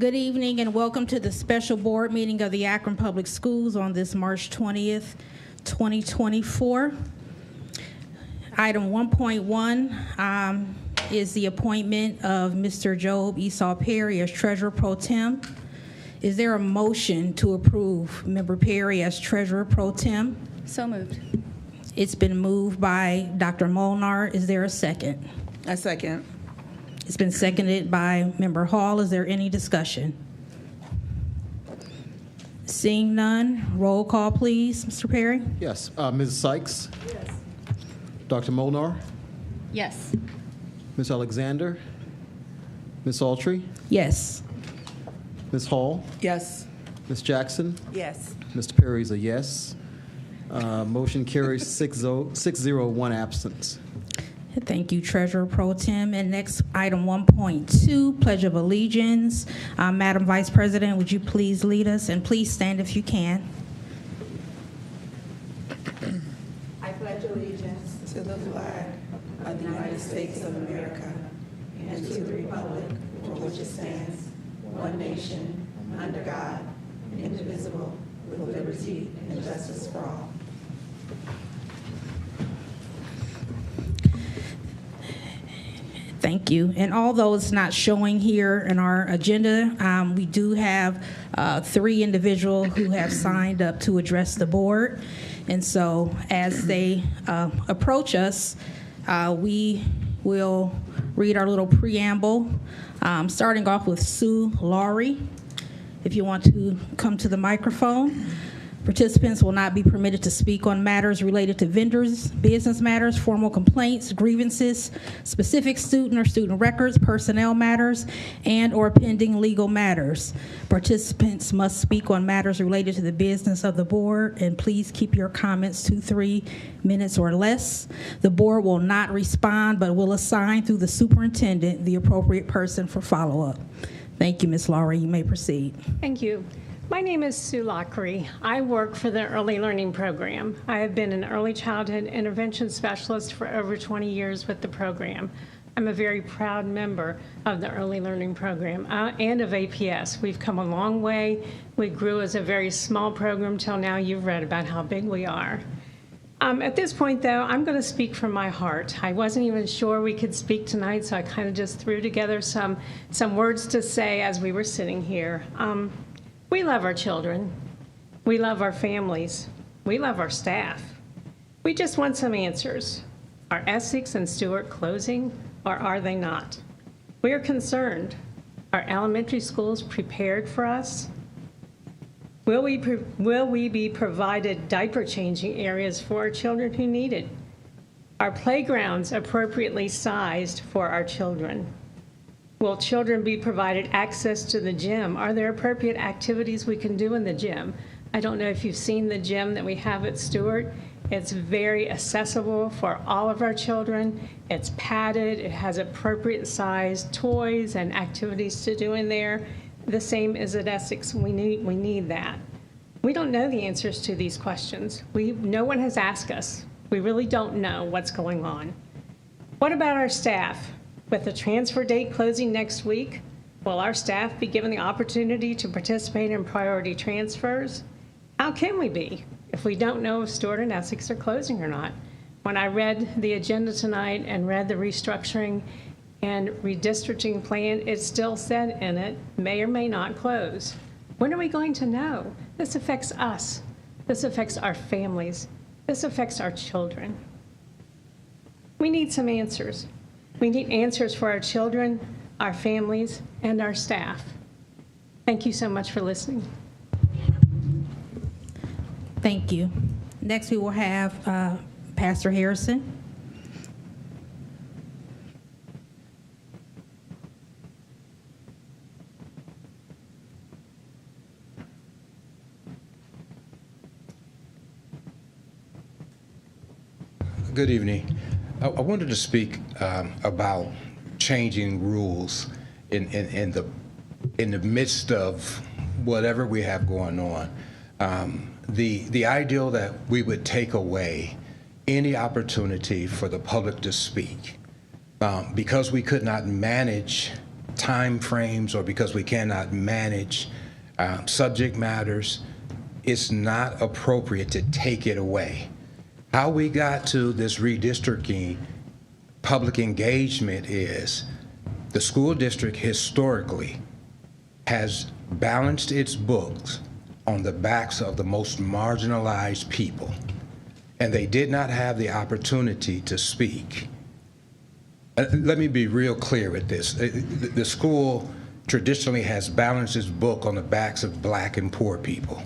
Good evening and welcome to the special board meeting of the Akron Public Schools on this March 20th, 2024. Item 1.1 is the appointment of Mr. Job Esau Perry as Treasurer Pro Tem. Is there a motion to approve Member Perry as Treasurer Pro Tem? So moved. It's been moved by Dr. Molnar. Is there a second? A second. It's been seconded by Member Hall. Is there any discussion? Seeing none, roll call, please. Mr. Perry? Yes. Ms. Sykes? Yes. Dr. Molnar? Yes. Ms. Alexander? Ms. Autry? Yes. Ms. Hall? Yes. Ms. Jackson? Yes. Mr. Perry is a yes. Motion carries 6-0, one absence. Thank you, Treasurer Pro Tem. And next, item 1.2, Pledge of Allegiance. Madam Vice President, would you please lead us? And please stand if you can. I pledge allegiance to the flag of the United States of America and to the republic for which it stands, one nation, under God, indivisible, with liberty and justice for all. Thank you. And although it's not showing here in our agenda, we do have 3 individuals who have signed up to address the board. And so as they approach us, we will read our little preamble, starting off with Sue Laurie. If you want to come to the microphone. Participants will not be permitted to speak on matters related to vendors, business matters, formal complaints, grievances, specific student or student records, personnel matters, and or pending legal matters. Participants must speak on matters related to the business of the board, and please keep your comments to 3 minutes or less. The board will not respond, but will assign through the superintendent the appropriate person for follow-up. Thank you, Ms. Laurie. You may proceed. Thank you. My name is Sue Lockery. I work for the Early Learning Program. I have been an early childhood intervention specialist for over 20 years with the program. I'm a very proud member of the Early Learning Program and of APS. We've come a long way. We grew as a very small program till now. You've read about how big we are. At this point, though, I'm going to speak from my heart. I wasn't even sure we could speak tonight, so I kind of just threw together some words to say as we were sitting here. We love our children. We love our families. We love our staff. We just want some answers. Are Essex and Stewart closing, or are they not? We are concerned. Are elementary schools prepared for us? Will we be provided diaper changing areas for our children who need it? Are playgrounds appropriately sized for our children? Will children be provided access to the gym? Are there appropriate activities we can do in the gym? I don't know if you've seen the gym that we have at Stewart. It's very accessible for all of our children. It's padded. It has appropriate sized toys and activities to do in there. The same as at Essex. We need that. We don't know the answers to these questions. No one has asked us. We really don't know what's going on. What about our staff? With the transfer date closing next week, will our staff be given the opportunity to participate in priority transfers? How can we be if we don't know if Stewart and Essex are closing or not? When I read the agenda tonight and read the restructuring and redistricting plan, it still said in it, may or may not close. When are we going to know? This affects us. This affects our families. This affects our children. We need some answers. We need answers for our children, our families, and our staff. Thank you so much for listening. Thank you. Next, we will have Pastor Harrison. Good evening. I wanted to speak about changing rules in the midst of whatever we have going on. The ideal that we would take away any opportunity for the public to speak because we could not manage time frames or because we cannot manage subject matters, it's not appropriate to take it away. How we got to this redistricting public engagement is the school district historically has balanced its books on the backs of the most marginalized people, and they did not have the opportunity to speak. Let me be real clear with this. The school traditionally has balanced its book on the backs of black and poor people.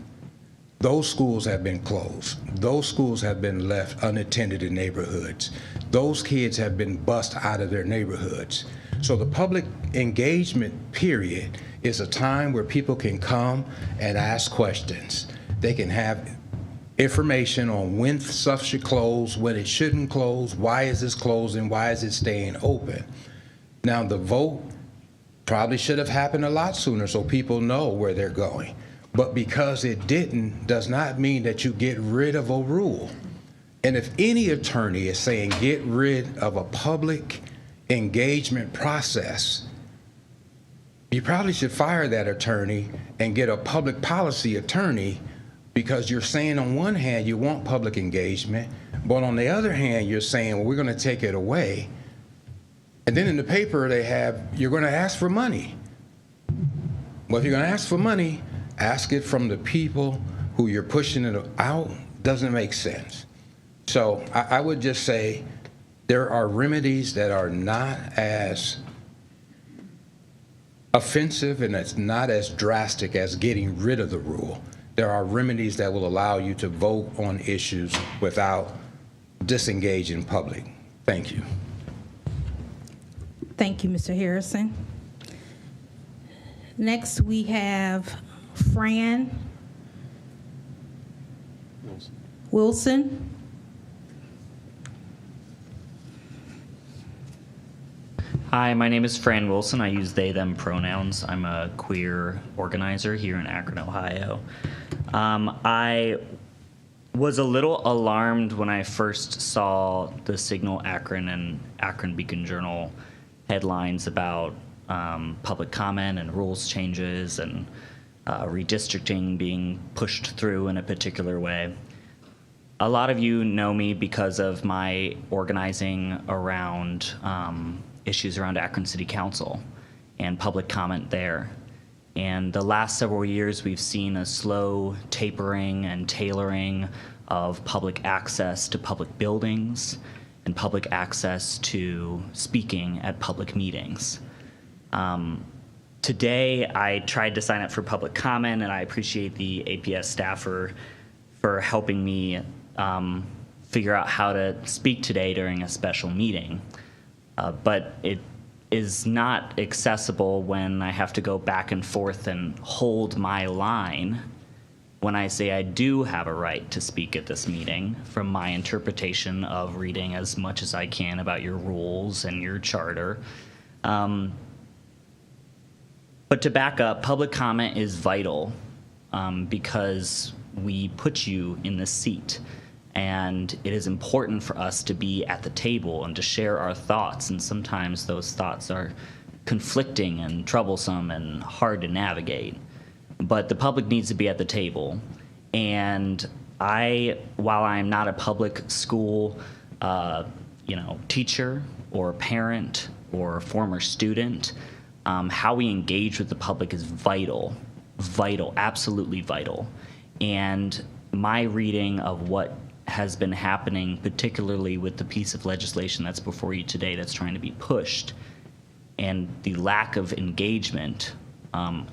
Those schools have been closed. Those schools have been left unattended in neighborhoods. Those kids have been bussed out of their neighborhoods. So the public engagement period is a time where people can come and ask questions. They can have information on when stuff should close, when it shouldn't close, why is this closing, why is it staying open. Now the vote probably should have happened a lot sooner so people know where they're going. But because it didn't does not mean that you get rid of a rule. And if any attorney is saying get rid of a public engagement process, you probably should fire that attorney and get a public policy attorney, because you're saying on one hand you want public engagement, but on the other hand you're saying, well, we're going to take it away. And then in the paper they have, you're going to ask for money. Well, if you're going to ask for money, ask it from the people who you're pushing it out. Doesn't make sense. So I would just say there are remedies that are not as offensive and it's not as drastic as getting rid of the rule. There are remedies that will allow you to vote on issues without disengaging public. Thank you. Thank you, Mr. Harrison. Next, we have Fran Wilson. Hi, my name is Fran Wilson. I use they, them pronouns. I'm a queer organizer here in Akron, Ohio. I was a little alarmed when I first saw the Signal Akron and Akron Beacon Journal headlines about public comment and rules changes and redistricting being pushed through in a particular way. A lot of you know me because of my organizing around issues around Akron City Council and public comment there. And the last several years, we've seen a slow tapering and tailoring of public access to public buildings and public access to speaking at public meetings. Today, I tried to sign up for public comment, and I appreciate the APS staffer for helping me figure out how to speak today during a special meeting. But it is not accessible when I have to go back and forth and hold my line when I say I do have a right to speak at this meeting from my interpretation of reading as much as I can about your rules and your charter. But to back up, public comment is vital because we put you in this seat. And it is important for us to be at the table and to share our thoughts. And sometimes those thoughts are conflicting and troublesome and hard to navigate. But the public needs to be at the table. And while I'm not a public school, teacher or parent or former student, how we engage with the public is vital, absolutely vital. And my reading of what has been happening, particularly with the piece of legislation that's before you today that's trying to be pushed, and the lack of engagement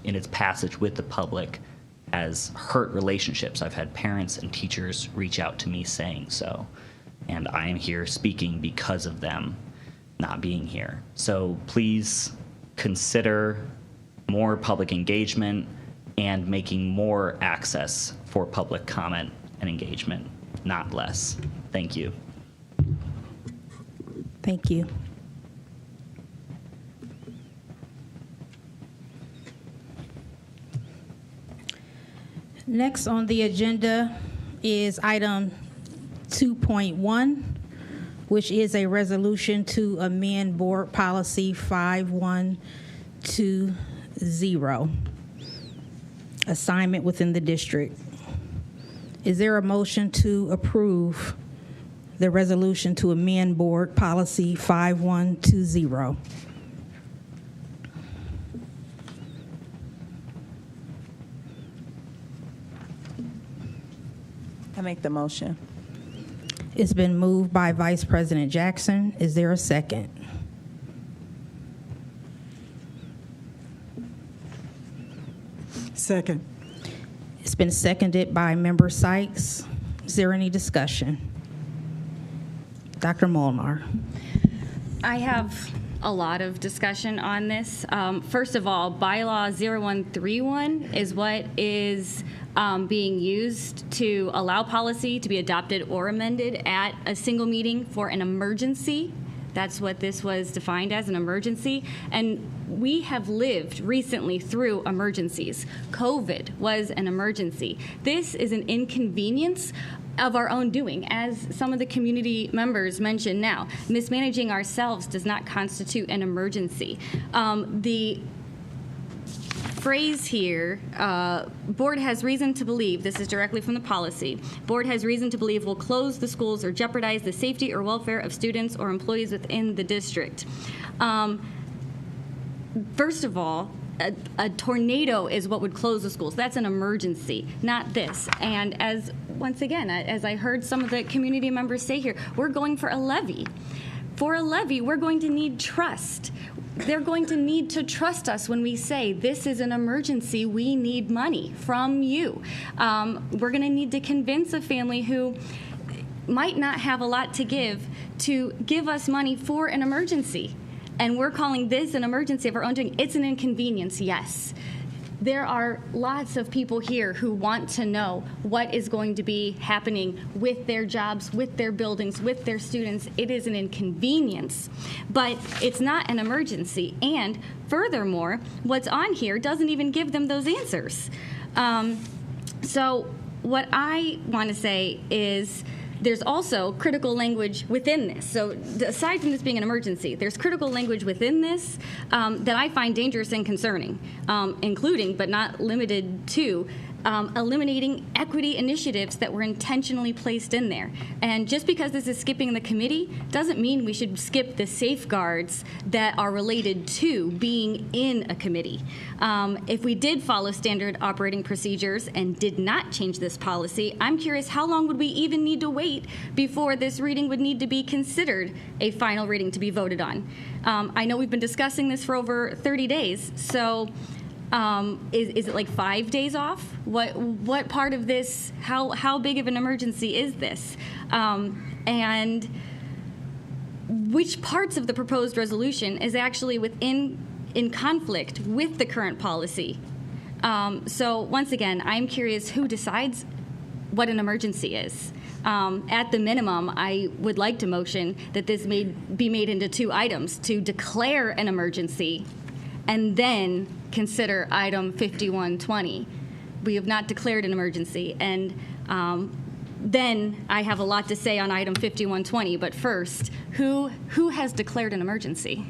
in its passage with the public has hurt relationships. I've had parents and teachers reach out to me saying so, and I am here speaking because of them not being here. So please consider more public engagement and making more access for public comment and engagement, not less. Thank you. Thank you. Next on the agenda is item 2.1, which is a resolution to amend Board Policy 51 2120. Assignment within the district. Is there a motion to approve the resolution to amend Board Policy 5120? I make the motion. It's been moved by Vice President Jackson. Is there a second? Second. It's been seconded by Member Sykes. Is there any discussion? Dr. Molnar. I have a lot of discussion on this. First of all, bylaw 0131 is what is being used to allow policy to be adopted or amended at a single meeting for an emergency. That's what this was defined as, an emergency. And we have lived recently through emergencies. COVID was an emergency. This is an inconvenience of our own doing, as some of the community members mentioned now. Mismanaging ourselves does not constitute an emergency. The phrase here, board has reason to believe, this is directly from the policy, board has reason to believe will close the schools or jeopardize the safety or welfare of students or employees within the district. First of all, a tornado is what would close the schools. That's an emergency, not this. And once again, as I heard some of the community members say here, we're going for a levy. For a levy, we're going to need trust. They're going to need to trust us when we say, this is an emergency, we need money from you. We're going to need to convince a family who might not have a lot to give us money for an emergency. And we're calling this an emergency of our own doing. It's an inconvenience, yes. There are lots of people here who want to know what is going to be happening with their jobs, with their buildings, with their students. It is an inconvenience, but it's not an emergency. And furthermore, what's on here doesn't even give them those answers. So what I want to say is, there's also critical language within this. So aside from this being an emergency, there's critical language within this that I find dangerous and concerning, including but not limited to eliminating equity initiatives that were intentionally placed in there. And just because this is skipping the committee doesn't mean we should skip the safeguards that are related to being in a committee. If we did follow standard operating procedures and did not change this policy, I'm curious, how long would we even need to wait before this reading would need to be considered a final reading to be voted on? I know we've been discussing this for over 30 days, so is it like 5 days off? What part of this, how big of an emergency is this? And which parts of the proposed resolution is actually in conflict with the current policy? So once again, I'm curious who decides what an emergency is. At the minimum, I would like to motion that this be made into 2 items: to declare an emergency and then consider item 5120. We have not declared an emergency, and then I have a lot to say on item 5120. But first, who has declared an emergency?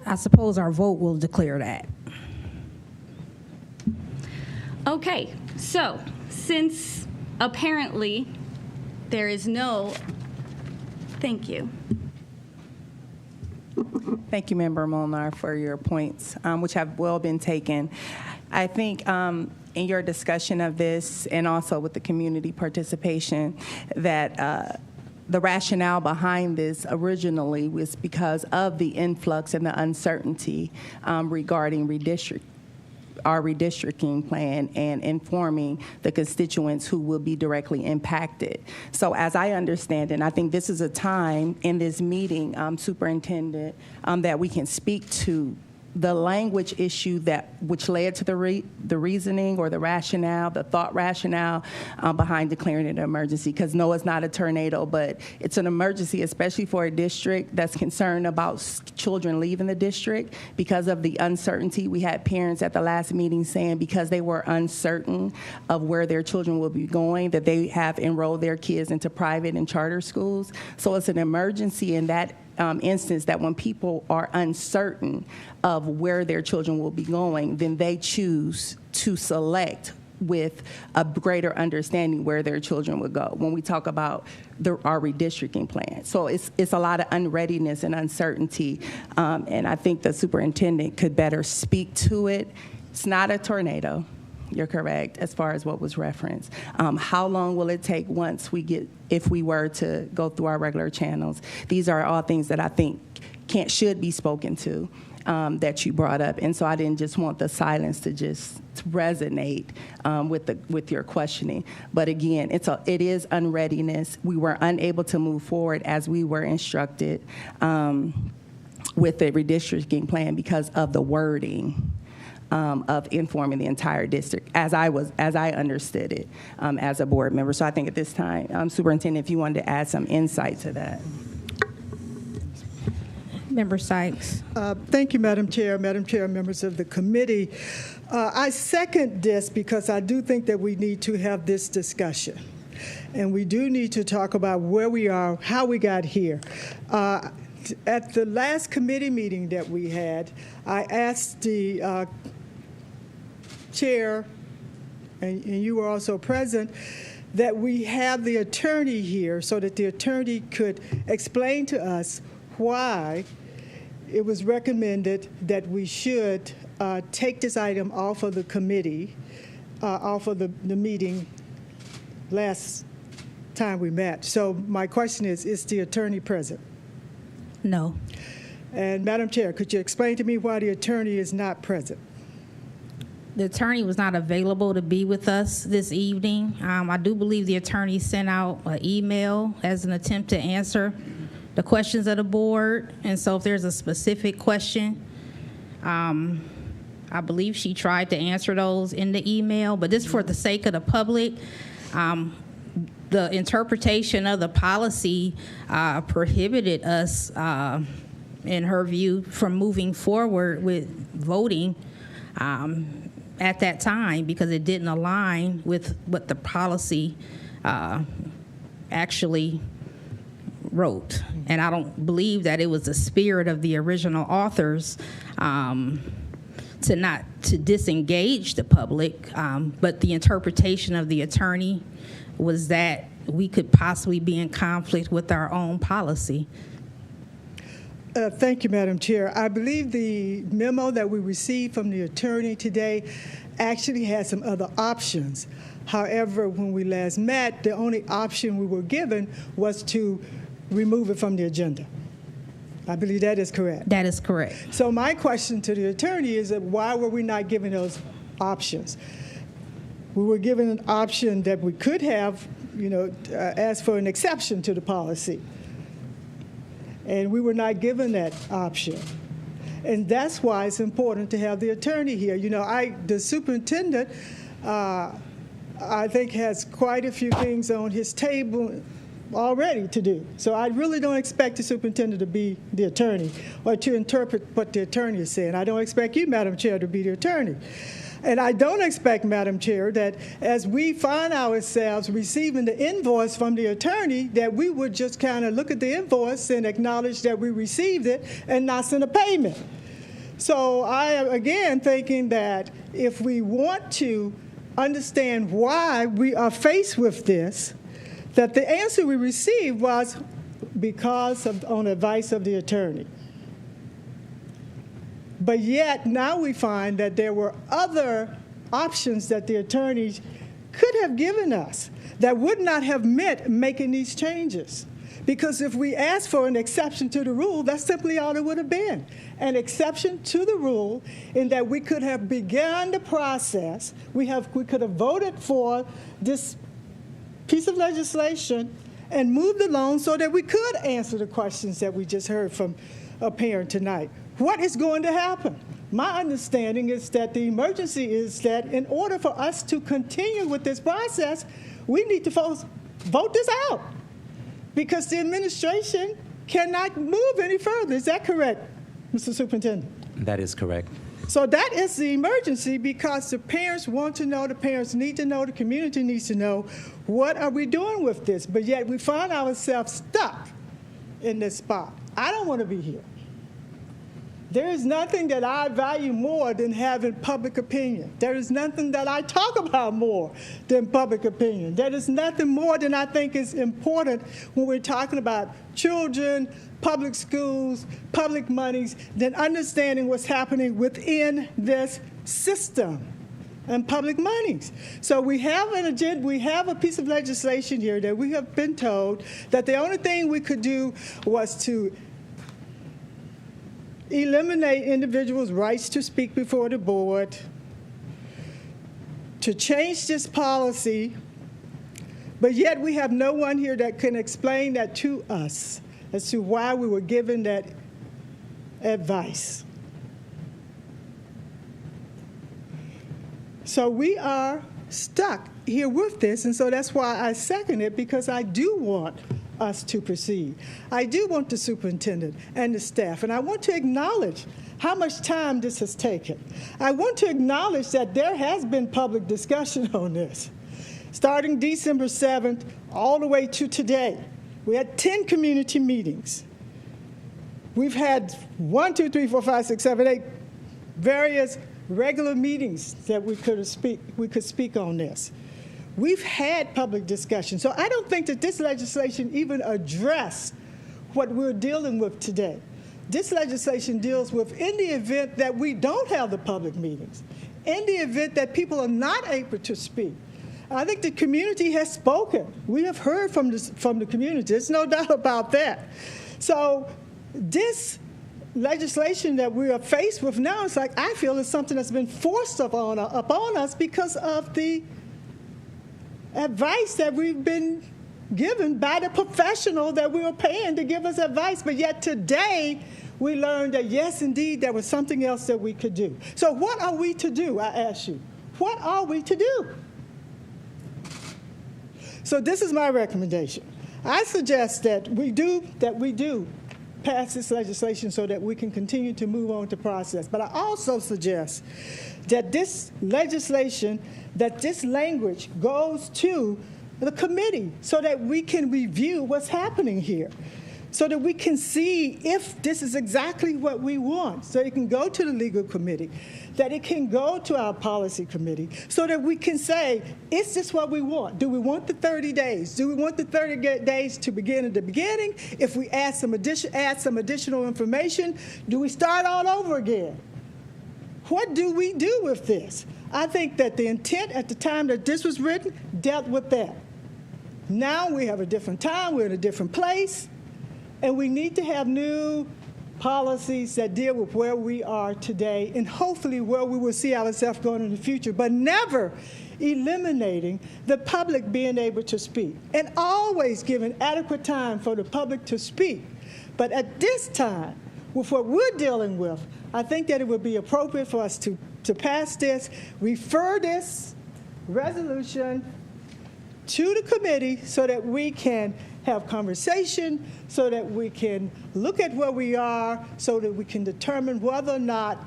I suppose our vote will declare that. Okay, so since apparently there is no, thank you. Thank you, Member Molnar, for your points, which have well been taken. I think in your discussion of this, and also with the community participation, that the rationale behind this originally was because of the influx and the uncertainty regarding our redistricting plan and informing the constituents who will be directly impacted. So as I understand it, and I think this is a time in this meeting, Superintendent, that we can speak to the language issue which led to the reasoning or the rationale, the thought rationale behind declaring it an emergency. Because no, it's not a tornado, but it's an emergency, especially for a district that's concerned about children leaving the district because of the uncertainty. We had parents at the last meeting saying because they were uncertain of where their children will be going, that they have enrolled their kids into private and charter schools. So it's an emergency in that instance, that when people are uncertain of where their children will be going, then they choose to select with a greater understanding where their children would go when we talk about our redistricting plan. So it's a lot of unreadiness and uncertainty, and I think the superintendent could better speak to it. It's not a tornado. You're correct as far as what was referenced. How long will it take if we were to go through our regular channels? These are all things that I think should be spoken to, that you brought up. And so I didn't just want the silence to just resonate with your questioning. But again, it is unreadiness. We were unable to move forward as we were instructed with the redistricting plan because of the wording of informing the entire district, as I understood it as a board member. So I think at this time, Superintendent, if you wanted to add some insight to that. Member Sykes. Thank you, Madam Chair, members of the committee. I second this because I do think that we need to have this discussion. And we do need to talk about where we are, how we got here. At the last committee meeting that we had, I asked the chair, and you were also present, that we have the attorney here so that the attorney could explain to us why it was recommended that we should take this item off of the committee, off of the meeting last time we met. So my question is the attorney present? No. And Madam Chair, could you explain to me why the attorney is not present? The attorney was not available to be with us this evening. I do believe the attorney sent out an email as an attempt to answer the questions of the board. And so if there's a specific question, I believe she tried to answer those in the email. But just for the sake of the public, the interpretation of the policy prohibited us, in her view, from moving forward with voting at that time because it didn't align with what the policy actually wrote. And I don't believe that it was the spirit of the original authors to disengage the public, but the interpretation of the attorney was that we could possibly be in conflict with our own policy. Thank you, Madam Chair. I believe the memo that we received from the attorney today actually had some other options. However, when we last met, the only option we were given was to remove it from the agenda. I believe that is correct. That is correct. So my question to the attorney is that why were we not given those options? We were given an option that we could have, asked for an exception to the policy. And we were not given that option. And that's why it's important to have the attorney here. The superintendent, I think, has quite a few things on his table already to do. So I really don't expect the superintendent to be the attorney or to interpret what the attorney is saying. I don't expect you, Madam Chair, to be the attorney. And I don't expect, Madam Chair, that as we find ourselves receiving the invoice from the attorney, that we would just kind of look at the invoice and acknowledge that we received it and not send a payment. So I am, again, thinking that if we want to understand why we are faced with this, that the answer we received was because of on advice of the attorney. But yet now we find that there were other options that the attorneys could have given us that would not have meant making these changes. Because if we asked for an exception to the rule, that's simply all it would have been. An exception to the rule in that we could have begun the process. We could have voted for this piece of legislation and moved along so that we could answer the questions that we just heard from a parent tonight. What is going to happen? My understanding is that the emergency is that in order for us to continue with this process, we need to vote this out because the administration cannot move any further. Is that correct, Mr. Superintendent? That is correct. So that is the emergency because the parents want to know, the parents need to know, the community needs to know, what are we doing with this? But yet we find ourselves stuck in this spot. I don't want to be here. There is nothing that I value more than having public opinion. There is nothing that I talk about more than public opinion. There is nothing more than I think is important when we're talking about children, public schools, public monies, than understanding what's happening within this system and public monies. So we have an agenda, we have a piece of legislation here that we have been told that the only thing we could do was to eliminate individuals' rights to speak before the board, to change this policy, but yet we have no one here that can explain that to us as to why we were given that advice. So we are stuck here with this, and so that's why I second it, because I do want us to proceed. I do want the superintendent and the staff, and I want to acknowledge how much time this has taken. I want to acknowledge that there has been public discussion on this, starting December 7th all the way to today. We had 10 community meetings. We've had 1, 2, 3, 4, 5, 6, 7, 8 various regular meetings that we could speak on this. We've had public discussion. So I don't think that this legislation even addressed what we're dealing with today. This legislation deals with in the event that we don't have the public meetings, in the event that people are not able to speak. I think the community has spoken. We have heard from the community. There's no doubt about that. So this legislation that we are faced with now, it's like I feel is something that's been forced upon us because of the advice that we've been given by the professional that we were paying to give us advice. But yet today, we learned that, yes, indeed, there was something else that we could do. So what are we to do, I ask you? What are we to do? So this is my recommendation. I suggest that we do pass this legislation so that we can continue to move on to process. But I also suggest that this legislation, that this language goes to the committee so that we can review what's happening here, so that we can see if this is exactly what we want, so it can go to the legal committee, that it can go to our policy committee, so that we can say, is this what we want? Do we want the 30 days? Do we want the 30 days to begin at the beginning? If we add some additional information, do we start all over again? What do we do with this? I think that the intent at the time that this was written dealt with that. Now we have a different time, we're in a different place, and we need to have new policies that deal with where we are today and hopefully where we will see ourselves going in the future, but never eliminating the public being able to speak and always giving adequate time for the public to speak. But at this time, with what we're dealing with, I think that it would be appropriate for us to pass this, refer this resolution to the committee so that we can have conversation, so that we can look at where we are, so that we can determine whether or not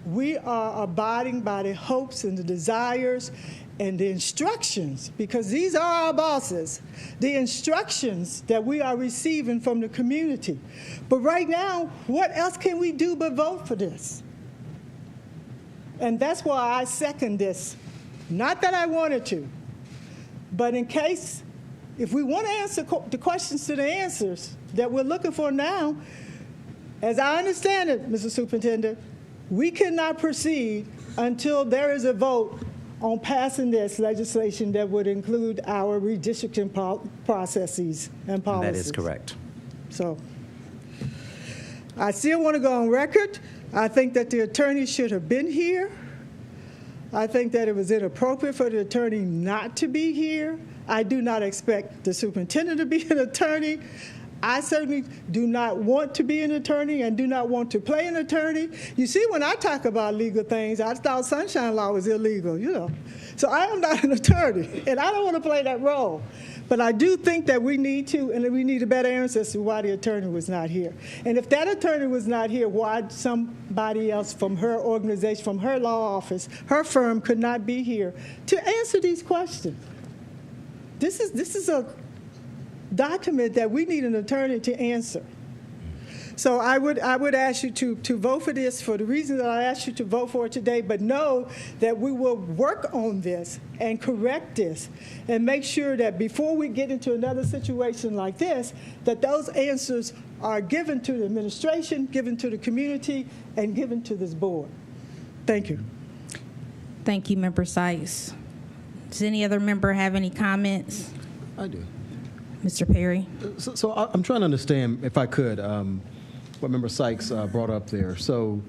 we are abiding by the hopes and the desires and the instructions, because these are our bosses, the instructions that we are receiving from the community. But right now, what else can we do but vote for this? And that's why I second this. Not that I wanted to, but in case, if we want to answer the questions to the answers that we're looking for now, as I understand it, Mr. Superintendent, we cannot proceed until there is a vote on passing this legislation that would include our redistricting processes and policies. That is correct. So I still want to go on record. I think that the attorney should have been here. I think that it was inappropriate for the attorney not to be here. I do not expect the superintendent to be an attorney. I certainly do not want to be an attorney and do not want to play an attorney. You see, when I talk about legal things, I thought Sunshine Law was illegal, you know. So I am not an attorney, and I don't want to play that role. But I do think that we need to, and we need a better answer as to why the attorney was not here. And if that attorney was not here, why somebody else from her organization, from her law office, her firm could not be here to answer these questions? This is a document that we need an attorney to answer. So I would ask you to vote for this for the reason that I asked you to vote for it today, but know that we will work on this and correct this and make sure that before we get into another situation like this, that those answers are given to the administration, given to the community, and given to this board. Thank you. Thank you, Member Sykes. Does any other member have any comments? I do. Mr. Perry? So I'm trying to understand, if I could, what Member Sykes brought up there. So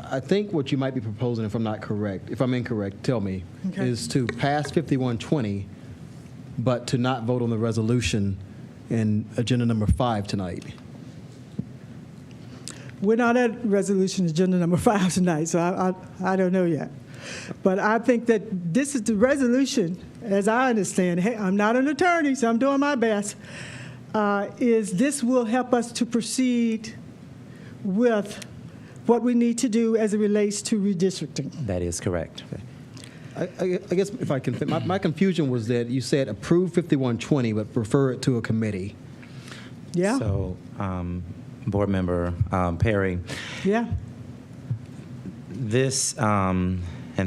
I think what you might be proposing, if I'm not correct, if I'm incorrect, tell me, Okay. is to pass 5120, but to not vote on the resolution in agenda number 5 tonight. We're not at resolution agenda number 5 tonight, so I don't know yet. But I think that this is the resolution, as I understand. Hey, I'm not an attorney, so I'm doing my best. Is this will help us to proceed with what we need to do as it relates to redistricting. That is correct. I guess if I can, my confusion was that you said approve 5120, but refer it to a committee. Yeah. So, Board Member Perry, Yeah. this, and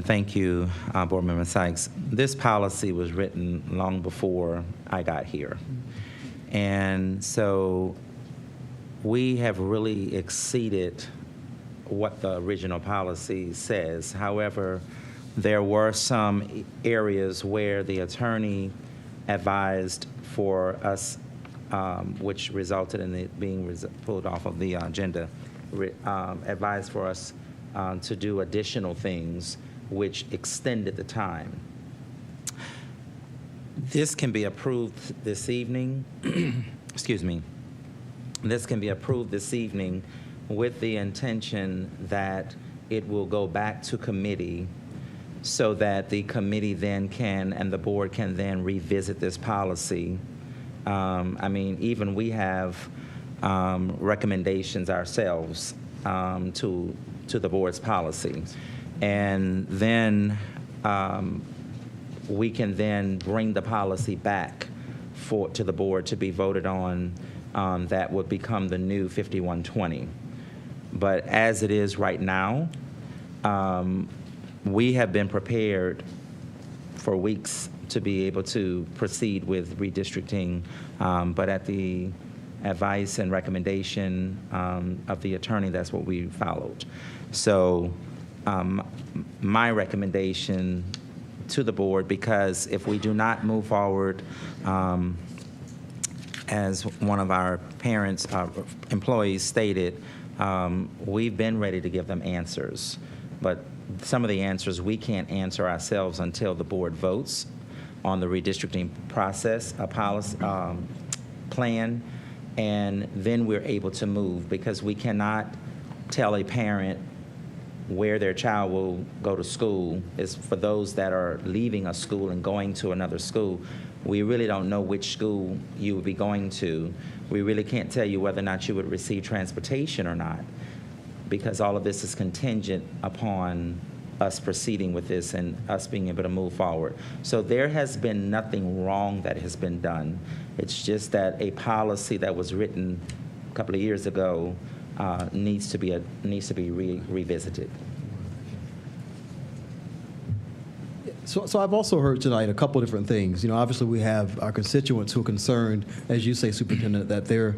thank you, Board Member Sykes, this policy was written long before I got here. And so we have really exceeded what the original policy says. However, there were some areas where the attorney advised for us, which resulted in it being pulled off of the agenda, advised for us to do additional things which extended the time. This can be approved this evening. Excuse me. This can be approved this evening with the intention that it will go back to committee so that the committee then can, and the board can then revisit this policy. I mean, even we have recommendations ourselves to the board's policy. And then we can then bring the policy back to the board to be voted on. That would become the new 5120. But as it is right now, we have been prepared for weeks to be able to proceed with redistricting, but at the advice and recommendation of the attorney, that's what we followed. So my recommendation to the board, because if we do not move forward, as one of our parents, employees stated, we've been ready to give them answers, but some of the answers we can't answer ourselves until the board votes on the redistricting process, a policy plan, and then we're able to move, because we cannot tell a parent where their child will go to school. Is for those that are leaving a school and going to another school. We really don't know which school you would be going to. We really can't tell you whether or not you would receive transportation or not, because all of this is contingent upon us proceeding with this and us being able to move forward. So there has been nothing wrong that has been done. It's just that a policy that was written a couple of years ago needs to be revisited. So I've also heard tonight a couple of different things. You know, obviously we have our constituents who are concerned, as you say, Superintendent, that they're,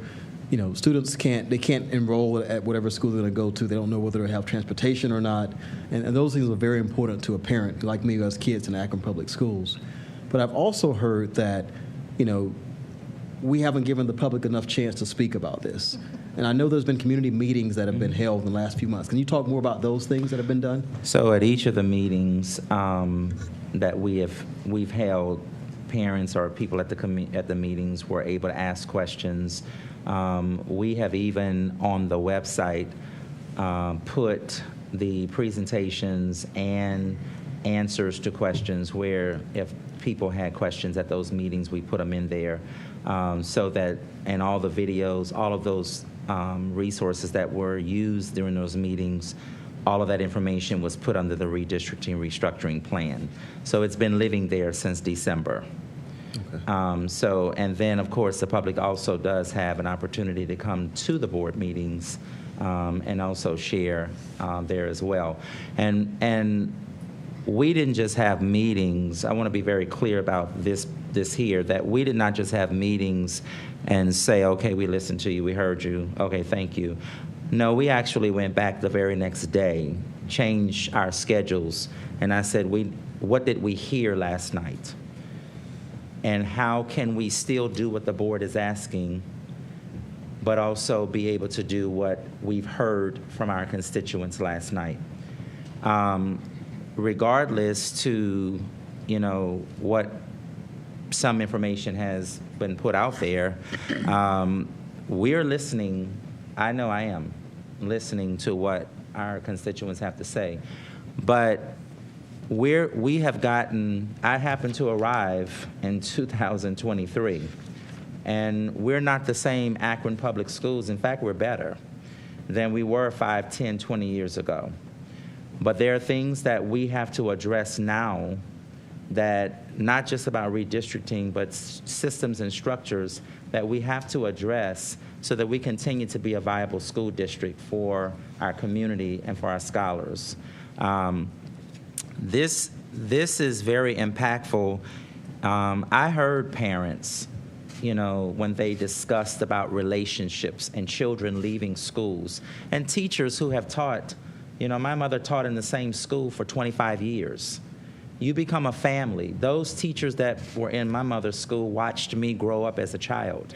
you know, students can't enroll at whatever school they're going to go to. They don't know whether they have transportation or not. And those things are very important to a parent like me who has kids in Akron Public Schools. But I've also heard that, you know, we haven't given the public enough chance to speak about this. And I know there's been community meetings that have been held in the last few months. Can you talk more about those things that have been done? So at each of the meetings that we've held, parents or people at the meetings were able to ask questions. We have even on the website put the presentations and answers to questions where if people had questions at those meetings, we put them in there so that, and all the videos, all of those resources that were used during those meetings, all of that information was put under the redistricting restructuring plan. So it's been living there since December. Okay. And then of course the public also does have an opportunity to come to the board meetings and also share there as well. And we didn't just have meetings. I want to be very clear about this here, that we did not just have meetings and say, okay, we listened to you, we heard you, okay, thank you. No, we actually went back the very next day, changed our schedules, and I said, what did we hear last night? And how can we still do what the board is asking, but also be able to do what we've heard from our constituents last night? Regardless to, what some information has been put out there, we're listening. I know I am listening to what our constituents have to say. But I happened to arrive in 2023, and we're not the same Akron Public Schools. In fact, we're better than we were 5, 10, 20 years ago. But there are things that we have to address now that not just about redistricting, but systems and structures that we have to address so that we continue to be a viable school district for our community and for our scholars. This is very impactful. I heard parents, when they discussed about relationships and children leaving schools, and teachers who have taught. My mother taught in the same school for 25 years. You become a family. Those teachers that were in my mother's school watched me grow up as a child.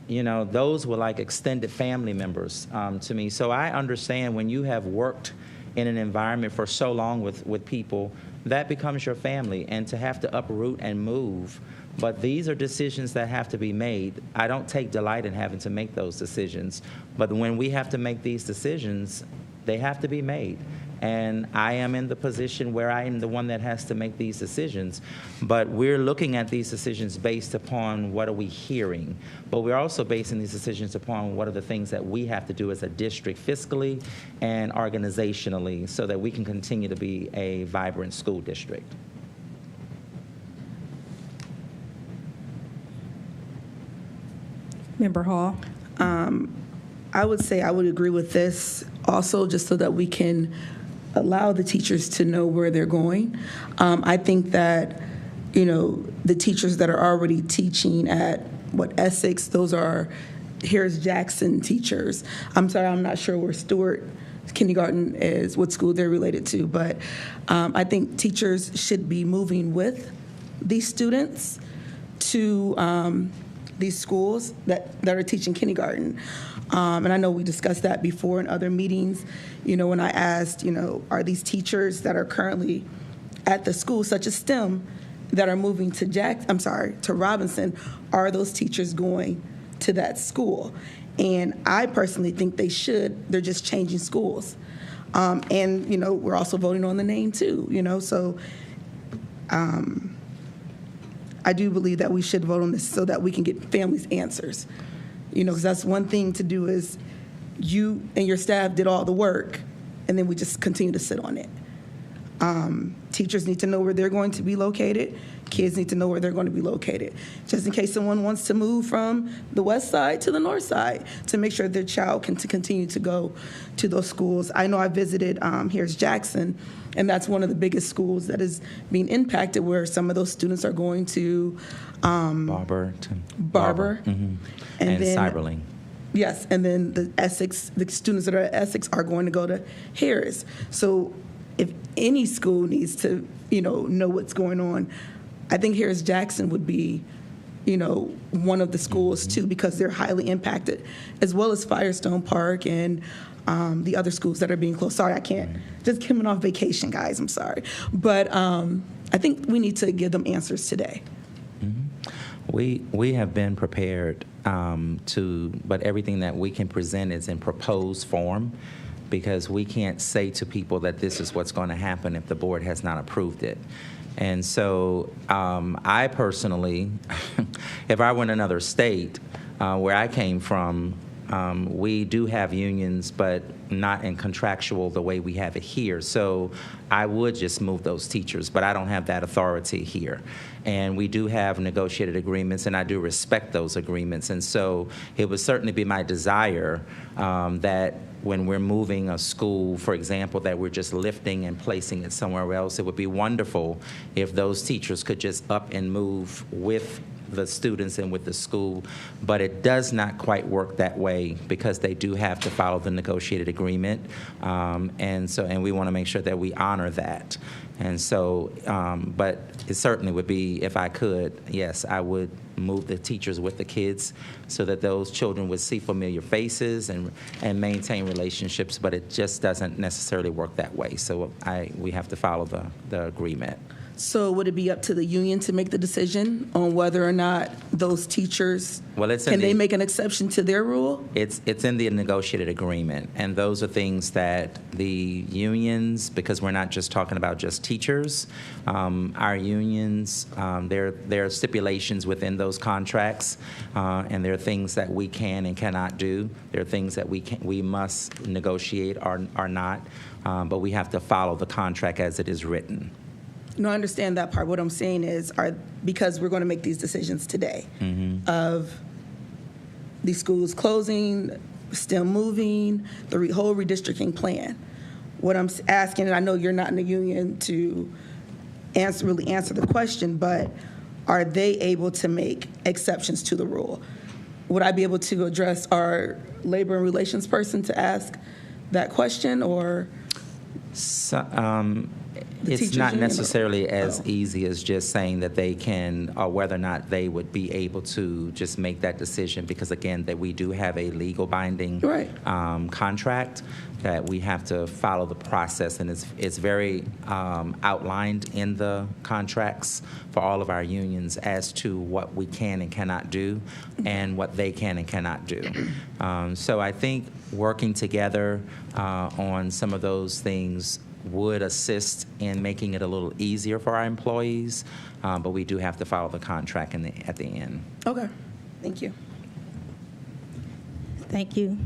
Those were like extended family members to me. So I understand when you have worked in an environment for so long with people, that becomes your family, and to have to uproot and move. But these are decisions that have to be made. I don't take delight in having to make those decisions. But when we have to make these decisions, they have to be made. And I am in the position where I am the one that has to make these decisions. But we're looking at these decisions based upon what are we hearing. But we're also basing these decisions upon what are the things that we have to do as a district fiscally and organizationally so that we can continue to be a vibrant school district. Member Hall. I would say I would agree with this also, just so that we can allow the teachers to know where they're going. I think that, the teachers that are already teaching at Essex, those are Harris Jackson teachers. I'm sorry, I'm not sure where Stewart Kindergarten is, what school they're related to, but I think teachers should be moving with these students to these schools that are teaching kindergarten. And I know we discussed that before in other meetings, when I asked, are these teachers that are currently at the school, such as STEM, that are moving to Robinson, are those teachers going to that school? And I personally think they should. They're just changing schools. And, we're also voting on the name too, so I do believe that we should vote on this so that we can get families answers. Because that's one thing to do is you and your staff did all the work, and then we just continue to sit on it. Teachers need to know where they're going to be located. Kids need to know where they're going to be located, just in case someone wants to move from the west side to the north side, to make sure their child can continue to go to those schools. I know I visited Harris Jackson, and that's one of the biggest schools that is being impacted, where some of those students are going to Barber. Mm-hmm. And then Cyberling. Yes, and then the students that are at Essex are going to go to Harris. So if any school needs to, know what's going on, I think Harris Jackson would be, one of the schools too, because they're highly impacted, as well as Firestone Park and the other schools that are being closed. Sorry, I can't. Just coming off vacation, guys. I'm sorry. But I think we need to give them answers today. We have been prepared. but everything that we can present is in proposed form, because we can't say to people that this is what's going to happen if the board has not approved it. And so I personally, if I were in another state where I came from, we do have unions, but not in contractual the way we have it here. So I would just move those teachers, but I don't have that authority here. And we do have negotiated agreements, and I do respect those agreements. And so it would certainly be my desire that when we're moving a school, for example, that we're just lifting and placing it somewhere else, it would be wonderful if those teachers could just up and move with the students and with the school, but it does not quite work that way because they do have to follow the negotiated agreement, and we want to make sure that we honor that. And so, but it certainly would be, if I could, yes, I would move the teachers with the kids so that those children would see familiar faces and maintain relationships, but it just doesn't necessarily work that way. So we have to follow the agreement. So would it be up to the union to make the decision on whether or not those teachers, can they make an exception to their rule? It's in the negotiated agreement, and those are things that the unions, because we're not just talking about just teachers, our unions, there are stipulations within those contracts, and there are things that we can and cannot do. There are things that we must negotiate or not, but we have to follow the contract as it is written. No, I understand that part. What I'm saying is, because we're going to make these decisions today of these schools closing, still moving, the whole redistricting plan. What I'm asking, and I know you're not in the union to really answer the question, but are they able to make exceptions to the rule? Would I be able to address our labor and relations person to ask that question, or? It's not necessarily as easy as just saying that they can, or whether or not they would be able to just make that decision, because again, that we do have a legal binding contract that we have to follow the process, and it's very outlined in the contracts for all of our unions as to what we can and cannot do and what they can and cannot do. So I think working together on some of those things would assist in making it a little easier for our employees, but we do have to follow the contract at the end. Okay, thank you. Thank you.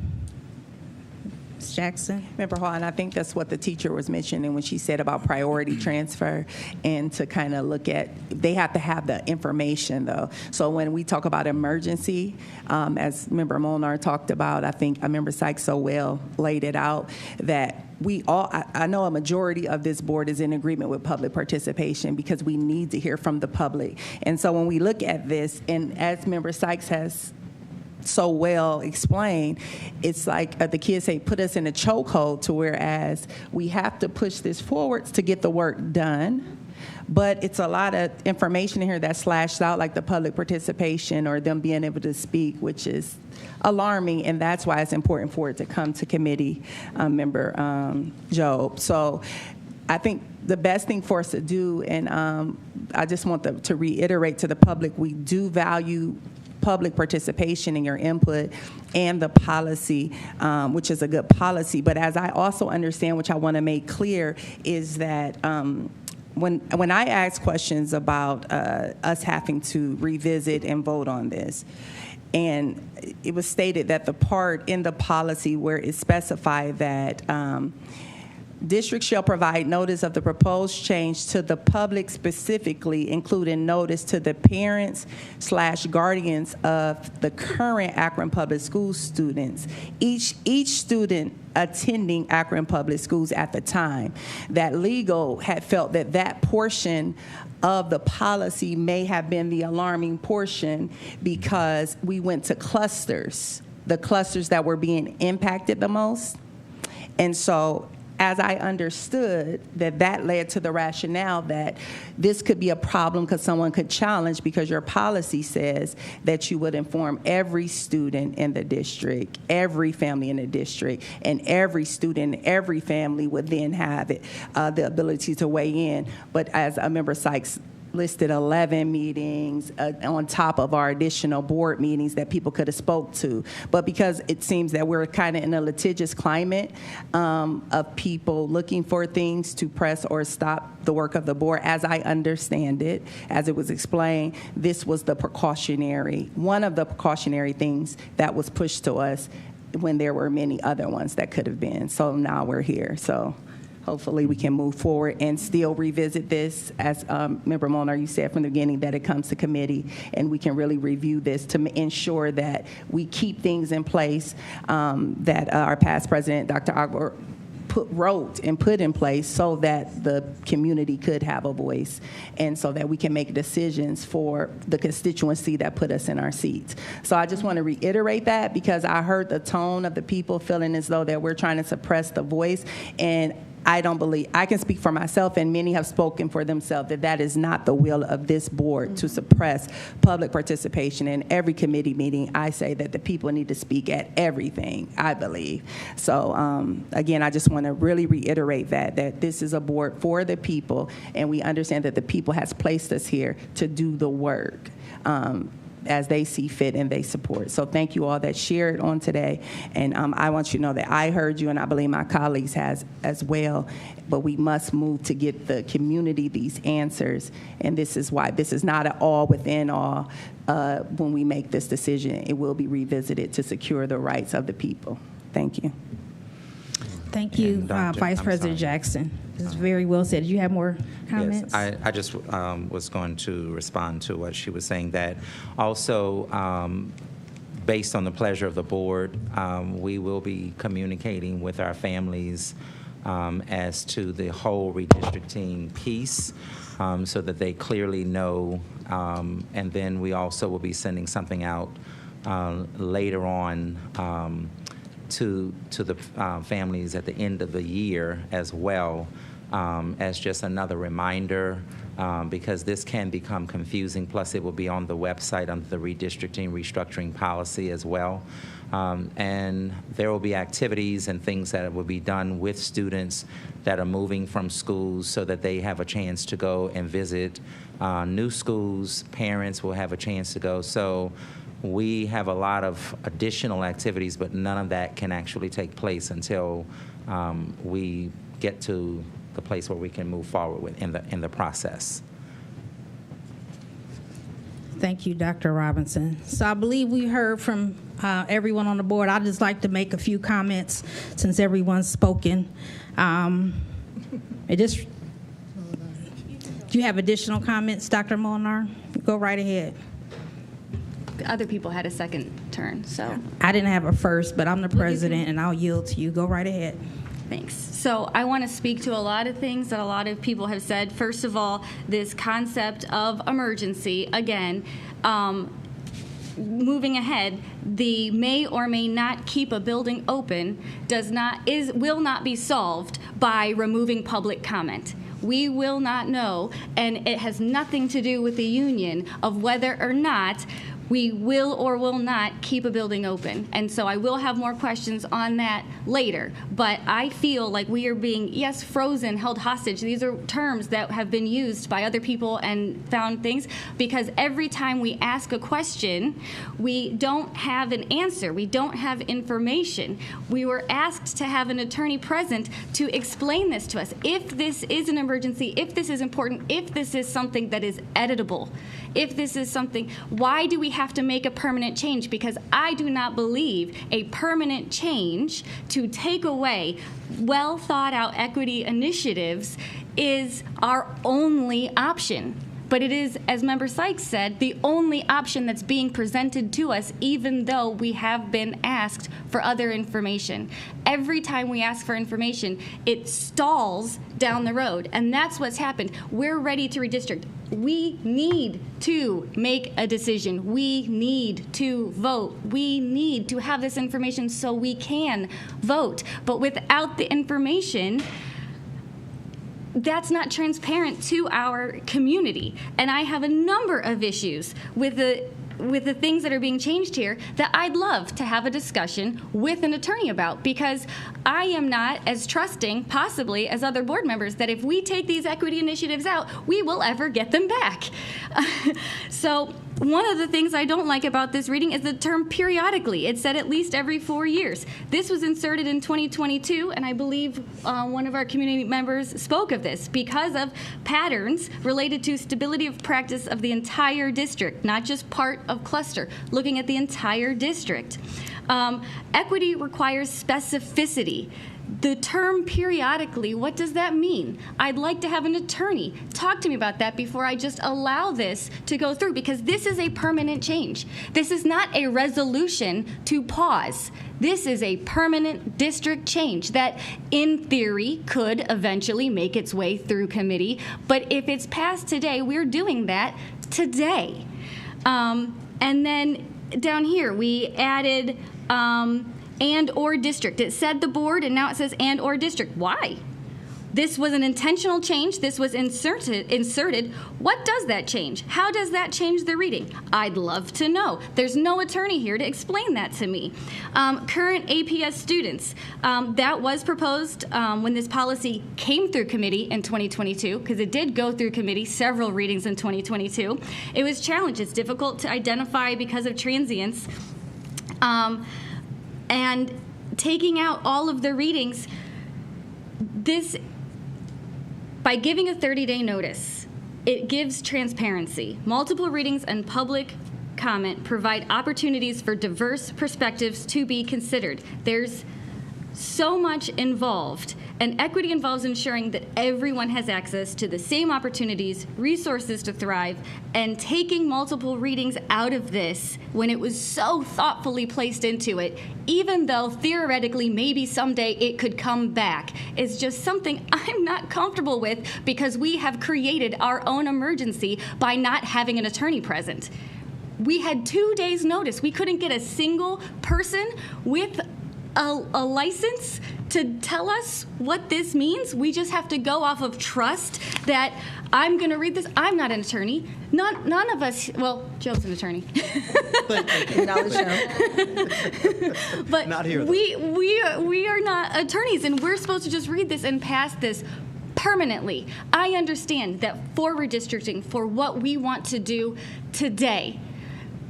Ms. Jackson? Member Hall, and I think that's what the teacher was mentioning when she said about priority transfer, and to kind of look at, they have to have the information though. So when we talk about emergency, as Member Molnar talked about, I think Member Sykes so well laid it out, that we all, I know a majority of this board is in agreement with public participation because we need to hear from the public. And so when we look at this, and as Member Sykes has so well explained, it's like the kids say, put us in a chokehold, to whereas we have to push this forwards to get the work done. But it's a lot of information in here that's slashed out, like the public participation or them being able to speak, which is alarming, and that's why it's important for it to come to committee, Member Job. So I think the best thing for us to do, and I just want to reiterate to the public, we do value public participation in your input and the policy, which is a good policy. But as I also understand, which I want to make clear, is that when I ask questions about us having to revisit and vote on this, and it was stated that the part in the policy where it specified that districts shall provide notice of the proposed change to the public specifically, including notice to the parents/guardians of the current Akron Public School students, each student attending Akron Public Schools at the time. That legal had felt that that portion of the policy may have been the alarming portion because we went to clusters, the clusters that were being impacted the most. And so as I understood, that led to the rationale that this could be a problem because someone could challenge, because your policy says that you would inform every student in the district, every family in the district, and every student, every family would then have the ability to weigh in. But as Member Sykes listed 11 meetings on top of our additional board meetings that people could have spoke to. But because it seems that we're kind of in a litigious climate of people looking for things to press or stop the work of the board, as I understand it, as it was explained, this was one of the precautionary things that was pushed to us when there were many other ones that could have been. So now we're here. So hopefully we can move forward and still revisit this, as Member Molnar, you said from the beginning, that it comes to committee and we can really review this to ensure that we keep things in place that our past president, Dr. Agor, wrote and put in place so that the community could have a voice and so that we can make decisions for the constituency that put us in our seats. So I just want to reiterate that because I heard the tone of the people feeling as though that we're trying to suppress the voice, and I don't believe, I can speak for myself, and many have spoken for themselves, that that is not the will of this board to suppress public participation. In every committee meeting, I say that the people need to speak at everything, I believe. So again, I just want to really reiterate that this is a board for the people, and we understand that the people has placed us here to do the work as they see fit and they support. So thank you all that shared on today. And I want you to know that I heard you, and I believe my colleagues has as well. But we must move to get the community these answers. And this is why this is not an all within all. When we make this decision, it will be revisited to secure the rights of the people. Thank you. Thank you, Vice President Jackson. This is very well said. Did you have more comments? Yes, I just was going to respond to what she was saying, that also, based on the pleasure of the board, we will be communicating with our families as to the whole redistricting piece so that they clearly know. And then we also will be sending something out later on to the families at the end of the year as well, as just another reminder, because this can become confusing. Plus, it will be on the website under the redistricting restructuring policy as well. And there will be activities and things that will be done with students that are moving from schools so that they have a chance to go and visit new schools. Parents will have a chance to go. So we have a lot of additional activities, but none of that can actually take place until we get to the place where we can move forward with in the process. Thank you, Dr. Robinson. So I believe we heard from everyone on the board. I'd just like to make a few comments since everyone's spoken. Do you have additional comments, Dr. Molnar? Go right ahead. Other people had a second turn, so. I didn't have a first, but I'm the president, and I'll yield to you. Go right ahead. Thanks. So I want to speak to a lot of things that a lot of people have said. First of all, this concept of emergency, again, moving ahead, the may or may not keep a building open will not be solved by removing public comment. We will not know, and it has nothing to do with the union of whether or not we will or will not keep a building open. And so I will have more questions on that later. But I feel like we are being, yes, frozen, held hostage. These are terms that have been used by other people and found things, because every time we ask a question, we don't have an answer. We don't have information. We were asked to have an attorney present to explain this to us. If this is an emergency, if this is important, if this is something that is editable, if this is something, why do we have to make a permanent change? Because I do not believe a permanent change to take away well thought out equity initiatives is our only option. But it is, as Member Sykes said, the only option that's being presented to us, even though we have been asked for other information. Every time we ask for information, it stalls down the road, and that's what's happened. We're ready to redistrict. We need to make a decision. We need to vote. We need to have this information so we can vote. But without the information, that's not transparent to our community. And I have a number of issues with the with the things that are being changed here that I'd love to have a discussion with an attorney about, because I am not as trusting, possibly, as other board members, that if we take these equity initiatives out, we will ever get them back. So one of the things I don't like about this reading is the term periodically. It said at least every 4 years. This was inserted in 2022, and I believe one of our community members spoke of this because of patterns related to stability of practice of the entire district, not just part of cluster, looking at the entire district. Equity requires specificity. The term periodically, what does that mean? I'd like to have an attorney talk to me about that before I just allow this to go through, because this is a permanent change. This is not a resolution to pause. This is a permanent district change that, in theory, could eventually make its way through committee. But if it's passed today, we're doing that today. And then down here, we added and or district. It said the board, and now it says and or district. Why? This was an intentional change. This was inserted. What does that change? How does that change the reading? I'd love to know. There's no attorney here to explain that to me. Current APS students. That was proposed when this policy came through committee in 2022, because it did go through committee, several readings in 2022. It was challenged. It's difficult to identify because of transients. And taking out all of the readings, by giving a 30-day notice, it gives transparency. Multiple readings and public comment provide opportunities for diverse perspectives to be considered. There's so much involved, and equity involves ensuring that everyone has access to the same opportunities, resources to thrive, and taking multiple readings out of this when it was so thoughtfully placed into it, even though theoretically maybe someday it could come back, is just something I'm not comfortable with, because we have created our own emergency by not having an attorney present. We had 2 days' notice. We couldn't get a single person with a license to tell us what this means. We just have to go off of trust that I'm going to read this. I'm not an attorney. None of us, well, Joe's an attorney. But Not here, though. we are not attorneys, and we're supposed to just read this and pass this permanently. I understand that for redistricting, for what we want to do today,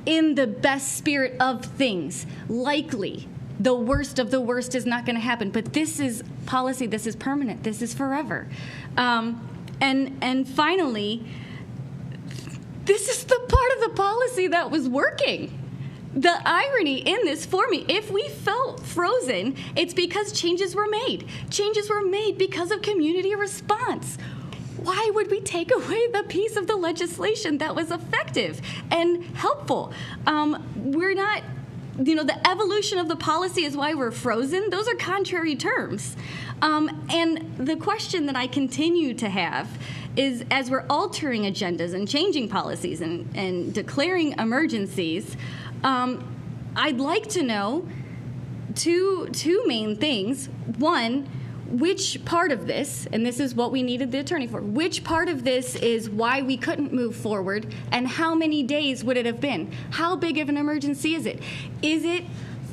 in the best spirit of things, likely the worst of the worst is not going to happen. But this is policy. This is permanent. This is forever. And finally, this is the part of the policy that was working. The irony in this for me, if we felt frozen, it's because changes were made. Changes were made because of community response. Why would we take away the piece of the legislation that was effective and helpful? We're not... the evolution of the policy is why we're frozen. Those are contrary terms. And the question that I continue to have is, as we're altering agendas and changing policies and declaring emergencies, I'd like to know two main things. One, which part of this, and this is what we needed the attorney for, which part of this is why we couldn't move forward, and how many days would it have been? How big of an emergency is it? Is it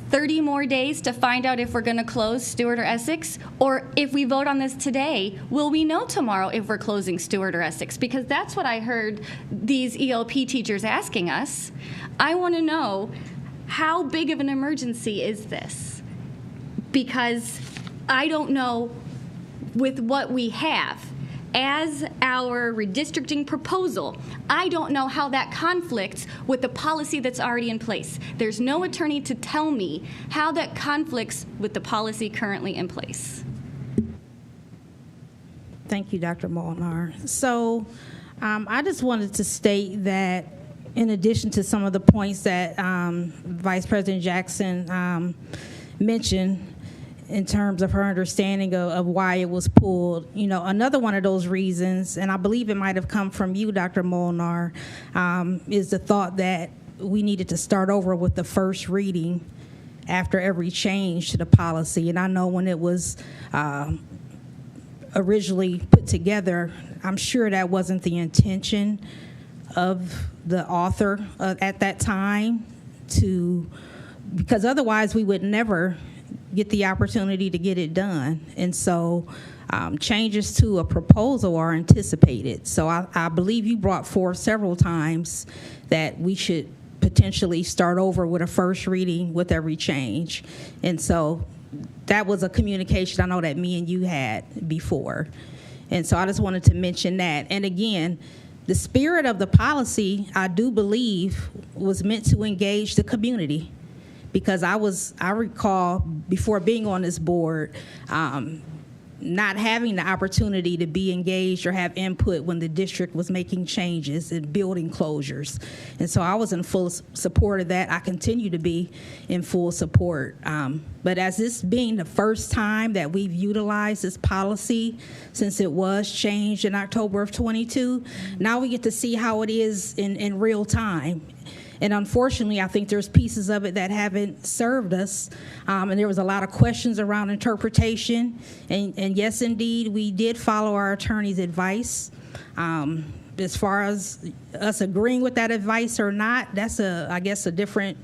30 more days to find out if we're going to close Stewart or Essex? Or if we vote on this today, will we know tomorrow if we're closing Stewart or Essex? Because that's what I heard these ELP teachers asking us. I want to know, how big of an emergency is this? Because I don't know, with what we have as our redistricting proposal, I don't know how that conflicts with the policy that's already in place. There's no attorney to tell me how that conflicts with the policy currently in place. Thank you, Dr. Molnar. So I just wanted to state that in addition to some of the points that Vice President Jackson mentioned, in terms of her understanding of why it was pulled. Another one of those reasons, and I believe it might have come from you, Dr. Molnar, is the thought that we needed to start over with the first reading after every change to the policy. And I know when it was originally put together, I'm sure that wasn't the intention of the author at that time because otherwise we would never get the opportunity to get it done. And so changes to a proposal are anticipated. So I believe you brought forth several times that we should potentially start over with a first reading with every change. And so that was a communication I know that me and you had before. And so I just wanted to mention that. And again, the spirit of the policy, I do believe, was meant to engage the community. Because I recall before being on this board, not having the opportunity to be engaged or have input when the district was making changes and building closures. And so I was in full support of that. I continue to be in full support. But as this being the first time that we've utilized this policy since it was changed in October of 22, now we get to see how it is in real time. And unfortunately, I think there's pieces of it that haven't served us. And there was a lot of questions around interpretation. And yes, indeed, we did follow our attorney's advice. As far as us agreeing with that advice or not, that's I guess a different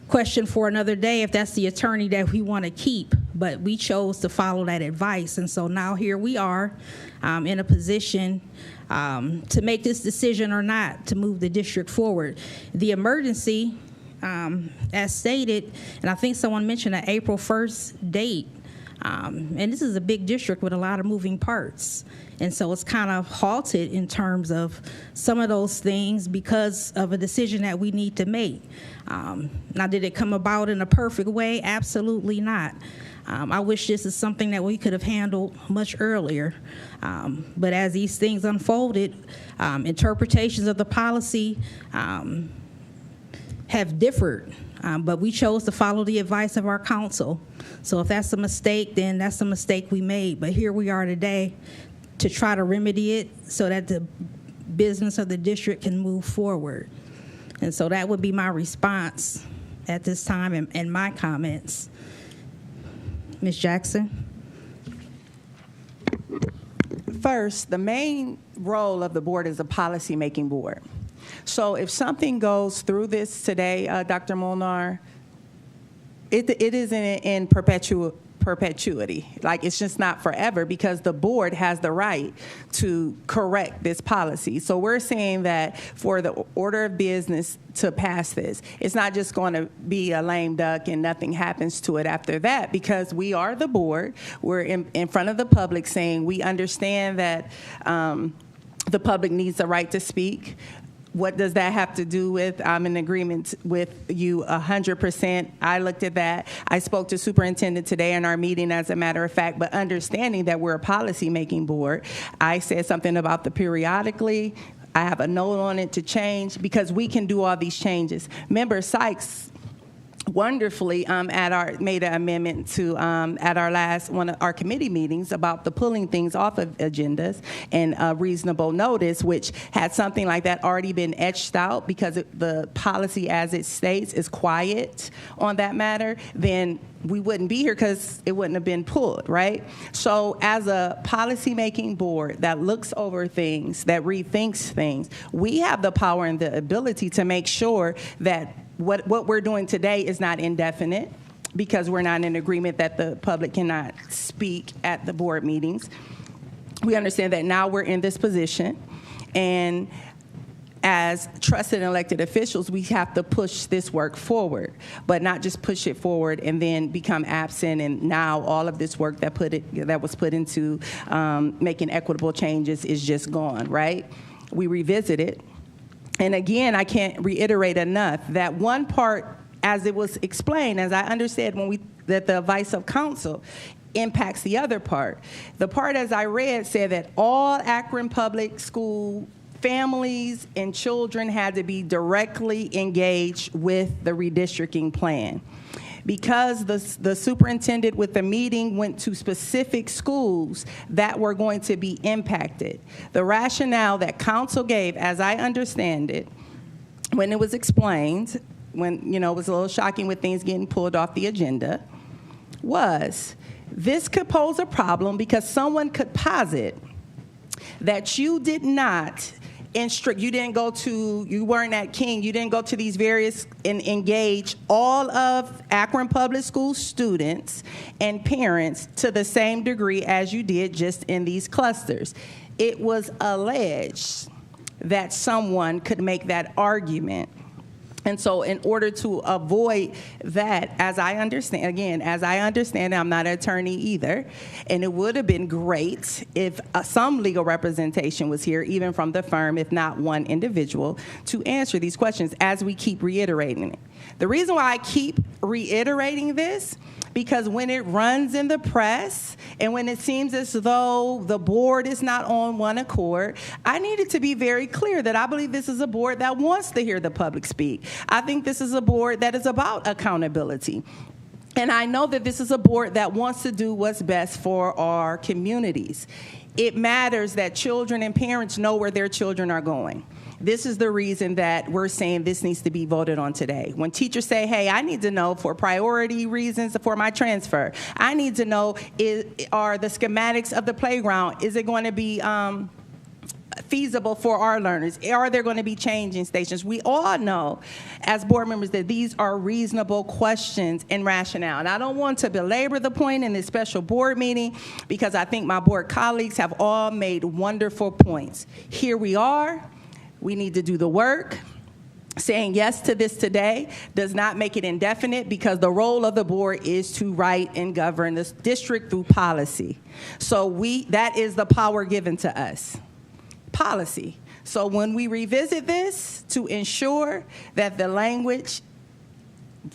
question for another day if that's the attorney that we want to keep. But we chose to follow that advice. And so now here we are in a position to make this decision or not to move the district forward. The emergency, as stated, and I think someone mentioned an April 1st date, and this is a big district with a lot of moving parts. And so it's kind of halted in terms of some of those things because of a decision that we need to make. Now, did it come about in a perfect way? Absolutely not. I wish this is something that we could have handled much earlier. But as these things unfolded, interpretations of the policy have differed. But we chose to follow the advice of our counsel. So if that's a mistake, then that's a mistake we made. But here we are today to try to remedy it so that the business of the district can move forward. And so that would be my response at this time and my comments. Ms. Jackson? First, the main role of the board is a policy-making board. So if something goes through this today, Dr. Molnar, it isn't in perpetuity. Like, it's just not forever because the board has the right to correct this policy. So we're saying that for the order of business to pass this, it's not just going to be a lame duck and nothing happens to it after that, because we are the board. We're in front of the public saying we understand that the public needs the right to speak. What does that have to do with? I'm in agreement with you 100%. I looked at that. I spoke to superintendent today in our meeting, as a matter of fact, but understanding that we're a policy-making board, I said something about the periodically. I have a note on it to change because we can do all these changes. Member Sykes wonderfully made an amendment to at our last one of our committee meetings about the pulling things off of agendas and reasonable notice, which had something like that already been etched out because the policy as it states is quiet on that matter, then we wouldn't be here because it wouldn't have been pulled, right? So as a policy-making board that looks over things, that rethinks things, we have the power and the ability to make sure that what we're doing today is not indefinite, because we're not in agreement that the public cannot speak at the board meetings. We understand that now we're in this position, and as trusted and elected officials, we have to push this work forward, but not just push it forward and then become absent, and now all of this work that was put into making equitable changes is just gone, right? We revisit it. And again, I can't reiterate enough that one part, as it was explained, as I understood that the advice of counsel impacts the other part. The part, as I read, said that all Akron public school families and children had to be directly engaged with the redistricting plan. Because the superintendent with the meeting went to specific schools that were going to be impacted, the rationale that council gave, as I understand it, when it was explained, when it was a little shocking with things getting pulled off the agenda, was this could pose a problem because someone could posit that you did not you weren't at King, you didn't go to these various and engage all of Akron Public School students and parents to the same degree as you did just in these clusters. It was alleged that someone could make that argument. And so in order to avoid that, as I understand, I'm not an attorney either, and it would have been great if some legal representation was here, even from the firm, if not one individual, to answer these questions as we keep reiterating it. The reason why I keep reiterating this, because when it runs in the press and when it seems as though the board is not on one accord, I need it to be very clear that I believe this is a board that wants to hear the public speak. I think this is a board that is about accountability. And I know that this is a board that wants to do what's best for our communities. It matters that children and parents know where their children are going. This is the reason that we're saying this needs to be voted on today. When teachers say, hey, I need to know for priority reasons for my transfer, I need to know, are the schematics of the playground, is it going to be feasible for our learners? Are there going to be changing stations? We all know as board members that these are reasonable questions and rationale. And I don't want to belabor the point in this special board meeting because I think my board colleagues have all made wonderful points. Here we are. We need to do the work. Saying yes to this today does not make it indefinite because the role of the board is to write and govern this district through policy. So that is the power given to us. Policy. So when we revisit this to ensure that the language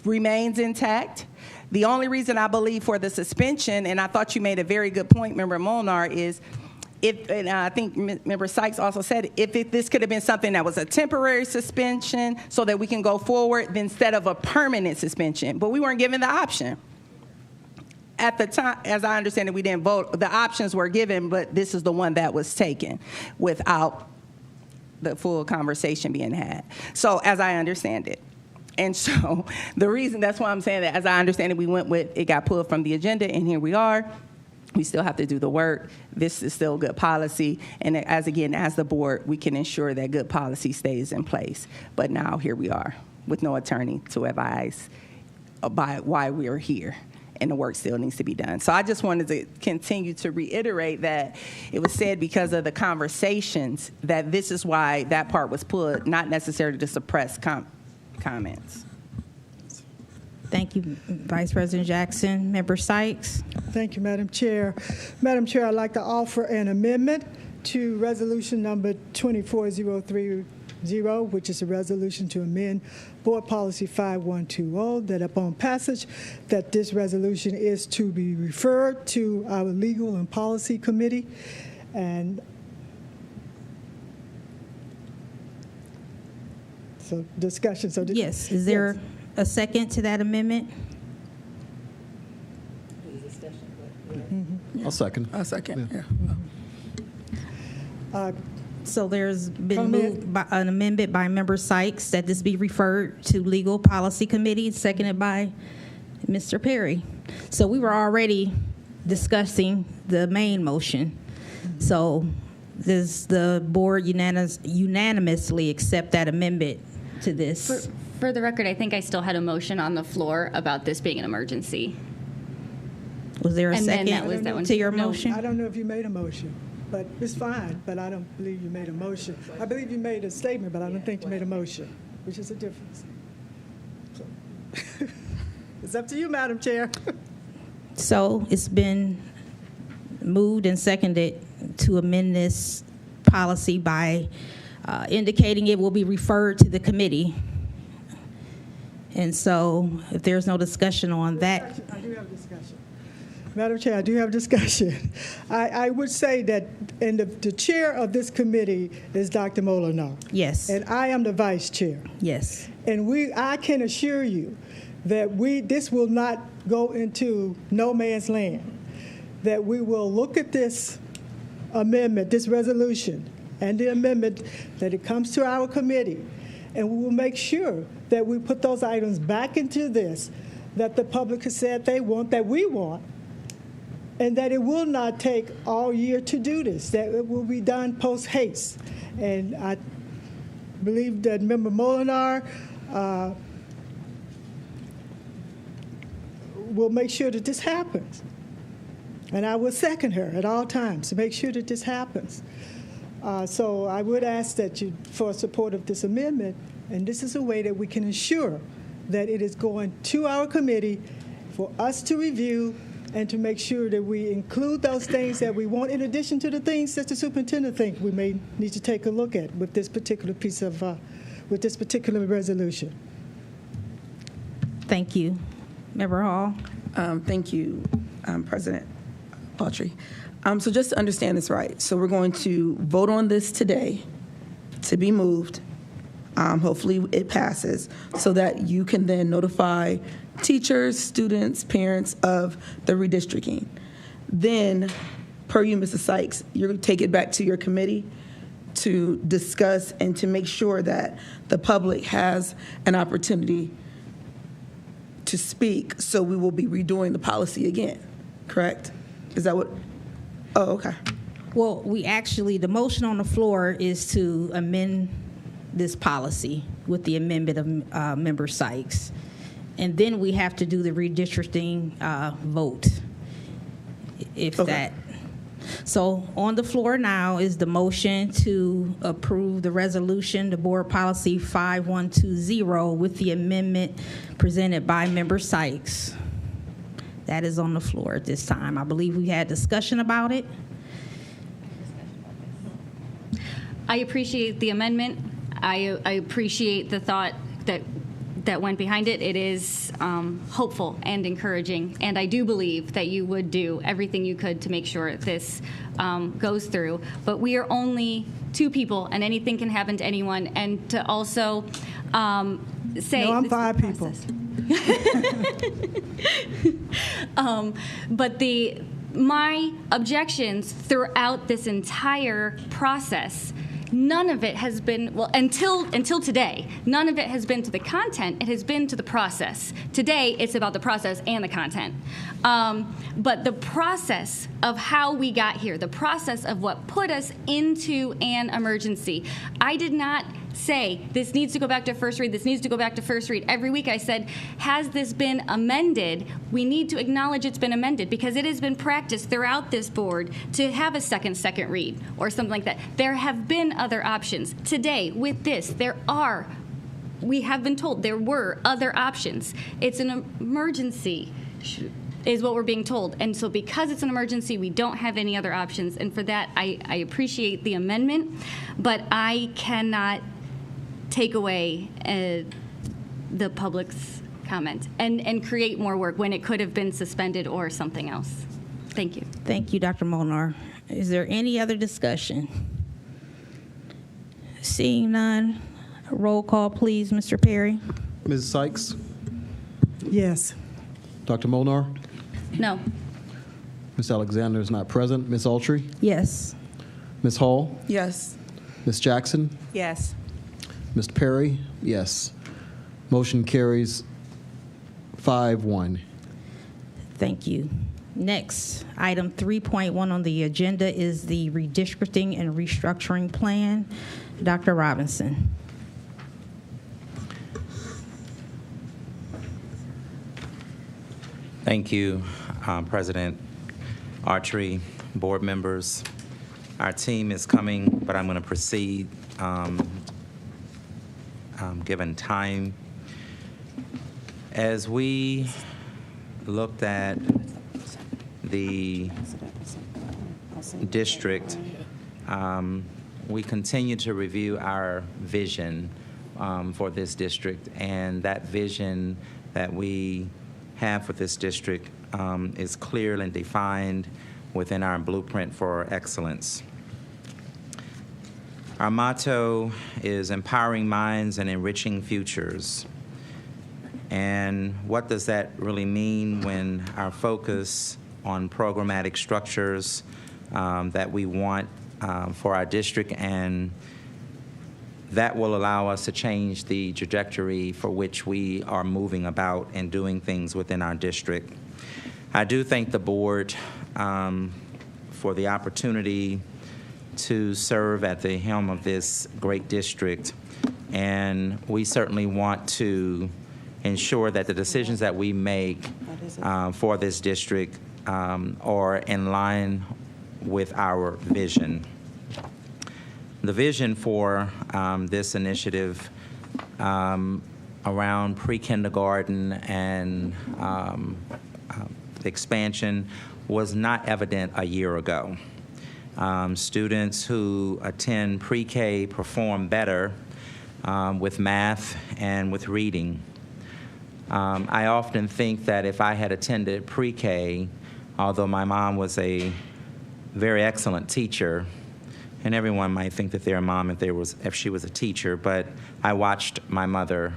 remains intact, the only reason I believe for the suspension, and I thought you made a very good point, Member Molnar, is and I think Member Sykes also said, if this could have been something that was a temporary suspension so that we can go forward instead of a permanent suspension. But we weren't given the option. At the time, as I understand it, we didn't vote. The options were given, but this is the one that was taken without the full conversation being had. So as I understand it. And so the reason, that's why I'm saying that, as I understand it, we went with, it got pulled from the agenda, and here we are. We still have to do the work. This is still good policy. And as the board, we can ensure that good policy stays in place. But now here we are with no attorney to advise about why we are here. And the work still needs to be done. So I just wanted to continue to reiterate that it was said because of the conversations that this is why that part was pulled, not necessarily to suppress comments. Thank you, Vice President Jackson. Member Sykes. Thank you, Madam Chair. Madam Chair, I'd like to offer an amendment to resolution number 24030, which is a resolution to amend Board Policy 5120, that upon passage, that this resolution is to be referred to our Legal and Policy Committee. And so discussion. So yes, is there a second to that amendment? I'll second. So there's been moved by an amendment by Member Sykes that this be referred to Legal Policy Committee, seconded by Mr. Perry. So we were already discussing the main motion. So does the board unanimously accept that amendment to this? For the record, I think I still had a motion on the floor about this being an emergency. Was there a And then second that was that one. to your No. motion? I don't know if you made a motion, but it's fine, but I don't believe you made a motion. I believe you made a statement, but I don't think you made a motion, which is a difference. So, it's up to you, Madam Chair. So it's been moved and seconded to amend this policy by indicating it will be referred to the committee. And so if there's no discussion on that. I do have discussion. Madam Chair, I do have discussion. I would say that, and the chair of this committee is Dr. Molinar. Yes. And I am the vice chair. Yes. And I can assure you that this will not go into no man's land, that we will look at this amendment, this resolution, and the amendment, that it comes to our committee, and we will make sure that we put those items back into this, that the public has said they want, that we want, and that it will not take all year to do this, that it will be done post haste. And I believe that Member Molinar will make sure that this happens. And I will second her at all times to make sure that this happens. So I would ask that you, for support of this amendment, and this is a way that we can ensure that it is going to our committee for us to review and to make sure that we include those things that we want, in addition to the things that the superintendent thinks we may need to take a look at with this particular piece of, with this particular resolution. Thank you. Member Hall? Thank you, President Autry. So just to understand this right, so we're going to vote on this today to be moved. Hopefully it passes so that you can then notify teachers, students, parents of the redistricting. Then, per you, Mrs. Sykes, you're going to take it back to your committee to discuss and to make sure that the public has an opportunity to speak. So we will be redoing the policy again, correct? Is that what? Oh, okay. Well, the motion on the floor is to amend this policy with the amendment of Member Sykes. And then we have to do the redistricting vote, if Okay. that. So on the floor now is the motion to approve the resolution, the board policy 5120, with the amendment presented by Member Sykes. That is on the floor at this time. I believe we had discussion about it. I appreciate the amendment. I appreciate the thought that went behind it. It is hopeful and encouraging, and I do believe that you would do everything you could to make sure this goes through. But we are only two people, and anything can happen to anyone. And to also say, No, I'm 5 people. But my objections throughout this entire process, none of it has been, well, until today, none of it has been to the content, it has been to the process. Today, it's about the process and the content. But the process of how we got here, the process of what put us into an emergency, I did not say this needs to go back to first read, this needs to go back to first read. Every week I said, has this been amended? We need to acknowledge it's been amended, because it has been practiced throughout this board to have a second read or something like that. There have been other options. Today, with this, we have been told there were other options. It's an emergency, is what we're being told. And so because it's an emergency, we don't have any other options. And for that, I appreciate the amendment, but I cannot take away the public's comment and create more work when it could have been suspended or something else. Thank you. Thank you, Dr. Molnar. Is there any other discussion? Seeing none, roll call, please, Mr. Perry. Ms. Sykes? Yes. Dr. Molnar? No. Ms. Alexander is not present. Ms. Autry? Yes. Ms. Hall? Yes. Ms. Jackson? Yes. Mr. Perry? Yes. Motion carries 5-1. Thank you. Next, item 3.1 on the agenda is the redistricting and restructuring plan. Dr. Robinson. Thank you, President Autry, board members. Our team is coming, but I'm going to proceed given time. As we looked at the district, we continue to review our vision for this district, and that vision that we have for this district is clear and defined within our blueprint for excellence. Our motto is empowering minds and enriching futures. And what does that really mean when our focus on programmatic structures that we want for our district, and that will allow us to change the trajectory for which we are moving about and doing things within our district. I do thank the board for the opportunity to serve at the helm of this great district, and we certainly want to ensure that the decisions that we make for this district are in line with our vision. The vision for this initiative around pre-kindergarten and expansion was not evident a year ago. Students who attend pre-K perform better with math and with reading. I often think that if I had attended pre-K, although my mom was a very excellent teacher, and everyone might think that their mom, if she was a teacher, but I watched my mother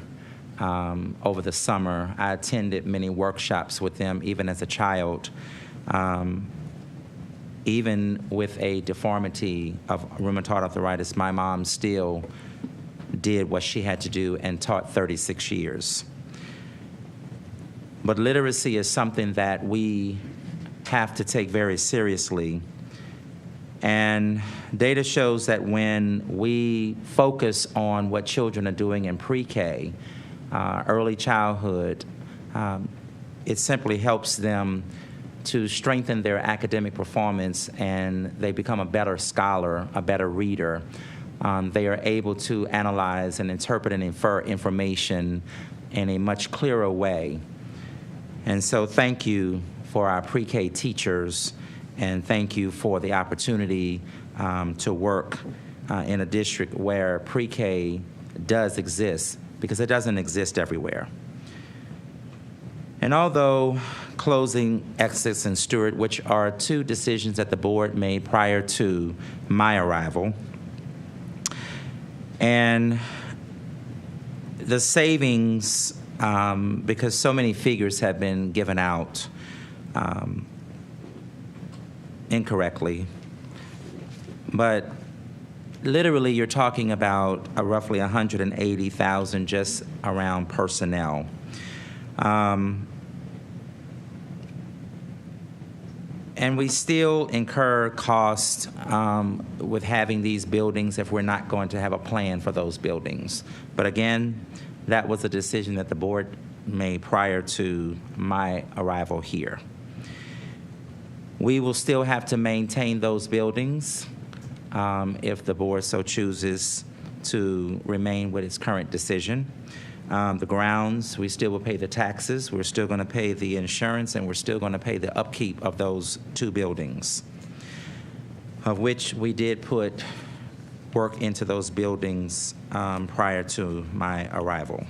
over the summer. I attended many workshops with them, even as a child. Even with a deformity of rheumatoid arthritis, my mom still did what she had to do and taught 36 years. But literacy is something that we have to take very seriously. And data shows that when we focus on what children are doing in pre-K, early childhood, it simply helps them to strengthen their academic performance, and they become a better scholar, a better reader. They are able to analyze and interpret and infer information in a much clearer way. And so thank you for our pre-K teachers, and thank you for the opportunity to work in a district where pre-K does exist, because it doesn't exist everywhere. And although closing Essex and Stewart, which are two decisions that the board made prior to my arrival, and the savings, because so many figures have been given out incorrectly, but literally you're talking about roughly $180,000 just around personnel. And we still incur costs with having these buildings if we're not going to have a plan for those buildings. But again, that was a decision that the board made prior to my arrival here. We will still have to maintain those buildings if the board so chooses to remain with its current decision. The grounds, we still will pay the taxes, we're still going to pay the insurance, and we're still going to pay the upkeep of those two buildings, of which we did put work into those buildings prior to my arrival.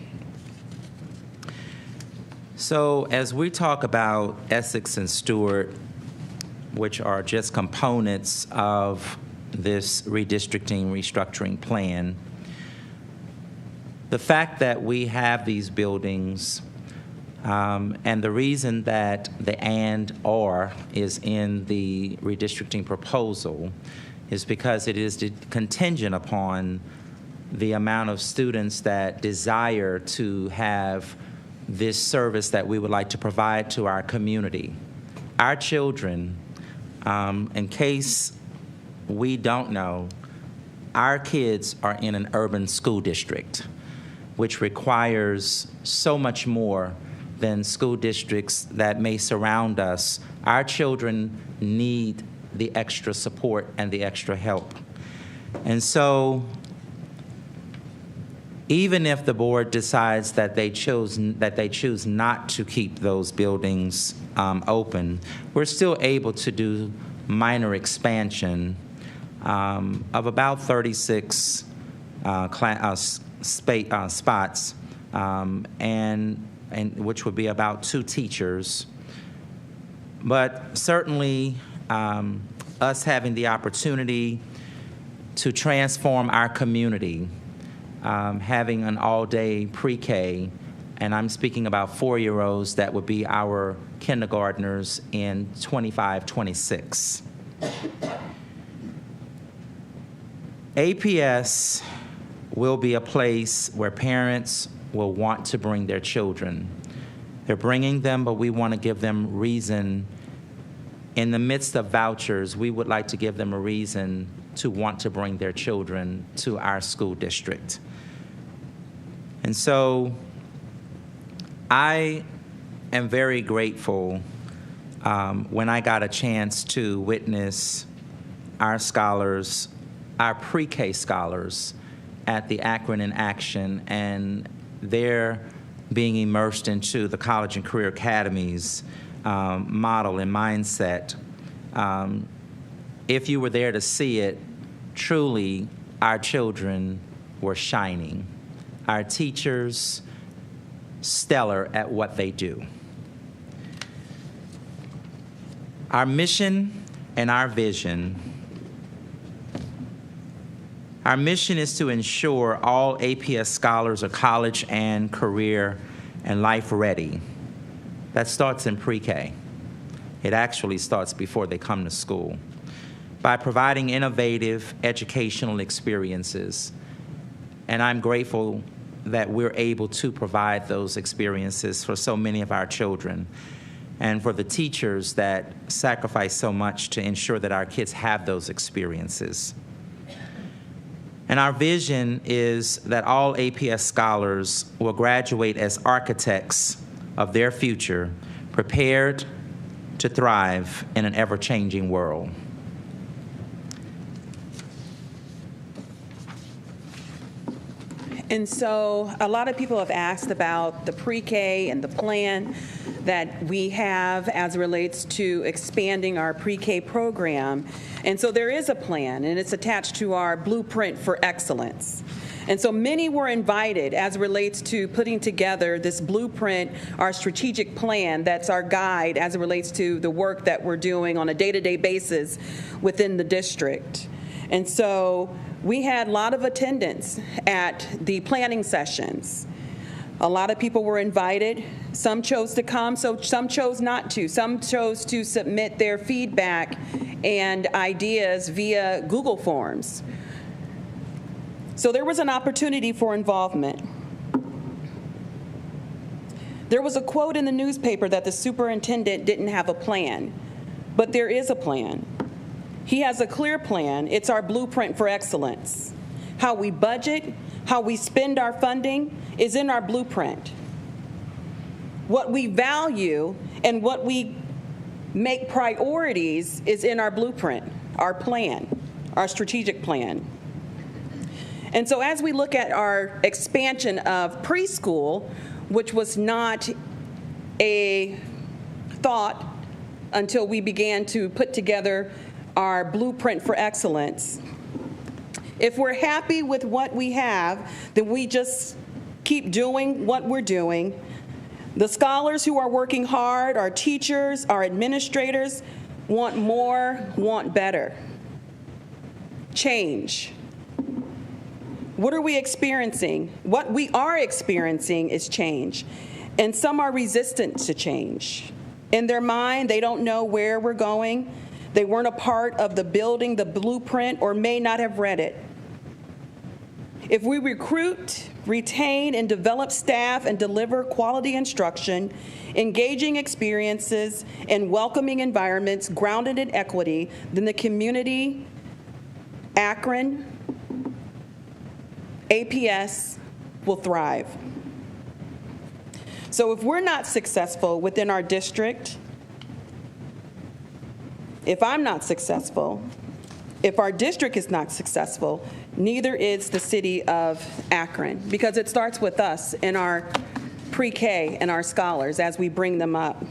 So as we talk about Essex and Stewart, which are just components of this redistricting, restructuring plan, the fact that we have these buildings and the reason that the and/or is in the redistricting proposal is because it is contingent upon the amount of students that desire to have this service that we would like to provide to our community. Our children, in case we don't know, our kids are in an urban school district, which requires so much more than school districts that may surround us. Our children need the extra support and the extra help. And so even if the board decides that they choose not to keep those buildings open, we're still able to do minor expansion of about 36 spots, and which would be about 2 teachers. But certainly, us having the opportunity to transform our community, having an all-day pre-K, and I'm speaking about 4-year-olds that would be our kindergartners in 25, 26. APS will be a place where parents will want to bring their children. They're bringing them, but we want to give them reason. In the midst of vouchers, we would like to give them a reason to want to bring their children to our school district. And so I am very grateful when I got a chance to witness our scholars, our pre-K scholars, at the Akron in Action, and they're being immersed into the College and Career Academies model and mindset. If you were there to see it, truly, our children were shining. Our teachers, stellar at what they do. Our mission and our vision. Our mission is to ensure all APS scholars are college and career and life ready. That starts in pre-K. It actually starts before they come to school. By providing innovative educational experiences. And I'm grateful that we're able to provide those experiences for so many of our children, and for the teachers that sacrifice so much to ensure that our kids have those experiences. And our vision is that all APS scholars will graduate as architects of their future, prepared to thrive in an ever-changing world. And so a lot of people have asked about the pre-K and the plan that we have as it relates to expanding our pre-K program. And so there is a plan, and it's attached to our blueprint for excellence. And so many were invited as it relates to putting together this blueprint, our strategic plan that's our guide as it relates to the work that we're doing on a day-to-day basis within the district. And so we had a lot of attendance at the planning sessions. A lot of people were invited. Some chose to come, so some chose not to. Some chose to submit their feedback and ideas via Google Forms. So there was an opportunity for involvement. There was a quote in the newspaper that the superintendent didn't have a plan, but there is a plan. He has a clear plan. It's our blueprint for excellence. How we budget, how we spend our funding is in our blueprint. What we value and what we make priorities is in our blueprint, our plan, our strategic plan. And so as we look at our expansion of preschool, which was not a thought until we began to put together our blueprint for excellence, if we're happy with what we have, then we just keep doing what we're doing. The scholars who are working hard, our teachers, our administrators, want more, want better. Change. What are we experiencing? What we are experiencing is change. And some are resistant to change. In their mind, they don't know where we're going. They weren't a part of the building, the blueprint, or may not have read it. If we recruit, retain, and develop staff and deliver quality instruction, engaging experiences, and welcoming environments grounded in equity, then the community, Akron, APS will thrive. So if we're not successful within our district, if I'm not successful, if our district is not successful, neither is the city of Akron, because it starts with us and our pre-K and our scholars as we bring them up.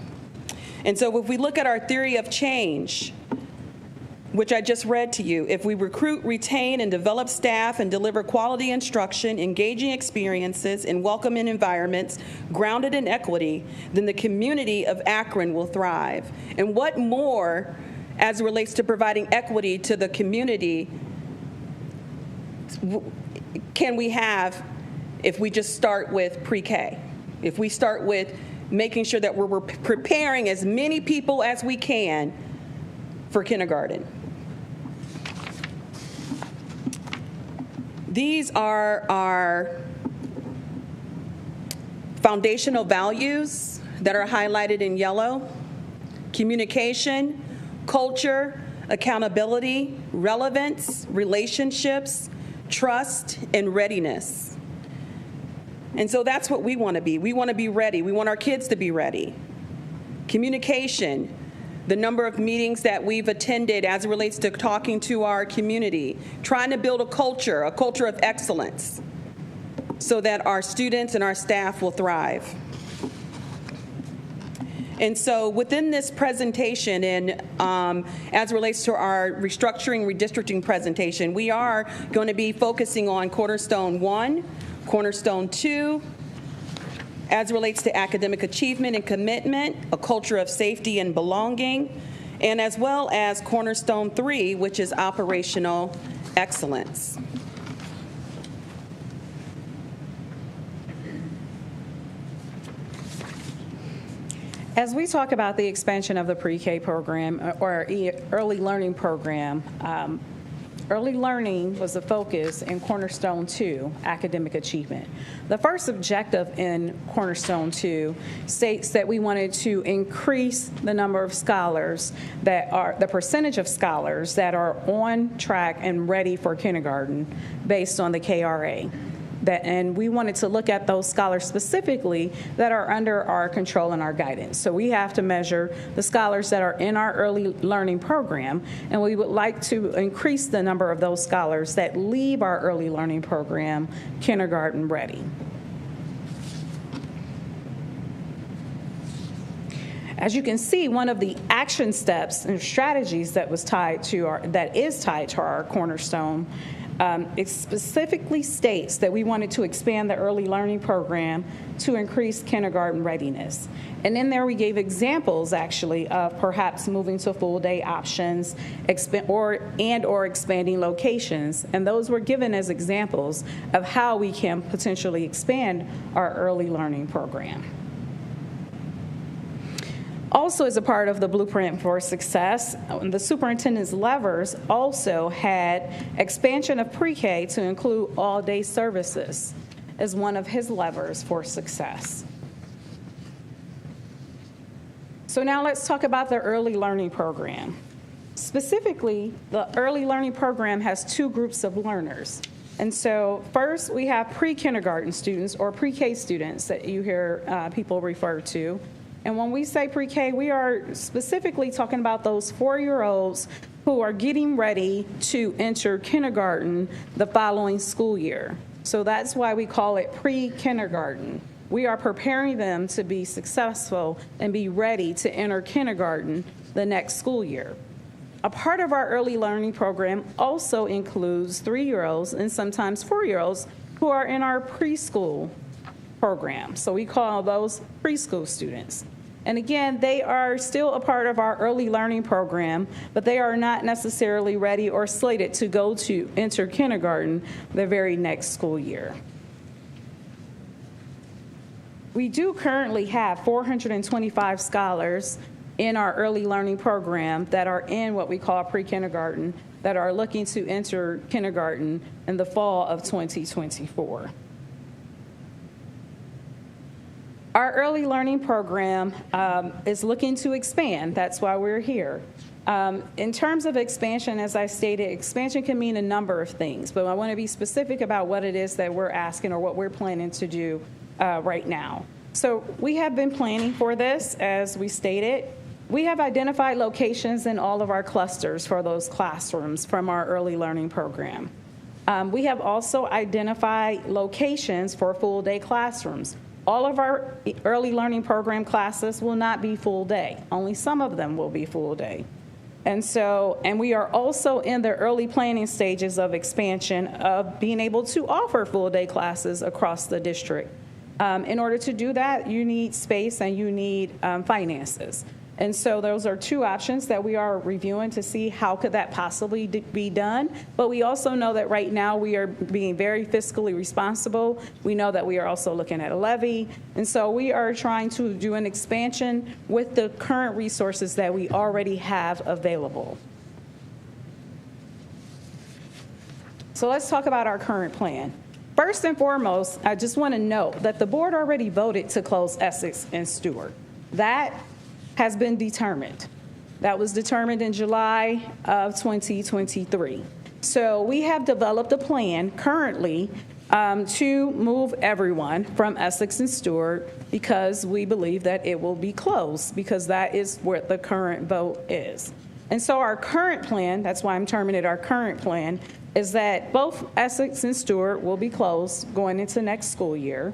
And so if we look at our theory of change, which I just read to you, if we recruit, retain, and develop staff and deliver quality instruction, engaging experiences, and welcoming environments grounded in equity, then the community of Akron will thrive. And what more as it relates to providing equity to the community can we have if we just start with pre-K? If we start with making sure that we're preparing as many people as we can for kindergarten. These are our foundational values that are highlighted in yellow: communication, culture, accountability, relevance, relationships, trust, and readiness. And so that's what we want to be. We want to be ready. We want our kids to be ready. Communication, the number of meetings that we've attended as it relates to talking to our community, trying to build a culture of excellence, so that our students and our staff will thrive. And so within this presentation, and as it relates to our restructuring, redistricting presentation, we are going to be focusing on Cornerstone 1, Cornerstone 2, as it relates to academic achievement and commitment, a culture of safety and belonging, and as well as Cornerstone 3, which is operational excellence. As we talk about the expansion of the pre-K program or early learning program, early learning was the focus in Cornerstone 2, academic achievement. The first objective in Cornerstone 2 states that we wanted to increase the number of scholars that are, the percentage of scholars that are on track and ready for kindergarten based on the KRA. And we wanted to look at those scholars specifically that are under our control and our guidance. So we have to measure the scholars that are in our early learning program, and we would like to increase the number of those scholars that leave our early learning program kindergarten ready. As you can see, one of the action steps and strategies that is tied to our Cornerstone, it specifically states that we wanted to expand the early learning program to increase kindergarten readiness. And in there we gave examples actually of perhaps moving to full day options or expanding locations. And those were given as examples of how we can potentially expand our early learning program. Also, as a part of the Blueprint for Success, the superintendent's levers also had expansion of pre-K to include all-day services as one of his levers for success. So now let's talk about the early learning program. Specifically, the early learning program has two groups of learners. And so first, we have pre-kindergarten students or pre-K students that you hear people refer to. And when we say pre-K, we are specifically talking about those 4-year-olds who are getting ready to enter kindergarten the following school year. So that's why we call it pre-kindergarten. We are preparing them to be successful and be ready to enter kindergarten the next school year. A part of our early learning program also includes 3-year-olds and sometimes 4-year-olds who are in our preschool program. So we call those preschool students. And again, they are still a part of our early learning program, but they are not necessarily ready or slated to go to enter kindergarten the very next school year. We do currently have 425 scholars in our early learning program that are in what we call pre-kindergarten that are looking to enter kindergarten in the fall of 2024. Our early learning program is looking to expand. That's why we're here. In terms of expansion, as I stated, expansion can mean a number of things, but I want to be specific about what it is that we're asking or what we're planning to do right now. So we have been planning for this, as we stated. We have identified locations in all of our clusters for those classrooms from our early learning program. We have also identified locations for full-day classrooms. All of our early learning program classes will not be full day. Only some of them will be full day. And we are also in the early planning stages of expansion of being able to offer full day classes across the district. In order to do that, you need space and you need finances. And so those are two options that we are reviewing to see how could that possibly be done. But we also know that right now we are being very fiscally responsible. We know that we are also looking at a levy. And so we are trying to do an expansion with the current resources that we already have available. So let's talk about our current plan. First and foremost, I just want to note that the board already voted to close Essex and Stewart. That has been determined. That was determined in July of 2023. So we have developed a plan currently to move everyone from Essex and Stewart because we believe that it will be closed, because that is what the current vote is. And so our current plan, that's why I'm terming it our current plan, is that both Essex and Stewart will be closed going into next school year.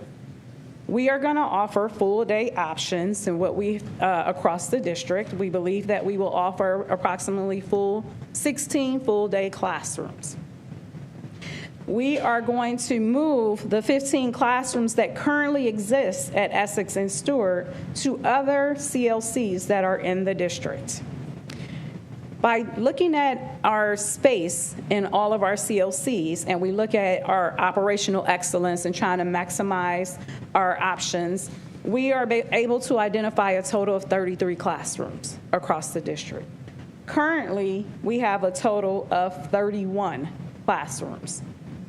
We are going to offer full-day options and what we across the district. We believe that we will offer approximately 16 full-day classrooms. We are going to move the 15 classrooms that currently exist at Essex and Stewart to other CLCs that are in the district. By looking at our space in all of our CLCs, and we look at our operational excellence and trying to maximize our options, we are able to identify a total of 33 classrooms across the district. Currently, we have a total of 31 classrooms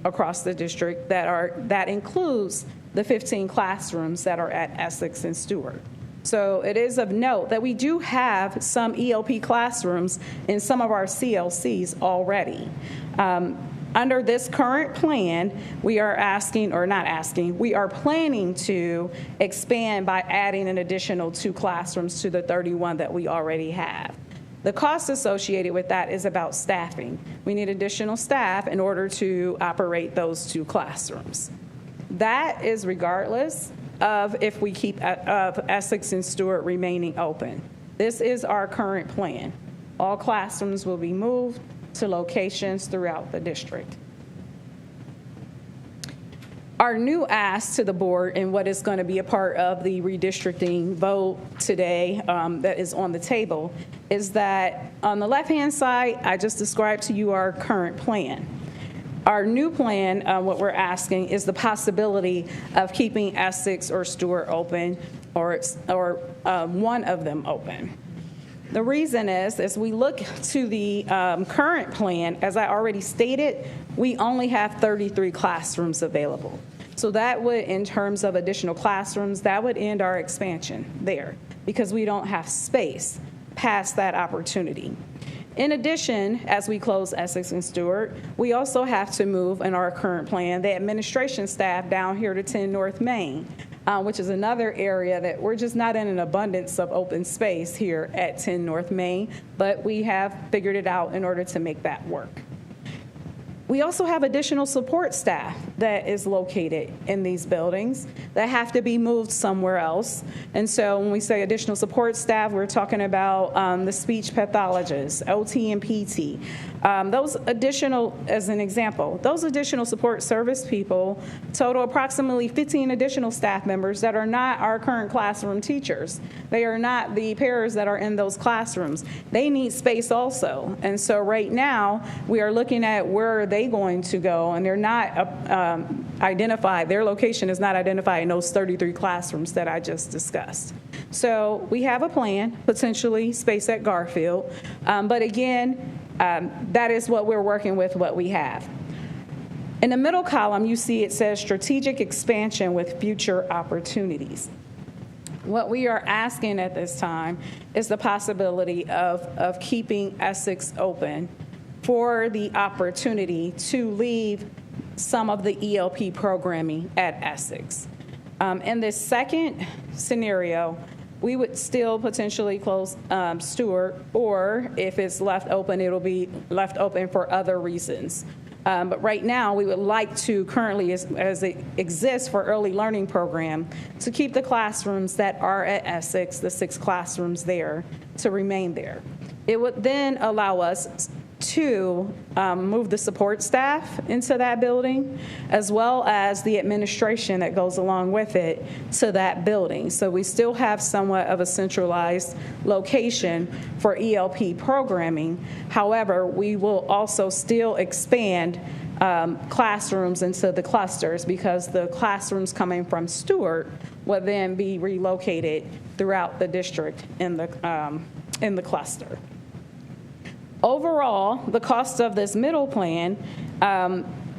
across the district that includes the 15 classrooms that are at Essex and Stewart. So it is of note that we do have some ELP classrooms in some of our CLCs already. Under this current plan, we are we are planning to expand by adding an additional 2 classrooms to the 31 that we already have. The cost associated with that is about staffing. We need additional staff in order to operate those 2 classrooms. That is regardless of if we keep Essex and Stewart remaining open. This is our current plan. All classrooms will be moved to locations throughout the district. Our new ask to the board, and what is going to be a part of the redistricting vote today that is on the table, is that on the left-hand side, I just described to you our current plan. Our new plan, what we're asking, is the possibility of keeping Essex or Stewart open, or one of them open. The reason is, as we look to the current plan, as I already stated, we only have 33 classrooms available. So that would, in terms of additional classrooms, that would end our expansion there, because we don't have space past that opportunity. In addition, as we close Essex and Stewart, we also have to move, in our current plan, the administration staff down here to 10 North Main, which is another area that we're just not in an abundance of open space here at 10 North Main, but we have figured it out in order to make that work. We also have additional support staff that is located in these buildings that have to be moved somewhere else. And so when we say additional support staff, we're talking about the speech pathologists, OT and PT. Those additional, as an example, those additional support service people total approximately 15 additional staff members that are not our current classroom teachers. They are not the pairs that are in those classrooms. They need space also. And so right now, we are looking at where they going to go, and they're not identified. Their location is not identified in those 33 classrooms that I just discussed. So we have a plan, potentially space at Garfield, but again, that is what we're working with, what we have. In the middle column, you see it says strategic expansion with future opportunities. What we are asking at this time is the possibility of keeping Essex open for the opportunity to leave some of the ELP programming at Essex. In this second scenario, we would still potentially close Stewart, or if it's left open, it'll be left open for other reasons. But right now, we would like to currently, as it exists for early learning program, to keep the classrooms that are at Essex, the 6 classrooms there, to remain there. It would then allow us to move the support staff into that building, as well as the administration that goes along with it to that building. So we still have somewhat of a centralized location for ELP programming. However, we will also still expand classrooms into the clusters, because the classrooms coming from Stewart will then be relocated throughout the district in the cluster. Overall, the cost of this middle plan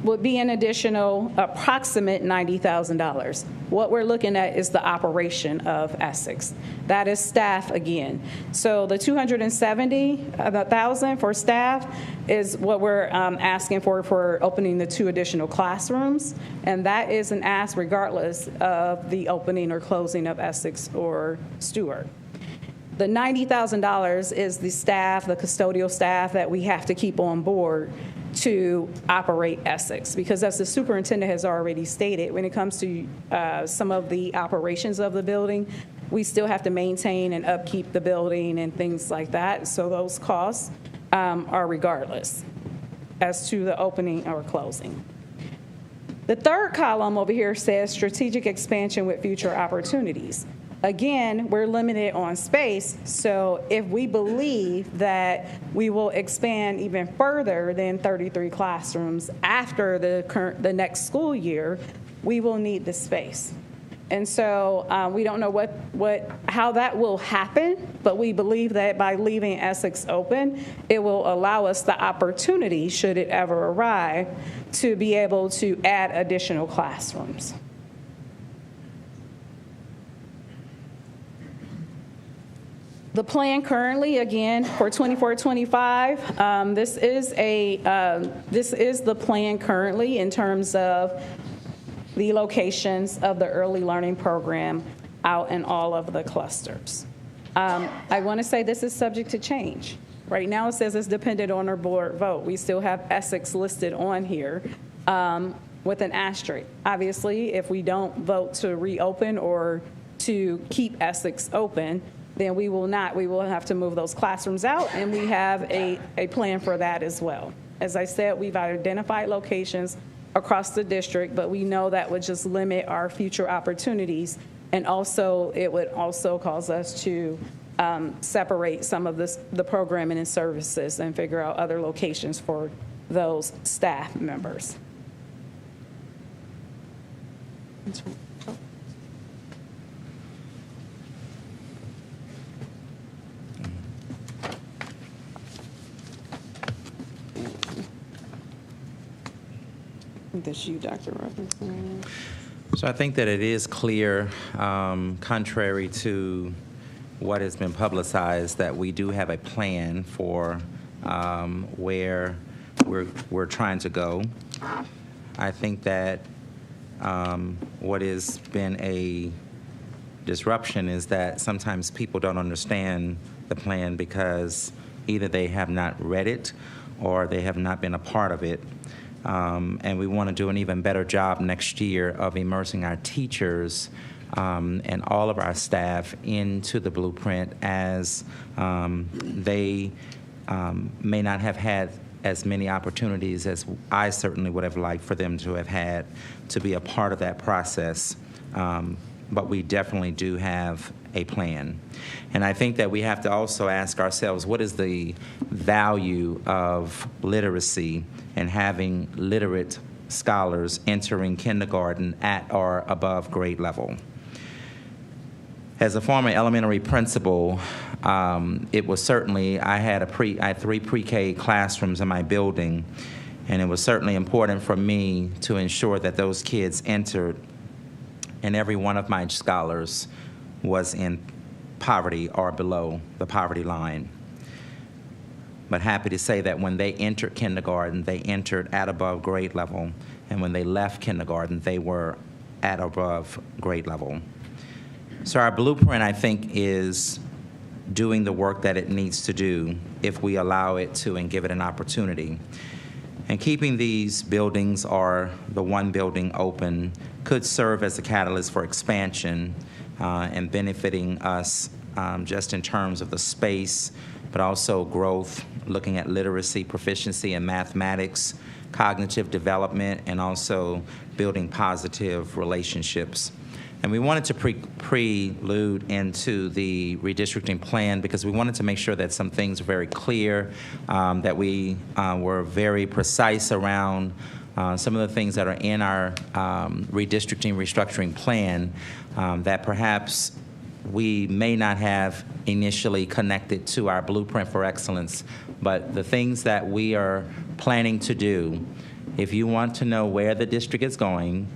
would be an additional approximate $90,000. What we're looking at is the operation of Essex. That is staff again. So the $270,000 for staff is what we're asking for opening the 2 additional classrooms, and that is an ask regardless of the opening or closing of Essex or Stewart. The $90,000 is the staff, the custodial staff that we have to keep on board to operate Essex, because as the superintendent has already stated, when it comes to some of the operations of the building, we still have to maintain and upkeep the building and things like that, so those costs are regardless as to the opening or closing. The third column over here says strategic expansion with future opportunities. Again, we're limited on space, so if we believe that we will expand even further than 33 classrooms after the next school year, we will need the space. And so we don't know how that will happen, but we believe that by leaving Essex open, it will allow us the opportunity, should it ever arrive, to be able to add additional classrooms. The plan currently, again, for 24-25, this is the plan currently in terms of the locations of the early learning program out in all of the clusters. I want to say this is subject to change. Right now it says it's dependent on our board vote. We still have Essex listed on here with an asterisk. Obviously, if we don't vote to reopen or to keep Essex open, then we will not. We will have to move those classrooms out, and we have a plan for that as well. As I said, we've identified locations across the district, but we know that would just limit our future opportunities, and also it would also cause us to separate some of the programming and services and figure out other locations for those staff members. That's you, Dr. Robinson. So I think that it is clear, contrary to what has been publicized, that we do have a plan for where we're trying to go. I think that what has been a disruption is that sometimes people don't understand the plan because either they have not read it or they have not been a part of it. And we want to do an even better job next year of immersing our teachers and all of our staff into the blueprint, as they may not have had as many opportunities as I certainly would have liked for them to have had to be a part of that process. But we definitely do have a plan. And I think that we have to also ask ourselves, what is the value of literacy and having literate scholars entering kindergarten at or above grade level? As a former elementary principal, it was certainly, I had 3 pre-K classrooms in my building, and it was certainly important for me to ensure that those kids entered, and every one of my scholars was in poverty or below the poverty line. But happy to say that when they entered kindergarten, they entered at above grade level, and when they left kindergarten, they were at above grade level. So our blueprint, I think, is doing the work that it needs to do if we allow it to and give it an opportunity. And keeping these buildings or the one building open could serve as a catalyst for expansion and benefiting us just in terms of the space, but also growth, looking at literacy, proficiency in mathematics, cognitive development, and also building positive relationships. And we wanted to prelude into the redistricting plan because we wanted to make sure that some things were very clear, that we were very precise around some of the things that are in our redistricting restructuring plan that perhaps we may not have initially connected to our blueprint for excellence, but the things that we are planning to do If you want to know where the district is going,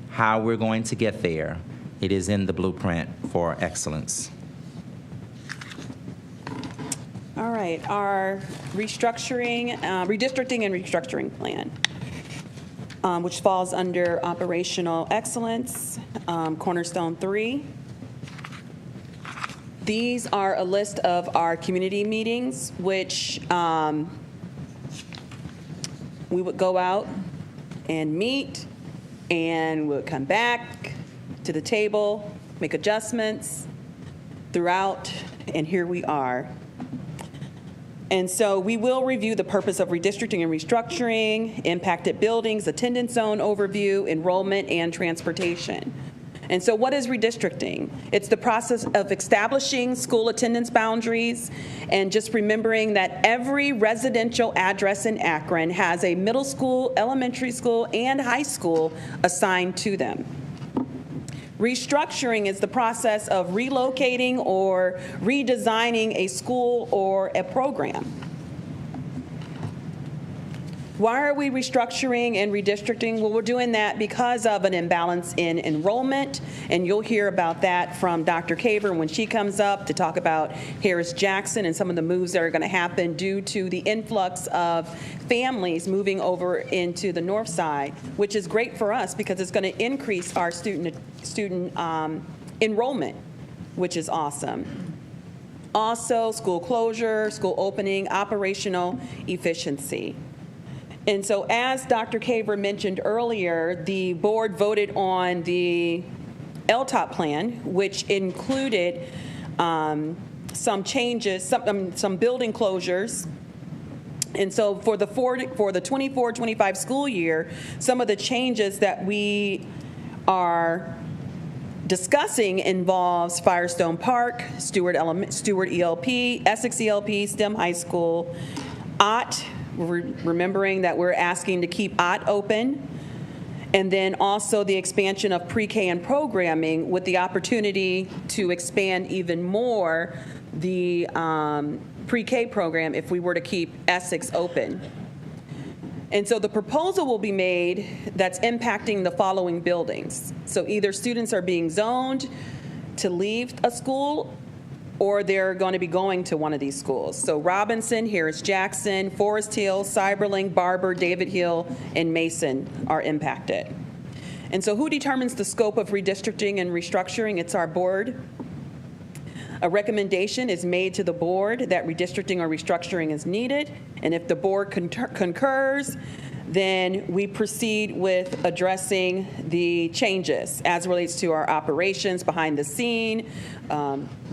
how we're going to get there, it is in the blueprint for excellence. All right, our redistricting and restructuring plan, which falls under operational excellence, cornerstone 3. These are a list of our community meetings, which we would go out and meet, and we'll come back to the table, make adjustments throughout, and here we are. And so we will review the purpose of redistricting and restructuring, impacted buildings, attendance zone overview, enrollment, and transportation. And so what is redistricting? It's the process of establishing school attendance boundaries and just remembering that every residential address in Akron has a middle school, elementary school, and high school assigned to them. Restructuring is the process of relocating or redesigning a school or a program. Why are we restructuring and redistricting? Well, we're doing that because of an imbalance in enrollment, and you'll hear about that from Dr. Caver when she comes up to talk about Harris-Jackson and some of the moves that are going to happen due to the influx of families moving over into the north side, which is great for us because it's going to increase our student enrollment, which is awesome. Also, school closure, school opening, operational efficiency. And so as Dr. Caver mentioned earlier, the board voted on the LTOP plan, which included some changes, some building closures. And so for the 24-25 school year, some of the changes that we are discussing involves Firestone Park, Stewart ELP, Essex ELP, STEM High School, OTT, remembering that we're asking to keep OTT open, and then also the expansion of pre-K and programming with the opportunity to expand even more the pre-K program if we were to keep Essex open. And so the proposal will be made that's impacting the following buildings. So either students are being zoned to leave a school or they're going to be going to one of these schools. So Robinson, Harris-Jackson, Forest Hill, Cyberlink, Barber, David Hill, and Mason are impacted. And so who determines the scope of redistricting and restructuring? It's our board. A recommendation is made to the board that redistricting or restructuring is needed, and if the board concurs, then we proceed with addressing the changes as it relates to our operations behind the scene,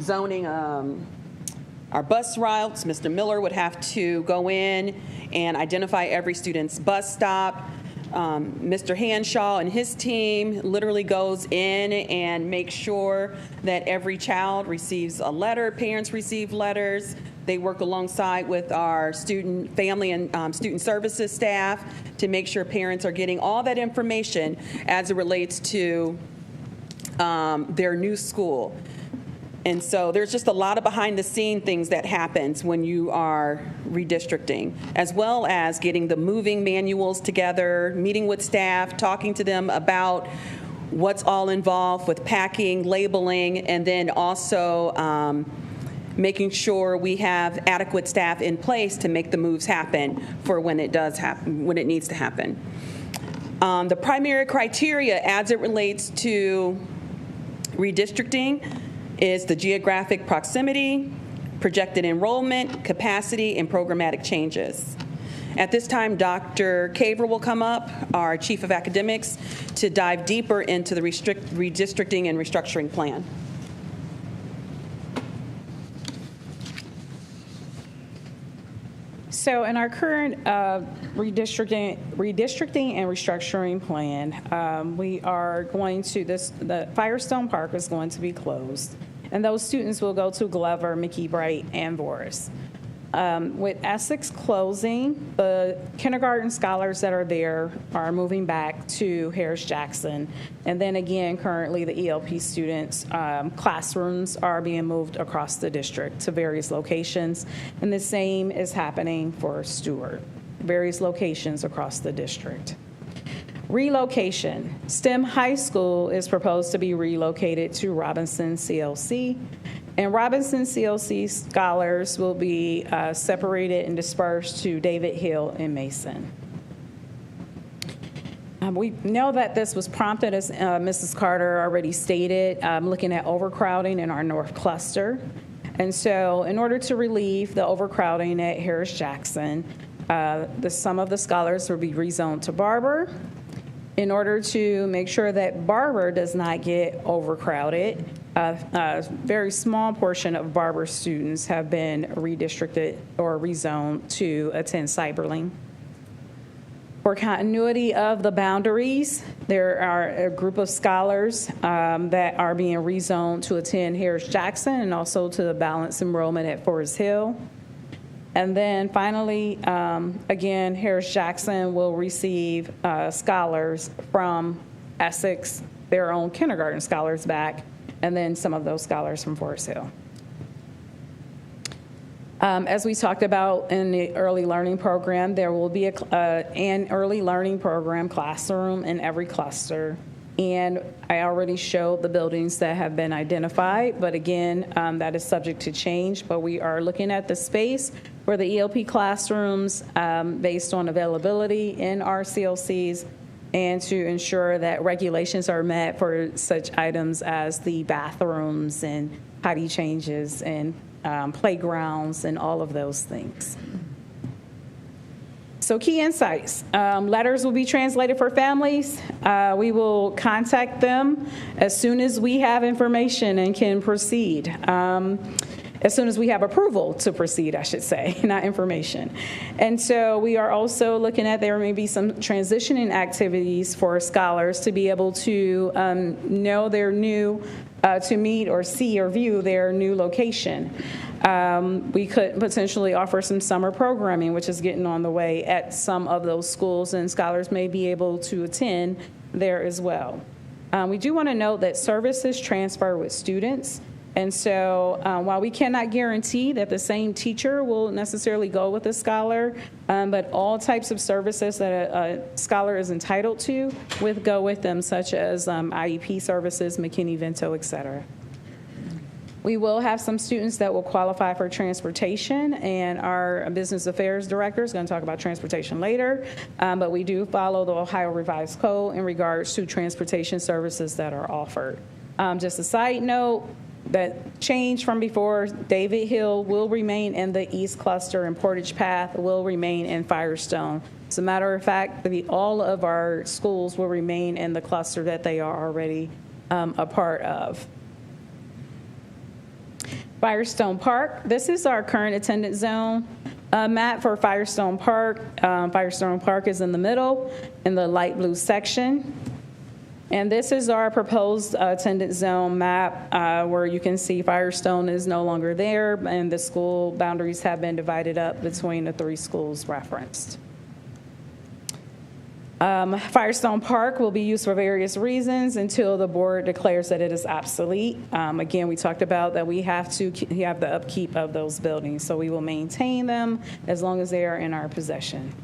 zoning our bus routes. Mr. Miller would have to go in and identify every student's bus stop. Mr. Hanshaw and his team literally goes in and makes sure that every child receives a letter, parents receive letters. They work alongside with our student, family, and student services staff to make sure parents are getting all that information as it relates to their new school. And so there's just a lot of behind-the-scene things that happens when you are redistricting, as well as getting the moving manuals together, meeting with staff, talking to them about what's all involved with packing, labeling, and then also making sure we have adequate staff in place to make the moves happen for when it does happen, when it needs to happen. The primary criteria as it relates to redistricting is the geographic proximity, projected enrollment, capacity, and programmatic changes. At this time, Dr. Caver will come up, our Chief of Academics, to dive deeper into the redistricting and restructuring plan. So in our current redistricting and restructuring plan, we are going to, the Firestone Park is going to be closed, and those students will go to Glover, McKeebright, and Boris. With Essex closing, the kindergarten scholars that are there are moving back to Harris-Jackson. And then again, currently the ELP students' classrooms are being moved across the district to various locations. And the same is happening for Stewart. various locations across the district. Relocation. STEM High School is proposed to be relocated to Robinson CLC, and Robinson CLC scholars will be separated and dispersed to David Hill and Mason. We know that this was prompted, as Mrs. Carter already stated, looking at overcrowding in our North Cluster. And so in order to relieve the overcrowding at Harris-Jackson, some of the scholars will be rezoned to Barber. In order to make sure that Barber does not get overcrowded, a very small portion of Barber students have been redistricted or rezoned to attend Cyberling. For continuity of the boundaries, there are a group of scholars that are being rezoned to attend Harris-Jackson and also to the balanced enrollment at Forest Hill. And then finally, again, Harris-Jackson will receive scholars from Essex, their own kindergarten scholars back, and then some of those scholars from Forest Hill. As we talked about in the early learning program, there will be an early learning program classroom in every cluster. And I already showed the buildings that have been identified, but again, that is subject to change. But we are looking at the space for the ELP classrooms based on availability in our CLCs and to ensure that regulations are met for such items as the bathrooms and potty changes and playgrounds and all of those things. So key insights. Letters will be translated for families. We will contact them as soon as we have information and can proceed. As soon as we have approval to proceed, I should say, not information. And so we are also looking at there may be some transitioning activities for scholars to be able to know their new, to meet or see or view their new location. We could potentially offer some summer programming, which is getting on the way at some of those schools, and scholars may be able to attend there as well. We do want to note that services transfer with students. And so while we cannot guarantee that the same teacher will necessarily go with a scholar, but all types of services that a scholar is entitled to go with them, such as IEP services, McKinney-Vento, et cetera. We will have some students that will qualify for transportation, and our business affairs director is going to talk about transportation later, but we do follow the Ohio Revised Code in regards to transportation services that are offered. Just a side note, that change from before, David Hill will remain in the East Cluster and Portage Path will remain in Firestone. As a matter of fact, all of our schools will remain in the cluster that they are already a part of. Firestone Park, this is our current attendance zone map for Firestone Park. Firestone Park is in the middle in the light blue section. And this is our proposed attendance zone map where you can see Firestone is no longer there and the school boundaries have been divided up between the three schools referenced. Firestone Park will be used for various reasons until the board declares that it is obsolete. Again, we talked about that we have to have the upkeep of those buildings, so we will maintain them as long as they are in our possession.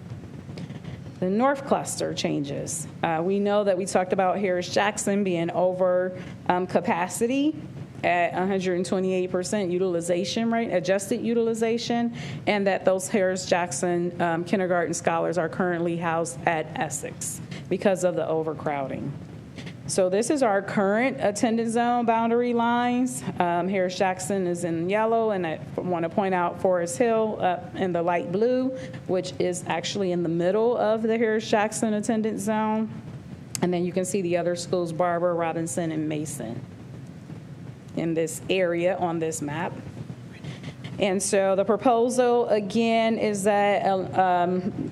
The North Cluster changes. We know that we talked about Harris-Jackson being over capacity at 128% utilization rate, adjusted utilization, and that those Harris-Jackson kindergarten scholars are currently housed at Essex because of the overcrowding. So this is our current attendance zone boundary lines. Harris-Jackson is in yellow, and I want to point out Forest Hill in the light blue, which is actually in the middle of the Harris-Jackson attendance zone. And then you can see the other schools, Barber, Robinson, and Mason, in this area on this map. And so the proposal, again, is that a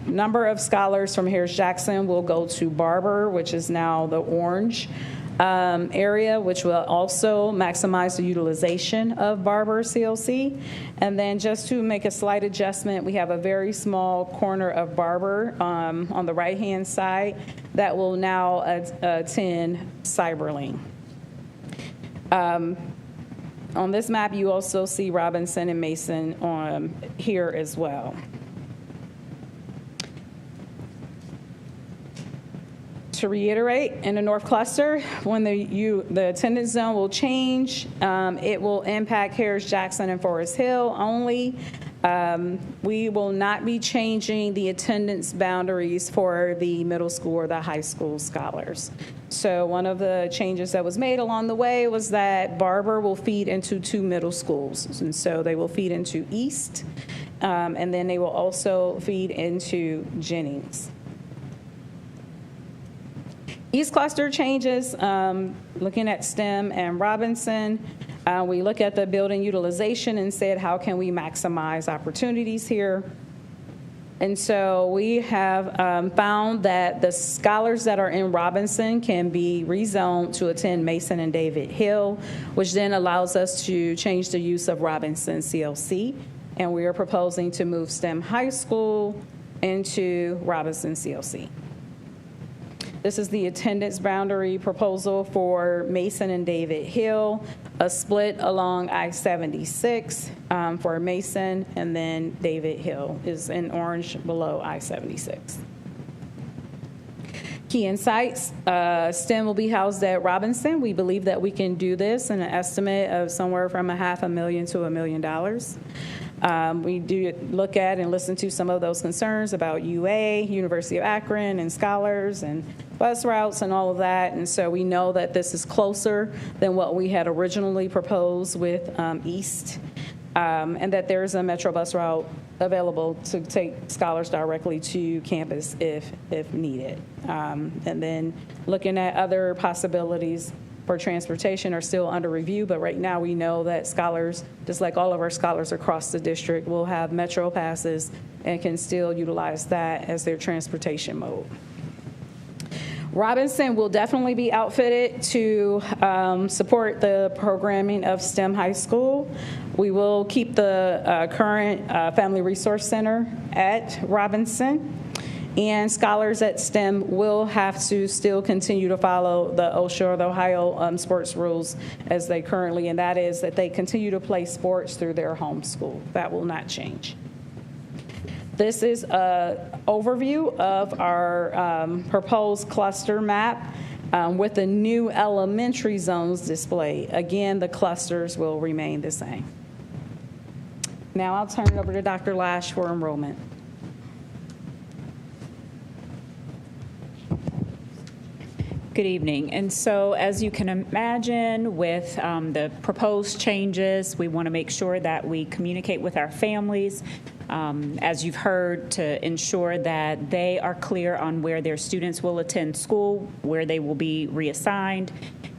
number of scholars from Harris-Jackson will go to Barber, which is now the orange area, which will also maximize the utilization of Barber CLC. And then just to make a slight adjustment, we have a very small corner of Barber on the right-hand side that will now attend Cyberling. On this map, you also see Robinson and Mason here as well. To reiterate, in the North Cluster, when the attendance zone will change, it will impact Harris, Jackson, and Forest Hill only. We will not be changing the attendance boundaries for the middle school or the high school scholars. So one of the changes that was made along the way was that Barber will feed into 2 middle schools. And so they will feed into East, and then they will also feed into Jennings. East Cluster changes, looking at STEM and Robinson. We look at the building utilization and said, how can we maximize opportunities here? And so we have found that the scholars that are in Robinson can be rezoned to attend Mason and David Hill, which then allows us to change the use of Robinson CLC. And we are proposing to move STEM High School into Robinson CLC. This is the attendance boundary proposal for Mason and David Hill, a split along I-76 for Mason, and then David Hill is in orange below I-76. Key insights, STEM will be housed at Robinson. We believe that we can do this in an estimate of somewhere from $500,000 to $1 million. We do look at and listen to some of those concerns about UA, University of Akron, and scholars, and bus routes, and all of that. And so we know that this is closer than what we had originally proposed with East, and that there is a Metro bus route available to take scholars directly to campus if needed. And then looking at other possibilities for transportation are still under review, but right now we know that scholars, just like all of our scholars across the district, will have Metro passes and can still utilize that as their transportation mode. Robinson will definitely be outfitted to support the programming of STEM High School. We will keep the current Family Resource Center at Robinson. And scholars at STEM will have to still continue to follow the OSHA or the Ohio sports rules as they currently, and that is that they continue to play sports through their home school. That will not change. This is an overview of our proposed cluster map with the new elementary zones displayed. Again, the clusters will remain the same. Now I'll turn it over to Dr. Lash for enrollment. Good evening. And so as you can imagine with the proposed changes, we want to make sure that we communicate with our families, as you've heard, to ensure that they are clear on where their students will attend school, where they will be reassigned,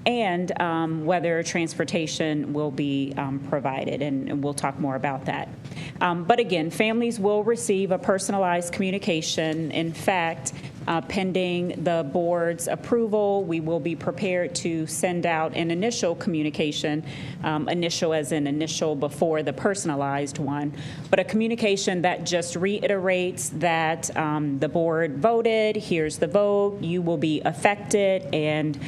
and whether transportation will be provided, and we'll talk more about that. But again, families will receive a personalized communication. In fact, pending the board's approval, we will be prepared to send out an initial communication, initial as in initial before the personalized one, but a communication that just reiterates that the board voted, here's the vote, you will be affected, and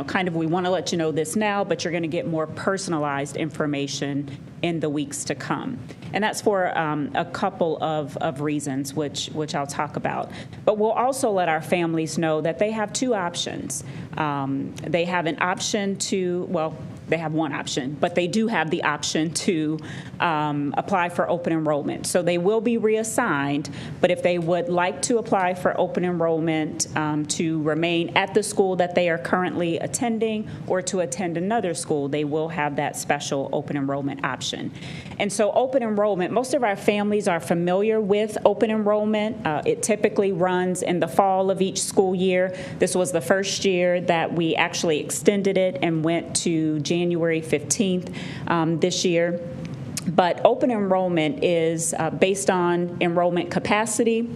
kind of we want to let you know this now, but you're going to get more personalized information in the weeks to come. And that's for a couple of reasons, which I'll talk about. But we'll also let our families know that they have two options. They have an option to, well, they have one option, but they do have the option to apply for open enrollment. So they will be reassigned, but if they would like to apply for open enrollment to remain at the school that they are currently attending or to attend another school, they will have that special open enrollment option. And so open enrollment, most of our families are familiar with open enrollment. It typically runs in the fall of each school year. This was the first year that we actually extended it and went to January 15th this year. But open enrollment is based on enrollment capacity,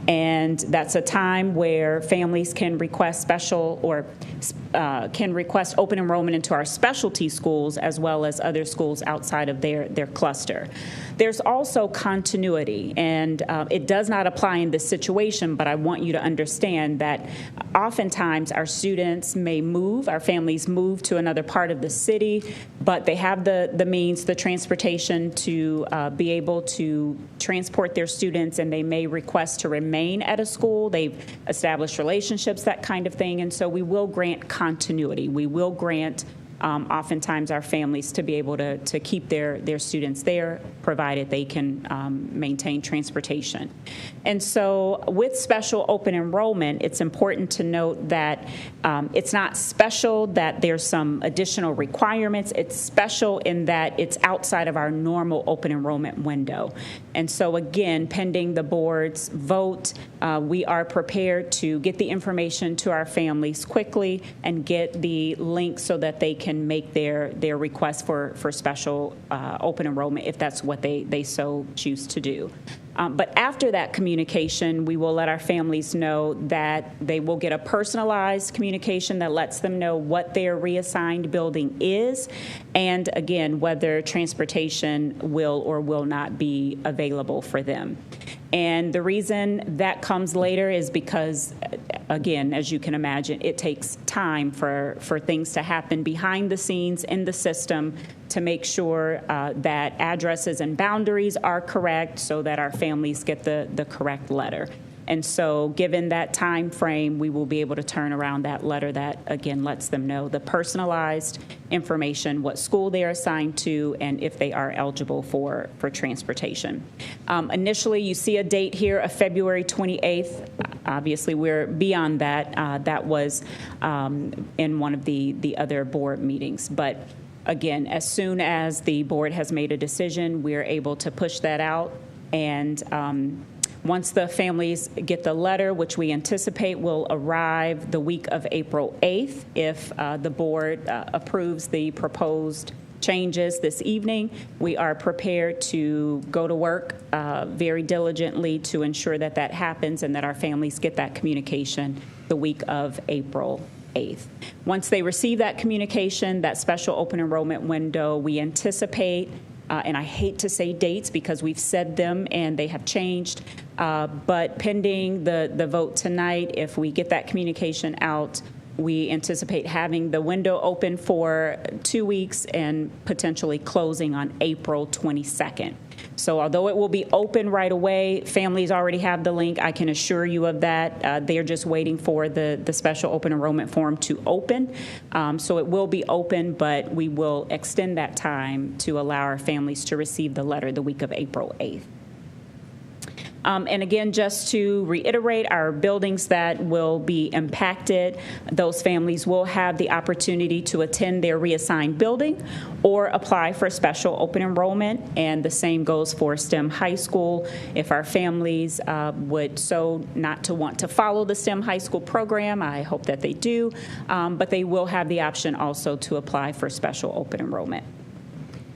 and that's a time where families can request special or can request open enrollment into our specialty schools as well as other schools outside of their cluster. There's also continuity, and it does not apply in this situation, but I want you to understand that oftentimes our students may move, our families move to another part of the city. but they have the means, the transportation to be able to transport their students, and they may request to remain at a school. They've established relationships, that kind of thing, and so we will grant continuity. We will grant oftentimes our families to be able to keep their students there, provided they can maintain transportation. And so with special open enrollment, it's important to note that it's not special that there's some additional requirements. It's special in that it's outside of our normal open enrollment window. And so again, pending the board's vote, we are prepared to get the information to our families quickly and get the link so that they can make their request for special open enrollment if that's what they so choose to do. But after that communication, we will let our families know that they will get a personalized communication that lets them know what their reassigned building is, and again, whether transportation will or will not be available for them. And the reason that comes later is because, again, as you can imagine, it takes time for things to happen behind the scenes in the system to make sure that addresses and boundaries are correct so that our families get the correct letter. And so given that time frame, we will be able to turn around that letter that, again, lets them know the personalized information, what school they're assigned to, and if they are eligible for transportation. Initially, you see a date here of February 28th. Obviously, we're beyond that. That was in one of the other board meetings. But again, as soon as the board has made a decision, we're able to push that out. And once the families get the letter, which we anticipate will arrive the week of April 8th, if the board approves the proposed changes this evening, we are prepared to go to work very diligently to ensure that that happens and that our families get that communication the week of April 8th. Once they receive that communication, that special open enrollment window, we anticipate, and I hate to say dates because we've said them and they have changed, but pending the vote tonight, if we get that communication out, we anticipate having the window open for 2 weeks and potentially closing on April 22nd. So although it will be open right away, families already have the link. I can assure you of that. They're just waiting for the special open enrollment form to open. So it will be open, but we will extend that time to allow our families to receive the letter the week of April 8th. And again, just to reiterate, our buildings that will be impacted, those families will have the opportunity to attend their reassigned building or apply for special open enrollment. And the same goes for STEM High School. If our families would so not to want to follow the STEM High School program, I hope that they do, but they will have the option also to apply for special open enrollment.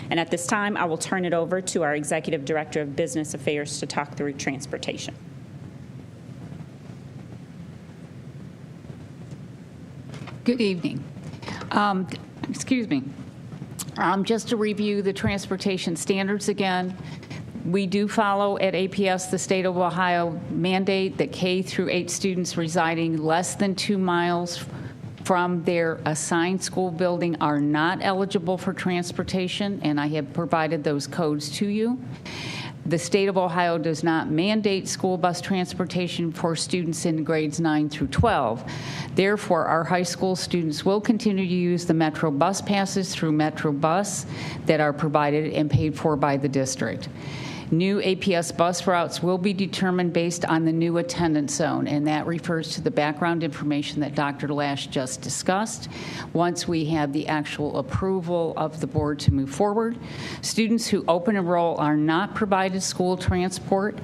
And at this time, I will turn it over to our Executive Director of Business Affairs to talk through transportation. Good evening. Excuse me. Just to review the transportation standards again, we do follow at APS the state of Ohio mandate that K through 8 students residing less than 2 miles from their assigned school building are not eligible for transportation, and I have provided those codes to you. The state of Ohio does not mandate school bus transportation for students in grades 9 through 12. Therefore, our high school students will continue to use the Metro bus passes through Metro Bus that are provided and paid for by the district. New APS bus routes will be determined based on the new attendance zone, and that refers to the background information that Dr. Lash just discussed. Once we have the actual approval of the board to move forward, students who open enroll are not provided school transport.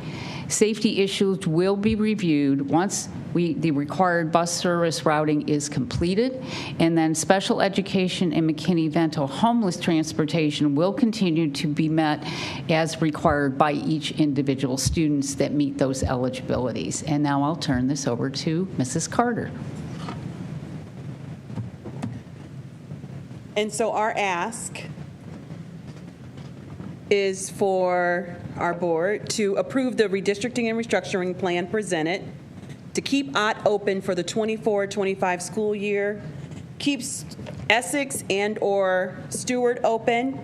Safety issues will be reviewed once the required bus service routing is completed, and then special education and McKinney-Vento homeless transportation will continue to be met as required by each individual students that meet those eligibilities. And now I'll turn this over to Mrs. Carter. And so our ask is for our board to approve the redistricting and restructuring plan presented, to keep OTT open for the 24-25 school year, keeps Essex and/or Stewart open.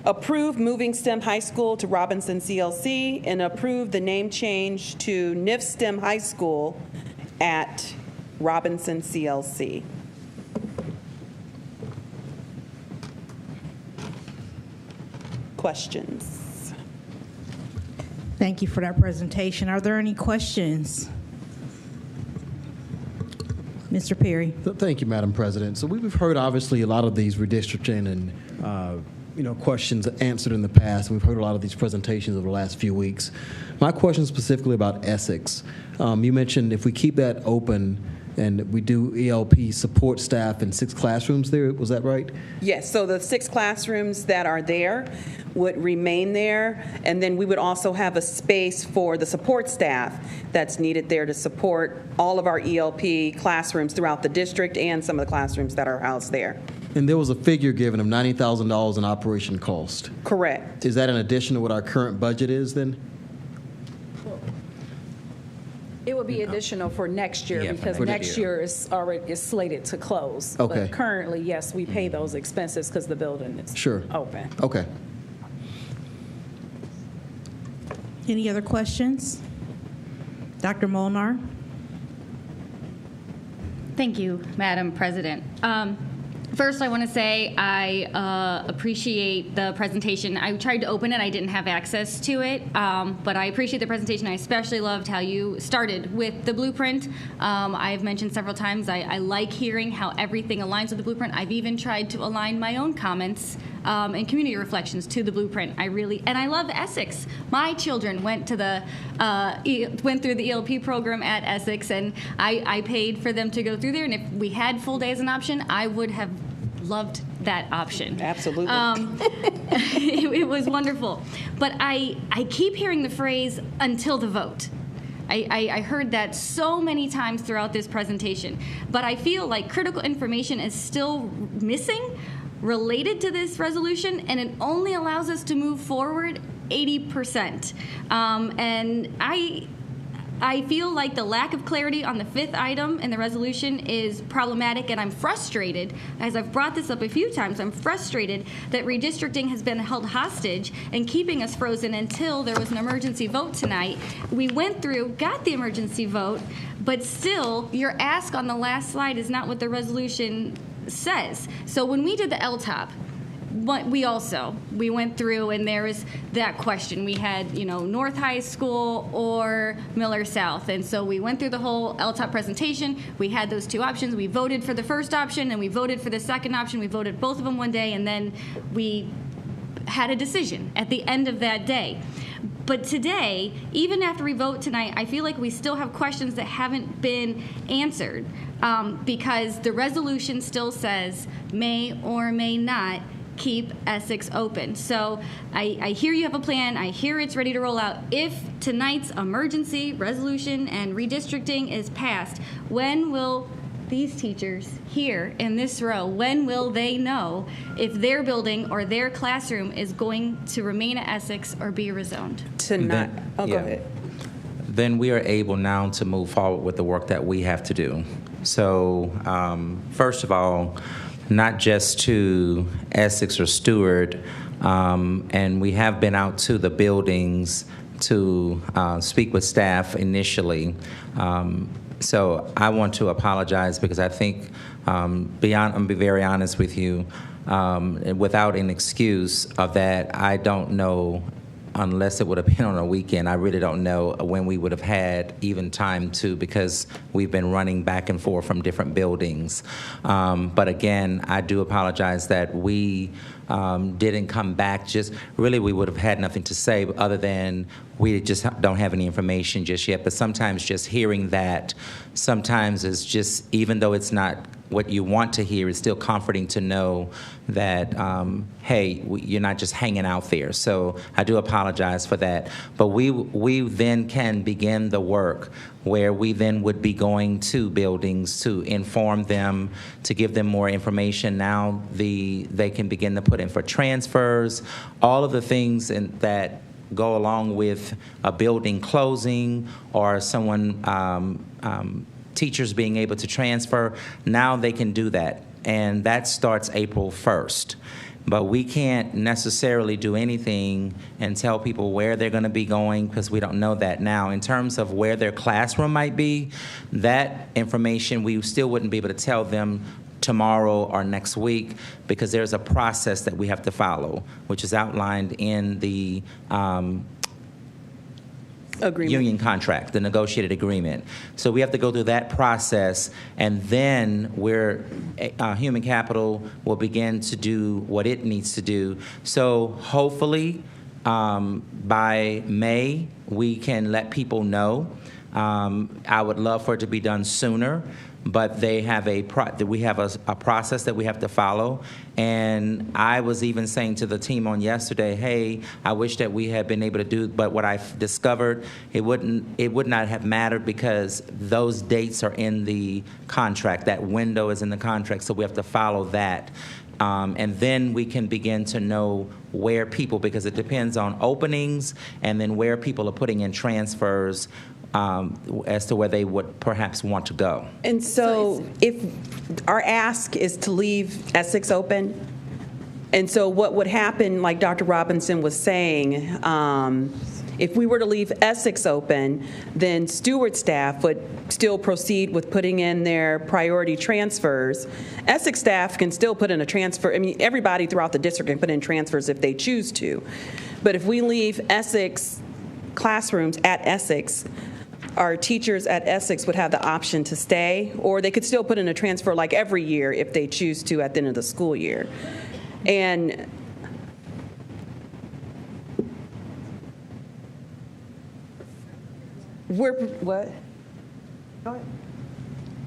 Approve moving STEM High School to Robinson CLC, and approve the name change to NIF STEM High School at Robinson CLC. Questions? Thank you for that presentation. Are there any questions? Mr. Perry. Thank you, Madam President. So we've heard obviously a lot of these redistricting and questions answered in the past, and we've heard a lot of these presentations over the last few weeks. My question is specifically about Essex. You mentioned if we keep that open and we do ELP support staff in 6 classrooms there, was that right? Yes, so the 6 classrooms that are there would remain there, and then we would also have a space for the support staff that's needed there to support all of our ELP classrooms throughout the district and some of the classrooms that are housed there. And there was a figure given of $90,000 in operation cost. Correct. Is that in addition to what our current budget is then? It would be additional for next year, Yeah, because for next year is slated to close. Okay. But currently, yes, we pay those expenses because the building is Sure. open. Okay. Any other questions? Dr. Molnar? Thank you, Madam President. First, I want to say I appreciate the presentation. I tried to open it. I didn't have access to it, but I appreciate the presentation. I especially loved how you started with the blueprint. I've mentioned several times I like hearing how everything aligns with the blueprint. I've even tried to align my own comments and community reflections to the blueprint. And I love Essex. My children went to went through the ELP program at Essex, and I paid for them to go through there. And if we had full day as an option, I would have loved that option. Absolutely. It was wonderful. But I keep hearing the phrase, until the vote. I heard that so many times throughout this presentation. But I feel like critical information is still missing related to this resolution, and it only allows us to move forward 80%. And I feel like the lack of clarity on the 5th item in the resolution is problematic, and I'm frustrated, as I've brought this up a few times, I'm frustrated that redistricting has been held hostage and keeping us frozen until there was an emergency vote tonight. We went through, got the emergency vote, but still, your ask on the last slide is not what the resolution says. So when we did the LTOP, we went through, and there was that question. We had, North High School or Miller South. And so we went through the whole LTOP presentation. We had those 2 options. We voted for the first option, and we voted for the second option. We voted both of them one day, and then we had a decision at the end of that day. But today, even after we vote tonight, I feel like we still have questions that haven't been answered because the resolution still says may or may not keep Essex open. So I hear you have a plan. I hear it's ready to roll out. If tonight's emergency resolution and redistricting is passed, when will these teachers here in this row, when will they know if their building or their classroom is going to remain at Essex or be rezoned? Tonight. Go ahead. Then we are able now to move forward with the work that we have to do. So first of all, not just to Essex or Stewart, and we have been out to the buildings to speak with staff initially. So I want to apologize because I think, I'm be very honest with you, without an excuse of that, I don't know, unless it would have been on a weekend, I really don't know when we would have had even time to, because we've been running back and forth from different buildings. But again, I do apologize that we didn't come back. Just really, we would have had nothing to say other than we just don't have any information just yet. But sometimes just hearing that, sometimes it's just, even though it's not what you want to hear, it's still comforting to know that, hey, you're not just hanging out there. So I do apologize for that. But we then can begin the work where we then would be going to buildings to inform them, to give them more information. Now they can begin to put in for transfers, all of the things that go along with a building closing or someone teachers being able to transfer, now they can do that. And that starts April 1st. But we can't necessarily do anything and tell people where they're going to be going because we don't know that now. In terms of where their classroom might be, that information we still wouldn't be able to tell them tomorrow or next week because there's a process that we have to follow, which is outlined in the union contract, the negotiated agreement. So we have to go through that process, and then human capital will begin to do what it needs to do. So hopefully by May, we can let people know. I would love for it to be done sooner, but they have we have a process that we have to follow. And I was even saying to the team on yesterday, hey, I wish that we had been able to do, but what I've discovered, it would not have mattered because those dates are in the contract. That window is in the contract, so we have to follow that. And then we can begin to know where people, because it depends on openings and then where people are putting in transfers as to where they would perhaps want to go. And so if our ask is to leave Essex open, and so what would happen, like Dr. Robinson was saying, if we were to leave Essex open, then Stewart staff would still proceed with putting in their priority transfers. Essex staff can still put in a transfer. I mean, everybody throughout the district can put in transfers if they choose to. But if we leave Essex classrooms at Essex, our teachers at Essex would have the option to stay, or they could still put in a transfer like every year if they choose to at the end of the school year. And what? Go ahead.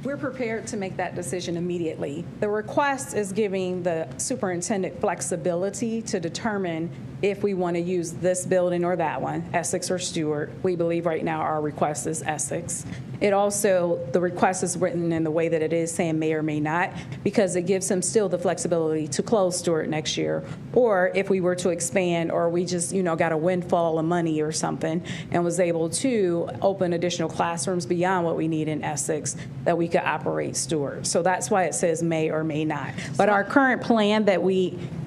We're prepared to make that decision immediately. The request is giving the superintendent flexibility to determine if we want to use this building or that one, Essex or Stewart. We believe right now our request is Essex. It also, the request is written in the way that it is, saying may or may not, because it gives him still the flexibility to close Stewart next year, or if we were to expand, or we just, got a windfall of money or something and was able to open additional classrooms beyond what we need in Essex, that we could operate Stewart. So that's why it says may or may not. But our current plan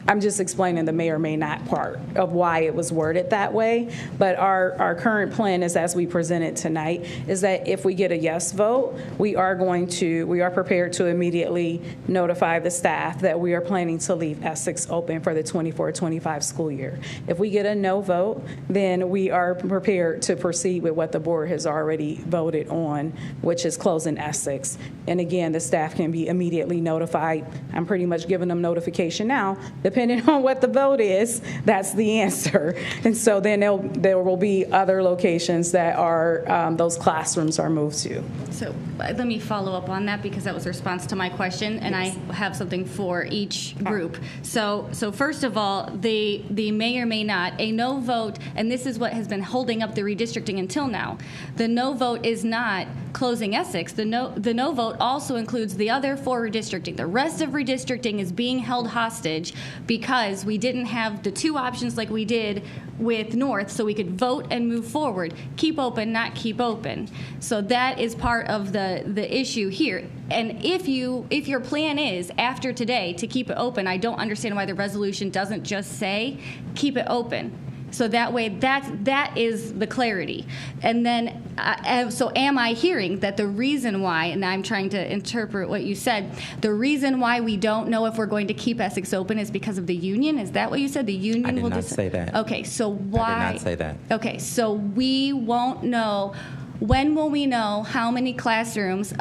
I'm just explaining the may or may not part of why it was worded that way. But our current plan is, as we presented tonight, is that if we get a yes vote, we are prepared to immediately notify the staff that we are planning to leave Essex open for the 24-25 school year. If we get a no vote, then we are prepared to proceed with what the board has already voted on, which is closing Essex. And again, the staff can be immediately notified. I'm pretty much giving them notification now. Depending on what the vote is, that's the answer. And so then there will be other locations that are those classrooms are moved to. So let me follow up on that because that was a response to my question, and I have something for each group. So first of all, the may or may not, a no vote, and this is what has been holding up the redistricting until now. The no vote is not closing Essex. The no vote also includes the other 4 redistricting. The rest of redistricting is being held hostage because we didn't have the 2 options like we did with North, so we could vote and move forward. Keep open, not keep open. So that is part of the issue here. And if your plan is after today to keep it open, I don't understand why the resolution doesn't just say keep it open. So that way, that is the clarity. And then, so am I hearing that the reason why, and I'm trying to interpret what you said, the reason why we don't know if we're going to keep Essex open is because of the union? Is that what you said? The union will I did not say that. Okay, so why? I did not say that. Okay, so we won't know. When will we know how many classrooms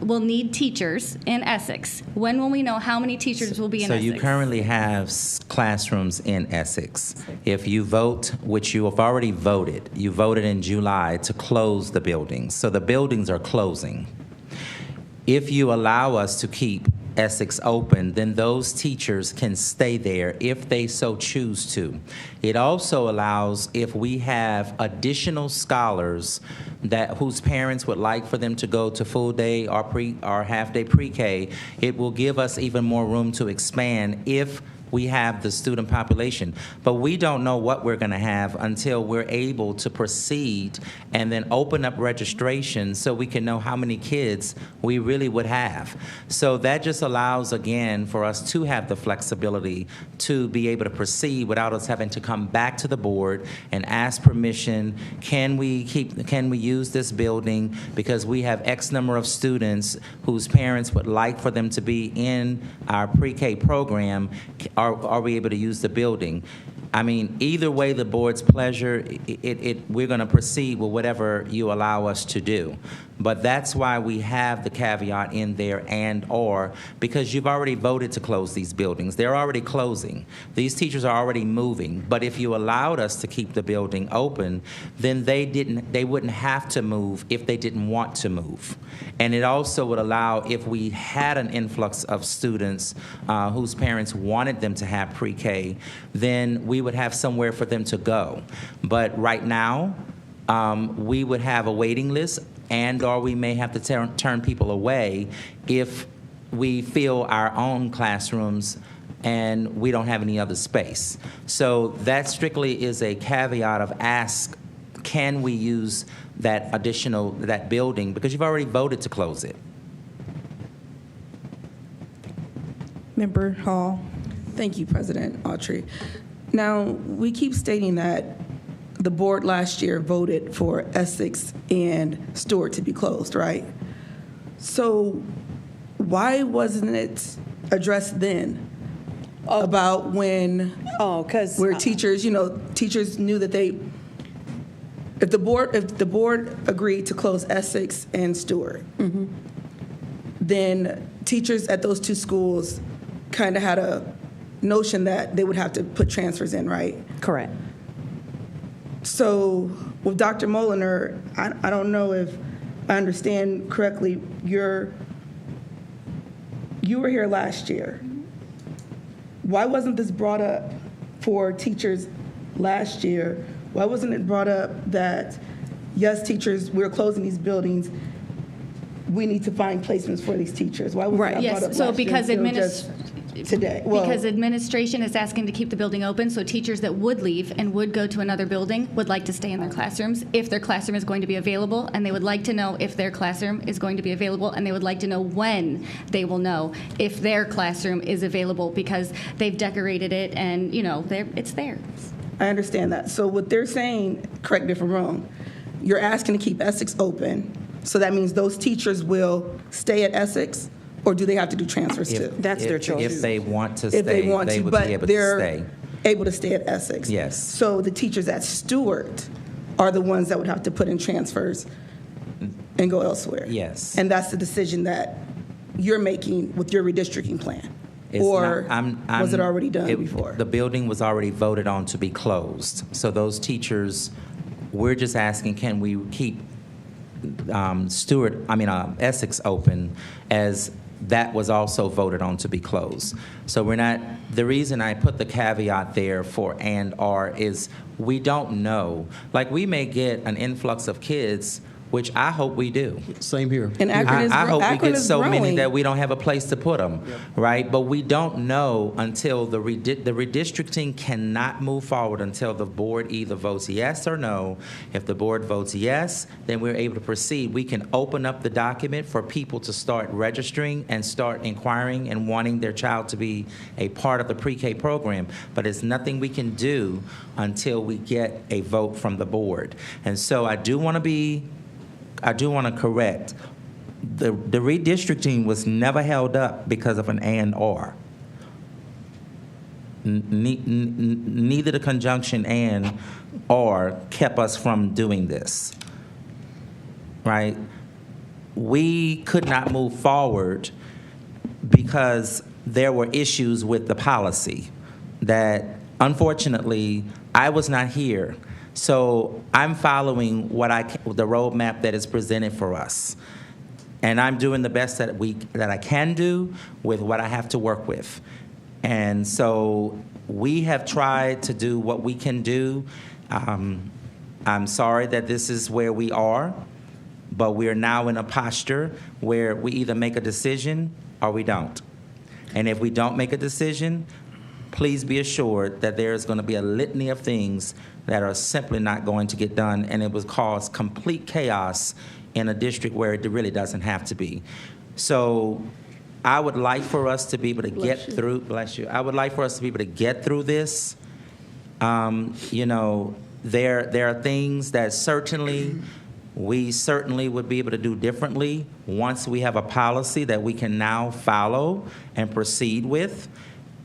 will need teachers in Essex? When will we know how many teachers will be in Essex? So you currently have classrooms in Essex. If you vote, which you have already voted, you voted in July to close the buildings. So the buildings are closing. If you allow us to keep Essex open, then those teachers can stay there if they so choose to. It also allows, if we have additional scholars whose parents would like for them to go to full day or half day pre-K, it will give us even more room to expand if we have the student population. But we don't know what we're going to have until we're able to proceed and then open up registration so we can know how many kids we really would have. So that just allows, again, for us to have the flexibility to be able to proceed without us having to come back to the board and ask permission. Can we use this building because we have X number of students whose parents would like for them to be in our pre-K program? Are we able to use the building? I mean, either way, the board's pleasure, we're going to proceed with whatever you allow us to do. But that's why we have the caveat in there and/or, because you've already voted to close these buildings. They're already closing. These teachers are already moving. But if you allowed us to keep the building open, then they wouldn't have to move if they didn't want to move. And it also would allow, if we had an influx of students whose parents wanted them to have pre-K, then we would have somewhere for them to go. But right now, we would have a waiting list, and/or we may have to turn people away if we fill our own classrooms and we don't have any other space. So that strictly is a caveat of ask, can we use that building, because you've already voted to close it. Member Hall. Thank you, President Autry. Now, we keep stating that the board last year voted for Essex and Stewart to be closed, right? So why wasn't it addressed then about when where teachers, teachers knew that if the board agreed to close Essex and Stewart, then teachers at those two schools kind of had a notion that they would have to put transfers in, right? Correct. So with Dr. Moliner, I don't know if I understand correctly, you were here last year. Why wasn't this brought up for teachers last year? Why wasn't it brought up that, yes, teachers, we're closing these buildings, we need to find placements for these teachers? Why was that brought up So last because year until just today? Because administration is asking to keep the building open, so teachers that would leave and would go to another building would like to stay in their classrooms if their classroom is going to be available, and they would like to know if their classroom is going to be available, and they would like to know when they will know if their classroom is available, because they've decorated it and, it's theirs. I understand that. So what they're saying, correct me if I'm wrong, you're asking to keep Essex open, so that means those teachers will stay at Essex? Or do they have to do transfers too? That's their choice. If they want to stay, if they want to, would but be able they're to stay. able to stay at Essex. Yes. So the teachers at Stewart are the ones that would have to put in transfers and go elsewhere. Yes. And that's the decision that you're making with your redistricting plan. It's or not, was it already done before? The building was already voted on to be closed. So those teachers, we're just asking, can we keep Essex open, as that was also voted on to be closed. So we're not, the reason I put the caveat there for and/or is we don't know. Like, we may get an influx of kids, which I hope we do. Same here. And Akron I hope we Akron get is so many growing. that we don't have a place to put them, right? But we don't know until the redistricting cannot move forward until the board either votes yes or no. If the board votes yes, then we're able to proceed. We can open up the document for people to start registering and start inquiring and wanting their child to be a part of the pre-K program. But it's nothing we can do until we get a vote from the board. And so I do want to correct. The redistricting was never held up because of an and/or. Neither the conjunction and or kept us from doing this, right? We could not move forward because there were issues with the policy that, unfortunately, I was not here. So I'm following the roadmap that is presented for us, and I'm doing the best that I can do with what I have to work with. And so we have tried to do what we can do. I'm sorry that this is where we are, but we are now in a posture where we either make a decision or we don't. And if we don't make a decision, please be assured that there is going to be a litany of things that are simply not going to get done, and it would cause complete chaos in a district where it really doesn't have to be. So I would like for us to be able to get through, bless you, I would like for us to be able to get through this. You know, there are things that we certainly would be able to do differently once we have a policy that we can now follow and proceed with,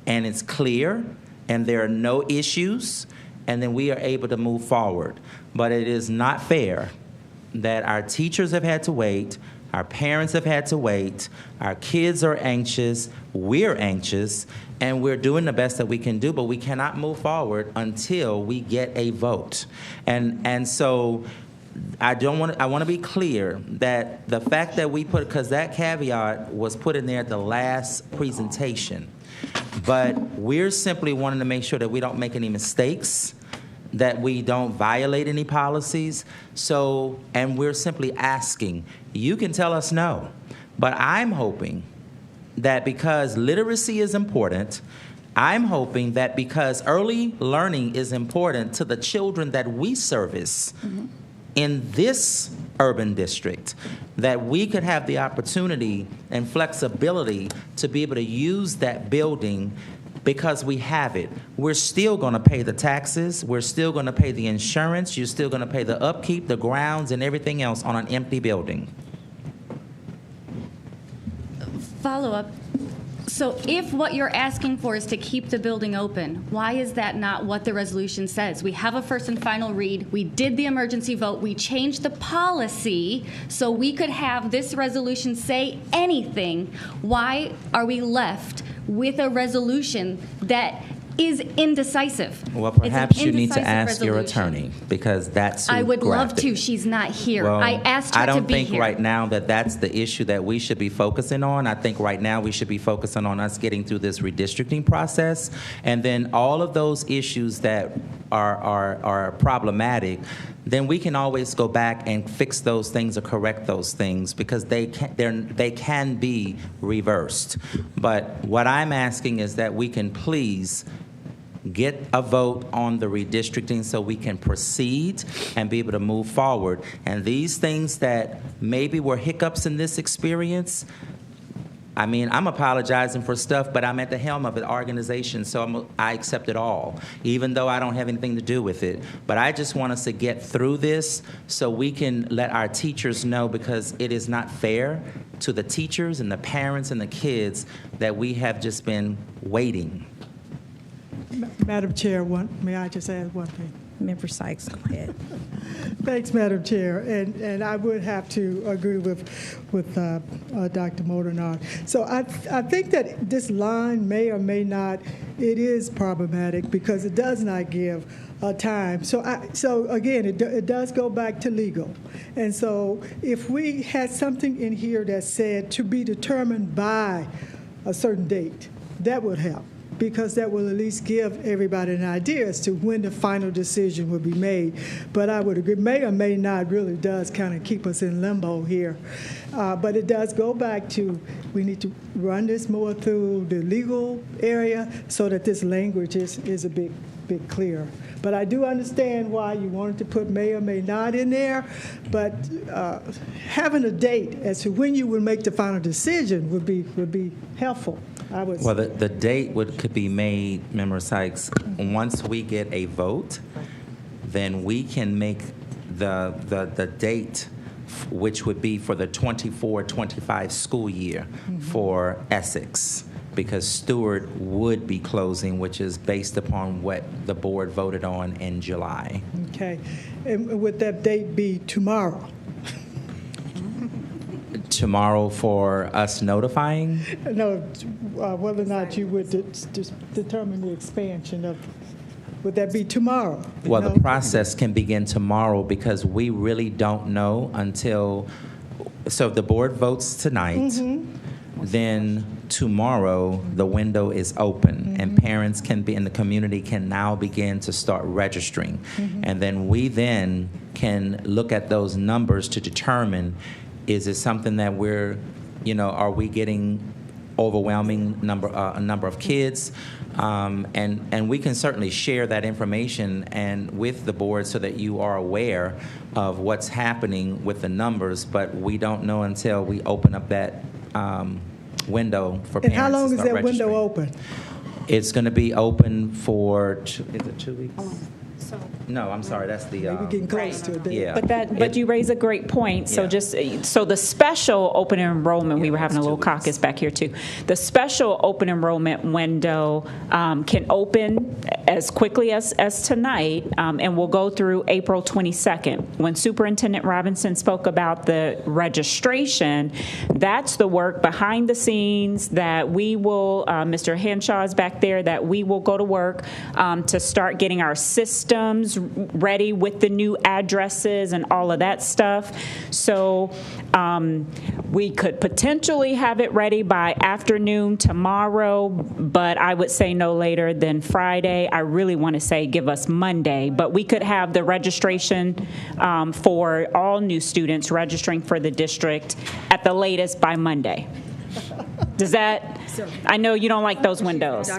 and it's clear, and there are no issues, and then we are able to move forward. But it is not fair that our teachers have had to wait, our parents have had to wait, our kids are anxious, we're anxious, and we're doing the best that we can do, but we cannot move forward until we get a vote. And so I want to be clear that the fact that we put, because that caveat was put in there at the last presentation, but we're simply wanting to make sure that we don't make any mistakes, that we don't violate any policies. So, and we're simply asking, you can tell us no, but I'm hoping that because literacy is important, I'm hoping that because early learning is important to the children that we service in this urban district, that we could have the opportunity and flexibility to be able to use that building because we have it. We're still going to pay the taxes. We're still going to pay the insurance. You're still going to pay the upkeep, the grounds, and everything else on an empty building. Follow-up. So if what you're asking for is to keep the building open, why is that not what the resolution says? We have a first and final read. We did the emergency vote. We changed the policy so we could have this resolution say anything. Why are we left with a resolution that is indecisive? Well, perhaps you need to indecisive ask your resolution. attorney, because that's who I would love grafted to. it. She's not here. Well, I asked her I to don't be think here. right now that that's the issue that we should be focusing on. I think right now we should be focusing on us getting through this redistricting process, and then all of those issues that are problematic, then we can always go back and fix those things or correct those things, because they can be reversed. But what I'm asking is that we can please get a vote on the redistricting so we can proceed and be able to move forward. And these things that maybe were hiccups in this experience, I mean, I'm apologizing for stuff, but I'm at the helm of an organization, so I accept it all, even though I don't have anything to do with it. But I just want us to get through this so we can let our teachers know, because it is not fair to the teachers and the parents and the kids that we have just been waiting. Madam Chair, may I just add one thing? Member Sykes, go ahead. Thanks, Madam Chair. And I would have to agree with Dr. Modernard. So I think that this line may or may not, it is problematic because it does not give a time. So again, it does go back to legal. And so if we had something in here that said to be determined by a certain date, that would help, because that will at least give everybody an idea as to when the final decision will be made. But I would agree, may or may not really does kind of keep us in limbo here. But it does go back to, we need to run this more through the legal area so that this language is a bit clearer. But I do understand why you wanted to put may or may not in there, but having a date as to when you will make the final decision would be helpful. Well, the date could be made, Member Sykes, once we get a vote, then we can make the date, which would be for the 24-25 school year for Essex, because Stewart would be closing, which is based upon what the board voted on in July. Okay. And would that date be tomorrow? Tomorrow for us notifying? No, whether or not you would determine the expansion of, would that be tomorrow? Well, the process can begin tomorrow, because we really don't know until, so if the board votes tonight, then tomorrow the window is open, and parents can be, and the community can now begin to start registering. And then we then can look at those numbers to determine, is it something that we're, are we getting overwhelming number of kids, and we can certainly share that information and with the board so that you are aware of what's happening with the numbers. But we don't know until we open up that window for And parents. how long to is start that window registering. open? It's going to be open for is it 2 weeks? No, I'm sorry. That's the. We're getting close to it. Yeah. But you raise a great point. So Yeah. so the special open enrollment, we were having a little caucus back here too. The special open enrollment window can open as quickly as tonight, and will go through April 22nd. When Superintendent Robinson spoke about the registration, that's the work behind the scenes that we will, Mr. Henshaw is back there, that we will go to work to start getting our systems ready with the new addresses and all of that stuff. So we could potentially have it ready by afternoon tomorrow, but I would say no later than Friday. I really want to say give us Monday, but we could have the registration for all new students registering for the district at the latest by Monday. Does that, I know you don't like those windows.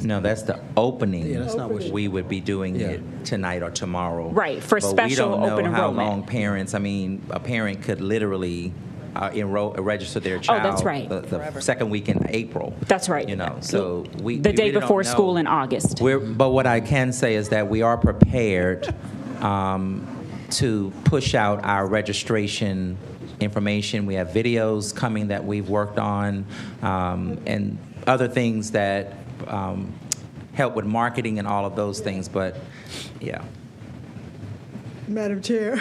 No, that's the opening. Yeah, that's not what we would be doing it tonight or tomorrow. Right, for But special we don't know open how enrollment. long parents, I mean, a parent could literally register their Oh, child. that's right. The second week in April. That's right. You know, so we The we day really before don't know. school in August. But what I can say is that we are prepared to push out our registration information. We have videos coming that we've worked on, and other things that help with marketing and all of those things. But yeah. Madam Chair,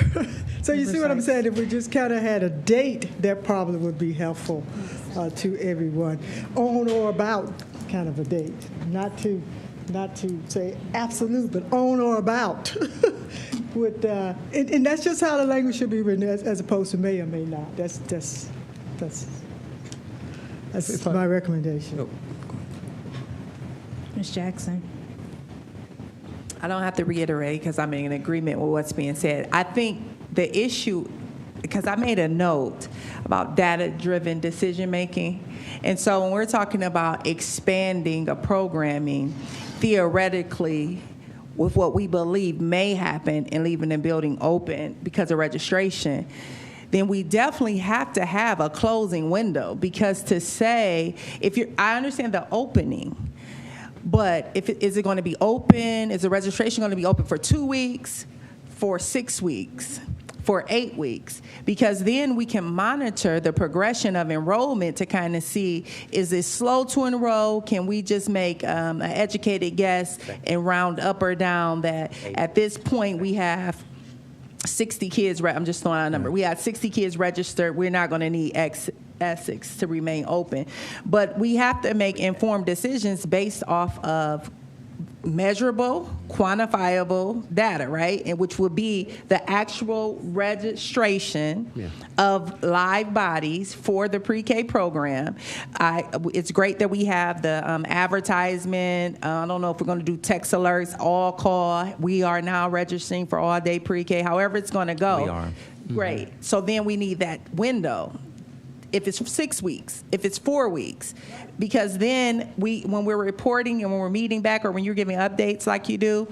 so you see what I'm saying? If we just kind of had a date, that probably would be helpful to everyone. On or about kind of a date, not to say absolute, but on or about. And that's just how the language should be written, as opposed to may or may not. That's my recommendation. Ms. Jackson. I don't have to reiterate because I'm in agreement with what's being said. I think the issue, because I made a note about data-driven decision-making, and so when we're talking about expanding a programming, theoretically, with what we believe may happen and leaving the building open because of registration, then we definitely have to have a closing window, because to say, I understand the opening, but is it going to be open? Is the registration going to be open for 2 weeks, for 6 weeks, for 8 weeks? Because then we can monitor the progression of enrollment to kind of see, is it slow to enroll? Can we just make an educated guess and round up or down that at this point we have 60 kids, I'm just throwing out a number. We had 60 kids registered. We're not going to need Essex to remain open. But we have to make informed decisions based off of measurable, quantifiable data, right? And which would be the actual registration of live bodies for the pre-K program. It's great that we have the advertisement. I don't know if we're going to do text alerts, all call. We are now registering for all day pre-K. However it's going to go. We are. Great. So then we need that window. If it's 6 weeks, if it's 4 weeks, because then when we're reporting and when we're meeting back, or when you're giving updates like you do,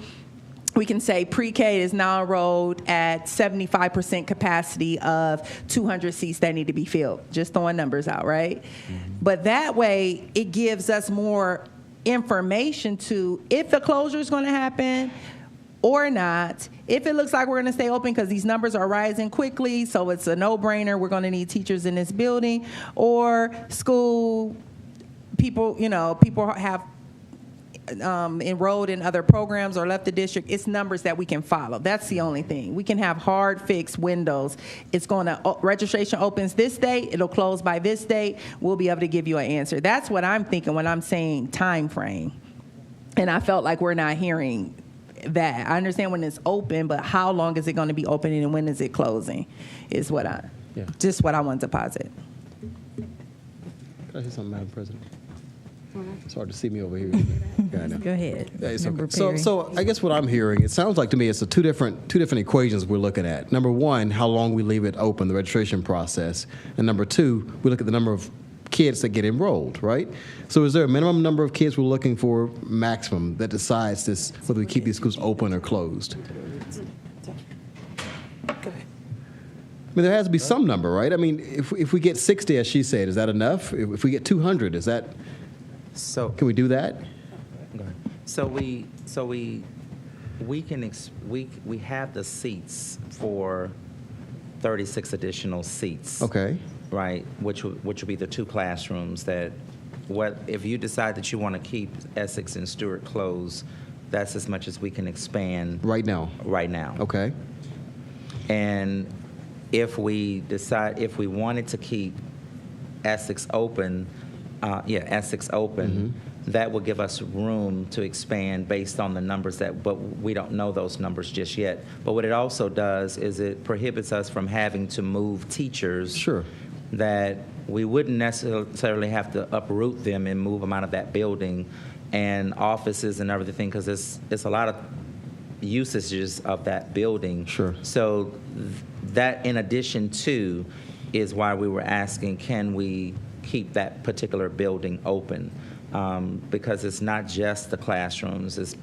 we can say pre-K is now enrolled at 75% capacity of 200 seats that need to be filled. Just throwing numbers out, right? But that way, it gives us more information to if the closure is going to happen or not. If it looks like we're going to stay open because these numbers are rising quickly, so it's a no-brainer, we're going to need teachers in this building, or school people, people have enrolled in other programs or left the district. It's numbers that we can follow. That's the only thing. We can have hard fixed windows. It's going to, registration opens this date, it'll close by this date, we'll be able to give you an answer. That's what I'm thinking when I'm saying time frame. And I felt like we're not hearing that. I understand when it's open, but how long is it going to be opening and when is it closing is what just what I want to posit. Can I say something, Madam President? It's hard to see me over here. Go ahead. Yeah, it's Member okay. Perry. So I guess what I'm hearing, it sounds like to me it's two different equations we're looking at. Number one, how long we leave it open, the registration process, and number two, we look at the number of kids that get enrolled, right? So is there a minimum number of kids we're looking for, maximum, that decides this, whether we keep these schools open or closed? I mean, there has to be some number, right? I mean, if we get 60, as she said, is that enough? If we get 200, is that, can we do that? So we have the seats for 36 additional seats. Okay. Right, which would be the 2 classrooms that, if you decide that you want to keep Essex and Stewart closed, that's as much as we can expand. Right now? Right now. Okay. And if we wanted to keep Essex open, that will give us room to expand based on the numbers but we don't know those numbers just yet. But what it also does is it prohibits us from having to move teachers. Sure. That we wouldn't necessarily have to uproot them and move them out of that building and offices and everything, because it's a lot of usages of that building. Sure. So that, in addition to, is why we were asking, can we keep that particular building open? Because it's not just the classrooms, it's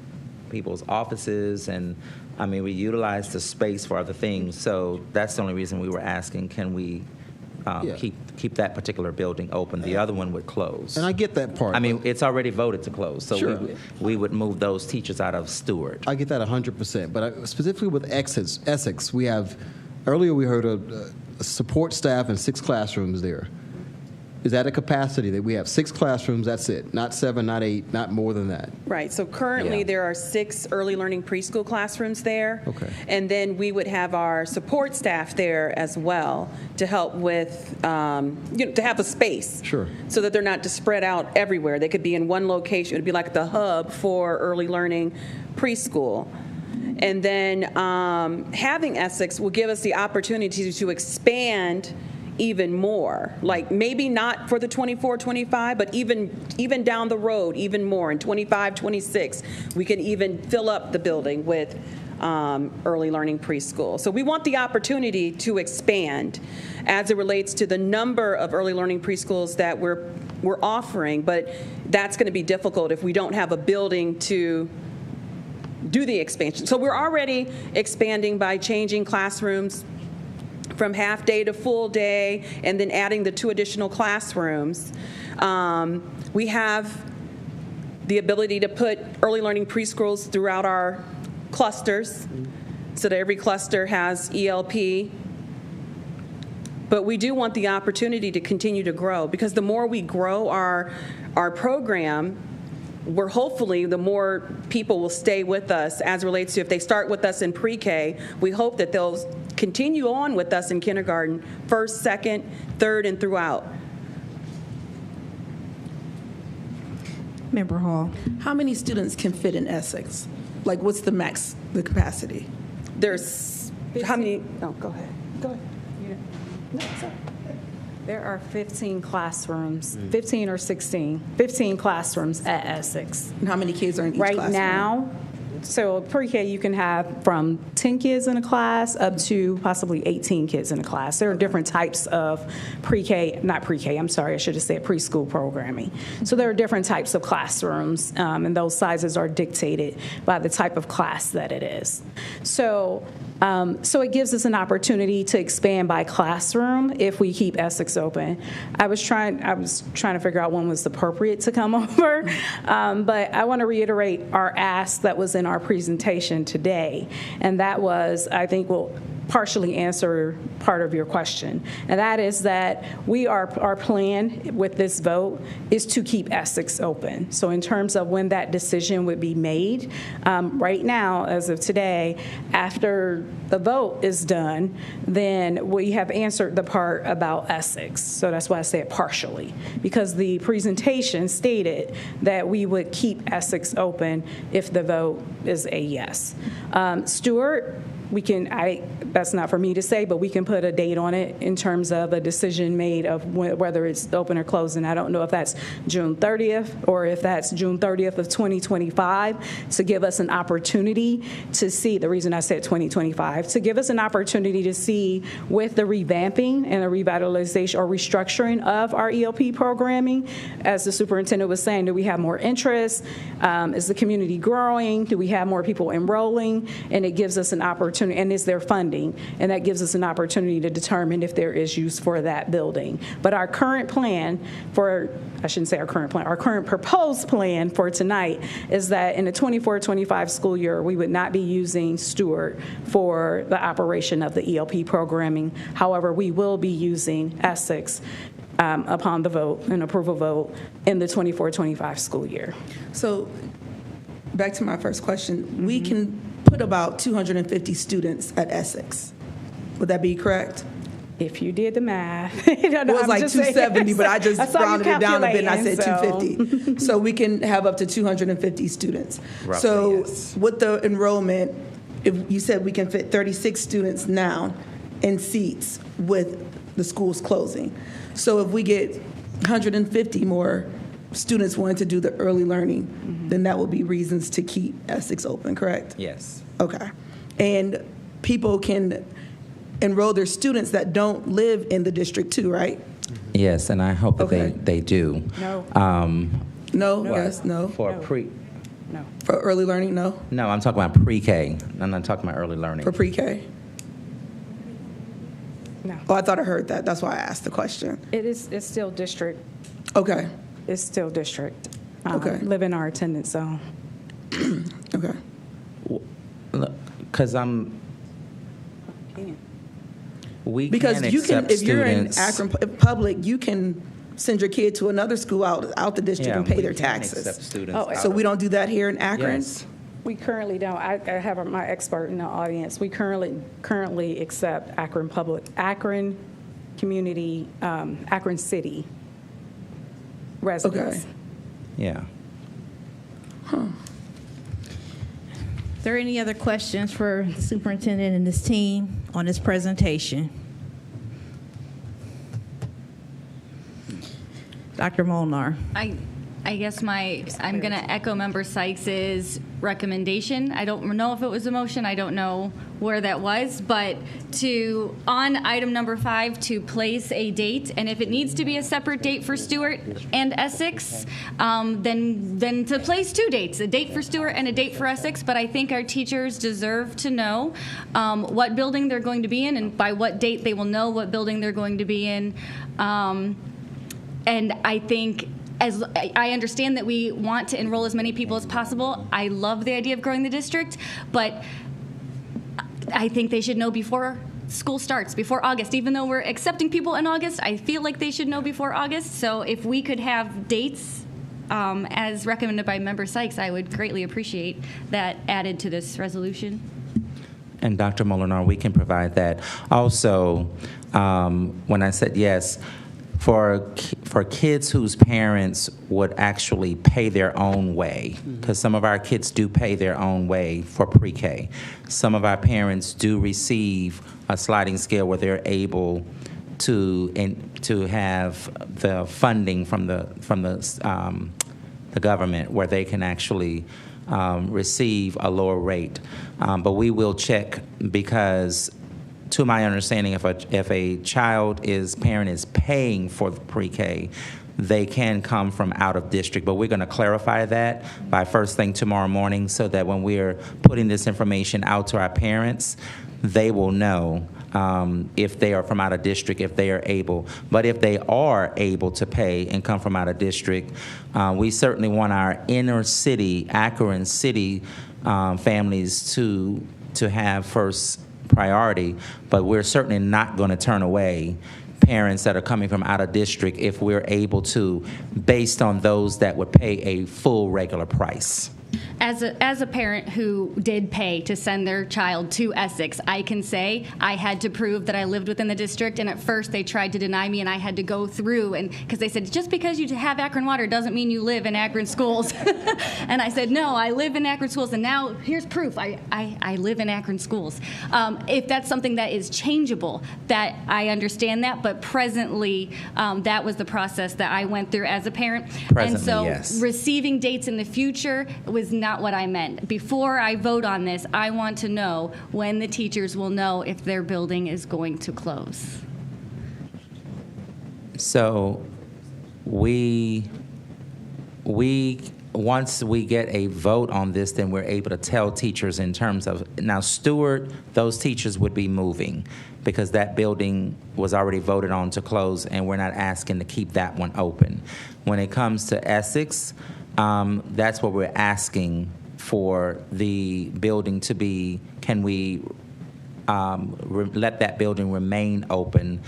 people's offices, and I mean, we utilize the space for other things. So that's the only reason we were asking, can we keep that particular building open? The other one would close. And I get that part. I mean, it's already voted to close, so Sure. we would move those teachers out of Stewart. I get that 100%. But specifically with Essex, we have, earlier we heard a support staff and 6 classrooms there. Is that a capacity that we have 6 classrooms, that's it? Not 7, not 8, not more than that? Right, so currently there are 6 early learning preschool classrooms there. Okay. And then we would have our support staff there as well to help with, to have a space. Sure. So that they're not just spread out everywhere. They could be in one location. It would be like the hub for early learning preschool. And then having Essex will give us the opportunity to expand even more, like maybe not for the 24, 25, but even down the road, even more in 25, 26, we can even fill up the building with early learning preschool. So we want the opportunity to expand as it relates to the number of early learning preschools that we're offering, but that's going to be difficult if we don't have a building to do the expansion. So we're already expanding by changing classrooms from half day to full day, and then adding the 2 additional classrooms. We have the ability to put early learning preschools throughout our clusters, so that every cluster has ELP. But we do want the opportunity to continue to grow, because the more we grow our program, hopefully the more people will stay with us as relates to, if they start with us in pre-K, we hope that they'll continue on with us in kindergarten, 1st, 2nd, 3rd, and throughout. Member Hall. How many students can fit in Essex? Like, what's the capacity? There's, how many? Oh, go ahead. Go ahead. No, sorry. There are 15 classrooms, 15 or 16, 15 classrooms at Essex. And how many kids are in each classroom? Right now, so pre-K you can have from 10 kids in a class up to possibly 18 kids in a class. There are different types of pre-K, not pre-K, I'm sorry, I should have said preschool programming. So there are different types of classrooms, and those sizes are dictated by the type of class that it is. So it gives us an opportunity to expand by classroom if we keep Essex open. I was trying to figure out when was appropriate to come over, but I want to reiterate our ask that was in our presentation today, and that was, I think, will partially answer part of your question, and that is that our plan with this vote is to keep Essex open. So in terms of when that decision would be made, right now, as of today, after the vote is done, then we have answered the part about Essex. So that's why I said partially, because the presentation stated that we would keep Essex open if the vote is a yes. Stewart, that's not for me to say, but we can put a date on it in terms of a decision made of whether it's open or closed. And I don't know if that's June 30th or if that's June 30th of 2025, to give us an opportunity to see, the reason I said 2025, to give us an opportunity to see with the revamping and the revitalization or restructuring of our ELP programming, as the superintendent was saying, do we have more interest? Is the community growing? Do we have more people enrolling? And it gives us an opportunity, and is there funding? And that gives us an opportunity to determine if there is use for that building. But our current plan for, I shouldn't say our current plan, our current proposed plan for tonight is that in the 24-25 school year, we would not be using Stewart for the operation of the ELP programming. However, we will be using Essex upon the vote and approval vote in the 24-25 school year. So back to my first question, we can put about 250 students at Essex. Would that be correct? If you did the math. It was like 270, but I just rounded it down a bit and I said 250. So we can have up to 250 students. Roughly, so yes. With the enrollment, if you said we can fit 36 students now in seats with the schools closing. So if we get 150 more students wanting to do the early learning, then that would be reasons to keep Essex open, correct? Yes. Okay. And people can enroll their students that don't live in the district too, right? Yes, and I hope that Okay. they do. No. No? Yes, no? For No. For early learning, no? No, I'm talking about pre-K. I'm not talking about early learning. For pre-K? No. Oh, I thought I heard that. That's why I asked the question. It's still district. Okay. It's still district. Okay. Live in our attendance zone. Okay. Because we Because can you can, accept if you're in students. Akron Public, you can send your kid to another school out the district and pay we their can taxes. accept students Oh, out So of- we don't do that here in Akron? Yes. We currently don't. I have my expert in the audience. We currently accept Akron Public, Akron Community, Akron City residents. Okay. Yeah. Are there any other questions for the superintendent and his team on this presentation? Dr. Molnar. I guess I'm going to echo Member Sykes's recommendation. I don't know if it was a motion. I don't know where that was, but on item number 5, to place a date, and if it needs to be a separate date for Stewart and Essex, then to place 2 dates, a date for Stewart and a date for Essex. But I think our teachers deserve to know what building they're going to be in, and by what date they will know what building they're going to be in. And I think, as I understand that we want to enroll as many people as possible. I love the idea of growing the district, but I think they should know before school starts, before August. Even though we're accepting people in August, I feel like they should know before August. So if we could have dates as recommended by Member Sykes, I would greatly appreciate that added to this resolution. And Dr. Molinar, we can provide that. Also, when I said yes, for kids whose parents would actually pay their own way, because some of our kids do pay their own way for pre-K. Some of our parents do receive a sliding scale where they're able to have the funding from the government where they can actually receive a lower rate. But we will check, because to my understanding, if a child's parent is paying for the pre-K, they can come from out of district. But we're going to clarify that by first thing tomorrow morning, so that when we're putting this information out to our parents, they will know if they are from out of district, if they are able. But if they are able to pay and come from out of district, we certainly want our inner city, Akron City families to have first priority, but we're certainly not going to turn away parents that are coming from out of district if we're able to, based on those that would pay a full regular price. As a parent who did pay to send their child to Essex, I can say I had to prove that I lived within the district, and at first they tried to deny me, and I had to go through, and because they said, just because you have Akron water doesn't mean you live in Akron schools. And I said, no, I live in Akron schools, and now here's proof. I live in Akron schools. If that's something that is changeable, that I understand that, but presently that was the process that I went through as a parent. Presently, and so yes. Receiving dates in the future was not what I meant. Before I vote on this, I want to know when the teachers will know if their building is going to close. So we once we get a vote on this, then we're able to tell teachers in terms of, now Stewart, those teachers would be moving because that building was already voted on to close, and we're not asking to keep that one open. When it comes to Essex, that's what we're asking for the building to be. Can we let that building remain open?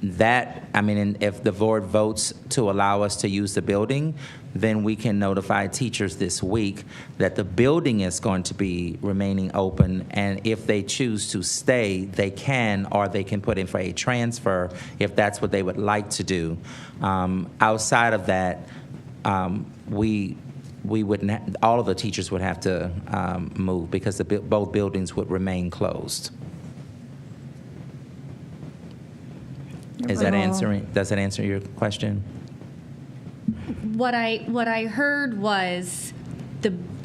That, I mean, if the board votes to allow us to use the building, then we can notify teachers this week that the building is going to be remaining open, and if they choose to stay, they can, or they can put in for a transfer if that's what they would like to do. Outside of that, we wouldn't. All of the teachers would have to move because both buildings would remain closed. Does that answer your question? What I heard was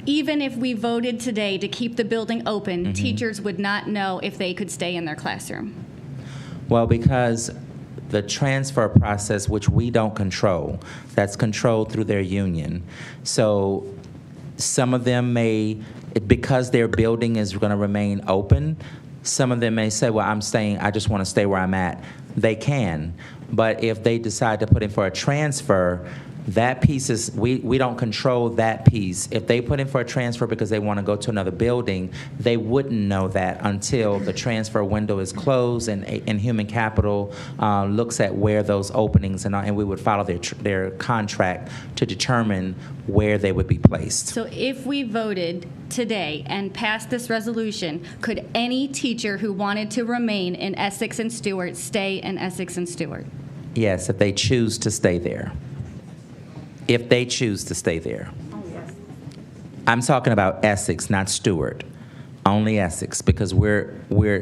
even if we voted today to keep the building open, teachers would not know if they could stay in their classroom. Well, because the transfer process, which we don't control, that's controlled through their union. So some of them may, because their building is going to remain open, some of them may say, well, I'm staying, I just want to stay where I'm at. They can. But if they decide to put in for a transfer, that piece is, we don't control that piece. If they put in for a transfer because they want to go to another building, they wouldn't know that until the transfer window is closed and Human Capital looks at where those openings and we would follow their contract to determine where they would be placed. So if we voted today and passed this resolution, could any teacher who wanted to remain in Essex and Stewart stay in Essex and Stewart? Yes, if they choose to stay there. If they choose to stay there. Oh, yes. I'm talking about Essex, not Stewart. Only Essex, because we're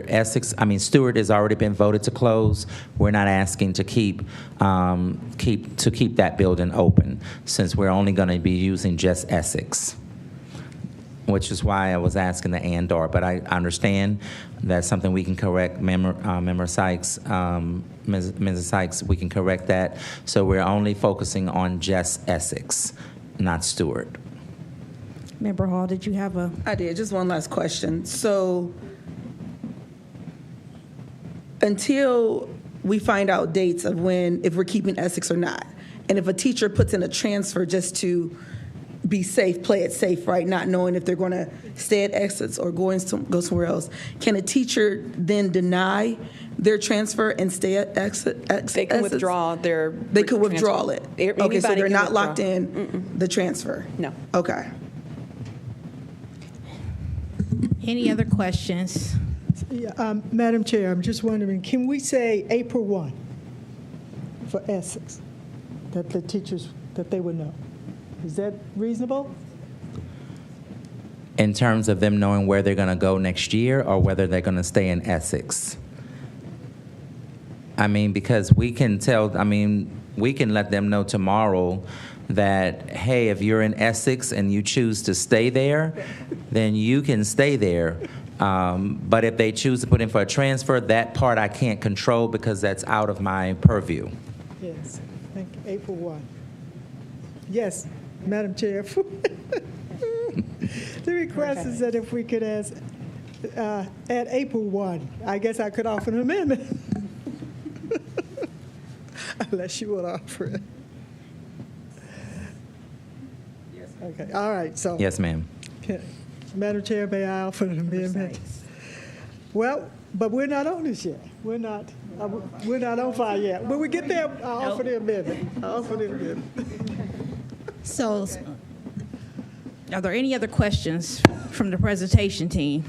Essex. I mean, Stewart has already been voted to close. We're not asking to keep that building open, since we're only going to be using just Essex. Which is why I was asking the and/or, but I understand that's something we can correct. Member Sykes, Mrs. Sykes, we can correct that. So we're only focusing on just Essex, not Stewart. Member Hall, did you have a? I did. Just one last question. So until we find out dates of if we're keeping Essex or not, and if a teacher puts in a transfer just to be safe, play it safe, right? Not knowing if they're going to stay at Essex or go somewhere else. Can a teacher then deny their transfer and stay at Essex? They can withdraw their. They could withdraw it. Okay, so they're not locked in the transfer. No. Okay. Any other questions? Yeah, Madam Chair, I'm just wondering, can we say April 1 for Essex, that the teachers, that they would know? Is that reasonable? In terms of them knowing where they're going to go next year or whether they're going to stay in Essex? I mean, because we can let them know tomorrow that, hey, if you're in Essex and you choose to stay there, then you can stay there. But if they choose to put in for a transfer, that part I can't control because that's out of my purview. Yes, I think April 1. Yes, Madam Chair. The request is that if we could add April 1, I guess I could offer an amendment. Unless you would offer it. Yes. Okay, all right, so. Yes, ma'am. Madam Chair, may I offer an amendment? Well, but we're not on this yet. We're not on fire yet. When we get there, I'll offer the amendment. So Are there any other questions from the presentation team?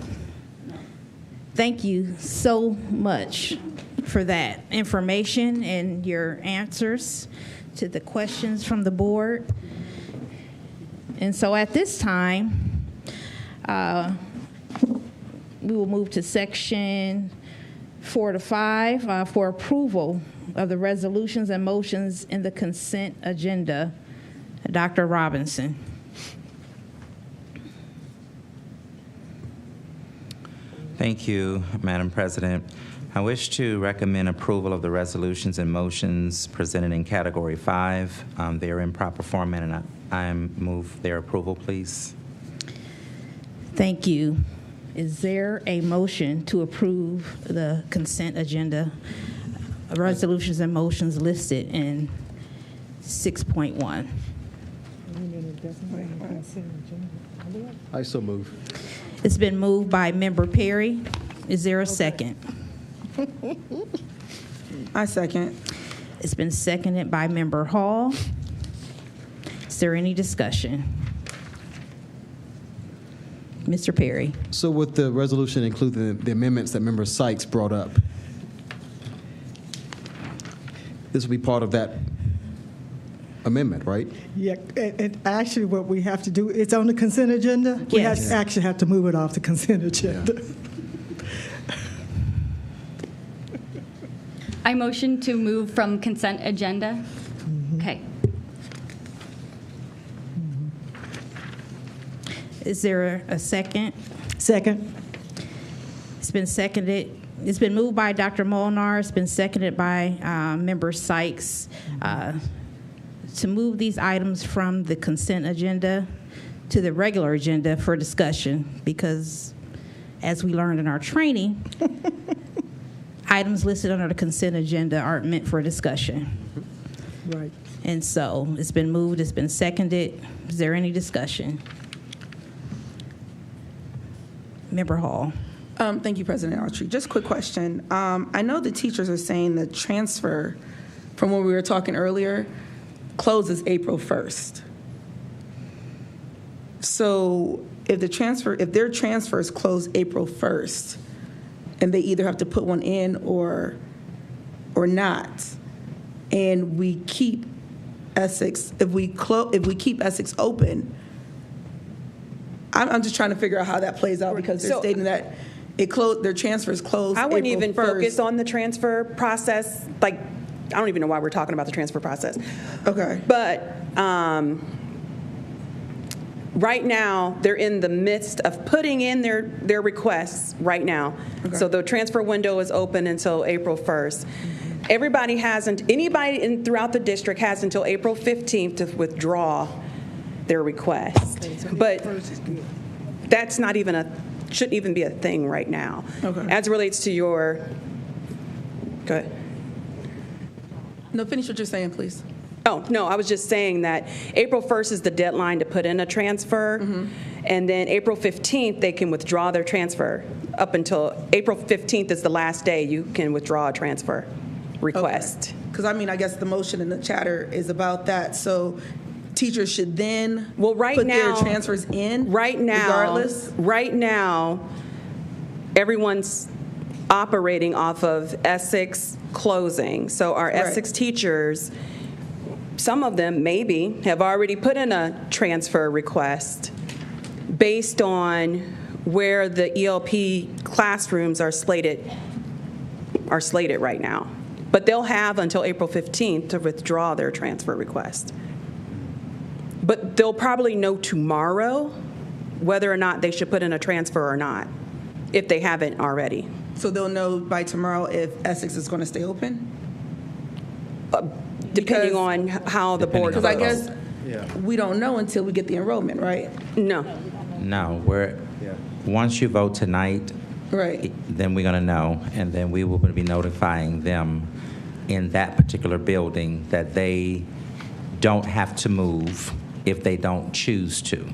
Thank you so much for that information and your answers to the questions from the board. And so at this time, we will move to section 4 to 5 for approval of the resolutions and motions in the consent agenda. Dr. Robinson. Thank you, Madam President. I wish to recommend approval of the resolutions and motions presented in Category 5. They are in proper format, and I move their approval, please. Thank you. Is there a motion to approve the consent agenda, resolutions and motions listed in 6.1? I so move. It's been moved by Member Perry. Is there a second? I second. It's been seconded by Member Hall. Is there any discussion? Mr. Perry. So with the resolution including the amendments that Member Sykes brought up, this will be part of that amendment, right? Yeah, and actually what we have to do, it's on the consent agenda. We actually have to move it off the consent agenda. I motion to move from consent agenda. Okay. Is there a second? Second. It's been seconded. It's been moved by Dr. Molnar. It's been seconded by Member Sykes to move these items from the consent agenda to the regular agenda for discussion, because as we learned in our training, items listed under the consent agenda aren't meant for discussion. Right. And so it's been moved, it's been seconded. Is there any discussion? Member Hall. Thank you, President Autry. Just a quick question. I know the teachers are saying the transfer from when we were talking earlier closes April 1st. So if their transfers close April 1st, and they either have to put one in or not, and we keep Essex, if we keep Essex open, I'm just trying to figure out how that plays out, because they're stating that their transfers close. I wouldn't April even 1st. focus on the transfer process. Like, I don't even know why we're talking about the transfer process. Okay. But right now, they're in the midst of putting in their requests right now. Okay. So the transfer window is open until April 1st. Anybody throughout the district has until April 15th to withdraw their request. But that's not even shouldn't even be a thing right now. Okay. As it relates to go ahead. No, finish what you're saying, please. Oh, no, I was just saying that April 1st is the deadline to put in a transfer, and then April 15th, they can withdraw their transfer. Up until April 15th is the last day you can withdraw a transfer request. Because, I guess the motion in the chatter is about that. So teachers should then put their transfers in regardless? Right now, everyone's operating off of Essex closing. So our Essex teachers, some of them maybe have already put in a transfer request based on where the ELP classrooms are slated right now. But they'll have until April 15th to withdraw their transfer request. But they'll probably know tomorrow whether or not they should put in a transfer or not, if they haven't already. So they'll know by tomorrow if Essex is going to stay open? Depending on how the board votes. Because I guess we don't know until we get the enrollment, right? No. Once you vote tonight, right, then we're going to know, and then we will be notifying them in that particular building that they don't have to move if they don't choose to.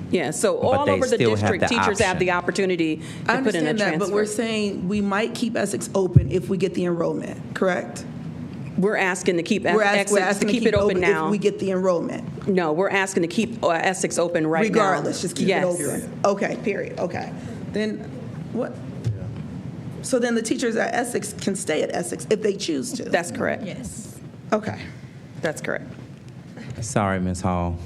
Yeah, so all over the district, teachers have the opportunity to put in a transfer. I understand that, but we're saying we might keep Essex open if we get the enrollment, correct? We're asking to keep We're Essex, asking to keep it open now. if we get the enrollment. No, we're asking to keep Essex open right now. Regardless, just keep Yes. it open. Okay, period, okay. Then, what? So then the teachers at Essex can stay at Essex if they choose to? That's correct. Yes. Okay. That's correct. Sorry, Ms. Hall.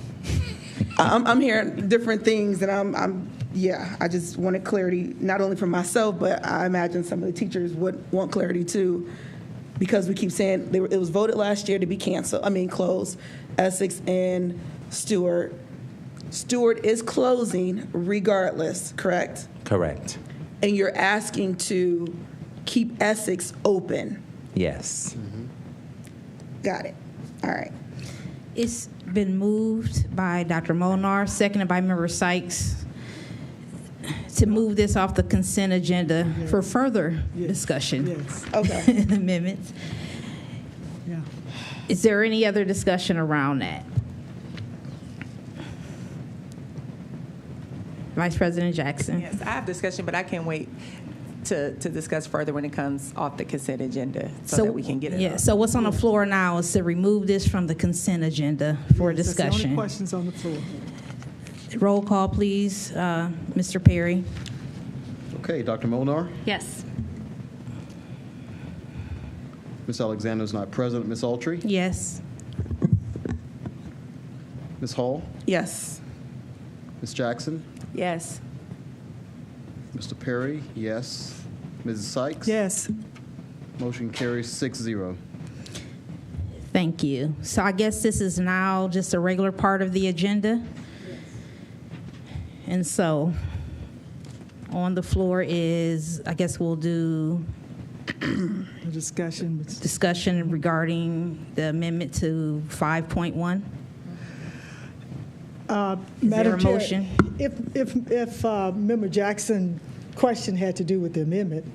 I'm hearing different things, and I just wanted clarity, not only for myself, but I imagine some of the teachers would want clarity too, because we keep saying it was voted last year to be closed, Essex and Stewart. Stewart is closing regardless, correct? Correct. And you're asking to keep Essex open. Yes. Got it. All right. It's been moved by Dr. Molnar, seconded by Member Sykes, to move this off the consent agenda for further discussion. Yes. Okay. Amendments. Yeah. Is there any other discussion around that? Vice President Jackson. Yes, I have discussion, but I can't wait to discuss further when it comes off the consent agenda so that we can get it Yeah, up. so what's on the floor now is to remove this from the consent agenda for That's the only discussion. questions on the floor. Roll call, please. Mr. Perry? Okay, Dr. Molnar. Yes. Ms. Alexander is not present. Ms. Autry. Yes. Ms. Hall. Yes. Ms. Jackson. Yes. Mr. Perry, yes. Mrs. Sykes. Yes. Motion carries 6-0. Thank you. So I guess this is now just a regular part of the agenda. And so on the floor is, I guess we'll do A discussion. discussion regarding the amendment to 5.1. Is there Madam a Chair, motion? If Member Jackson's question had to do with the amendment,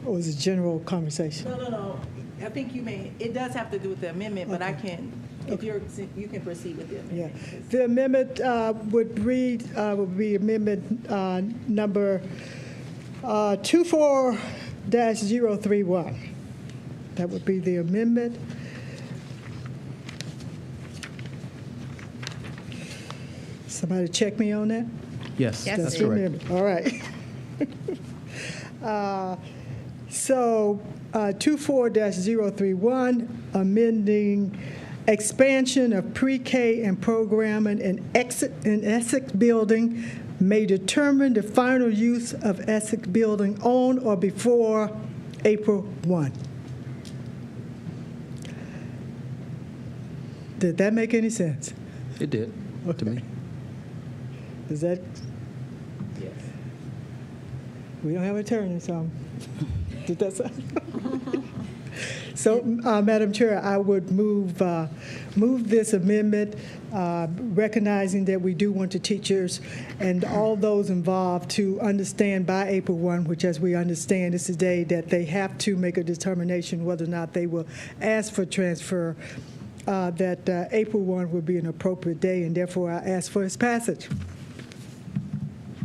or was it general conversation? No. I think it does have to do with the amendment, but I can, if you can proceed with the amendment. Yeah. The amendment would be amendment number 24-031. That would be the amendment. Somebody check me on that? Yes, Yes. that's the correct. amendment. All right. So 24-031, amending expansion of pre-K and programming in Essex building may determine the final use of Essex building on or before April 1. Did that make any sense? It did, to me. Is that? Yes. We don't have an attorney, so did that sound? So, Madam Chair, I would move this amendment, recognizing that we do want the teachers and all those involved to understand by April 1, which, as we understand, is the day that they have to make a determination whether or not they will ask for transfer, that April 1 would be an appropriate day, and therefore I ask for its passage.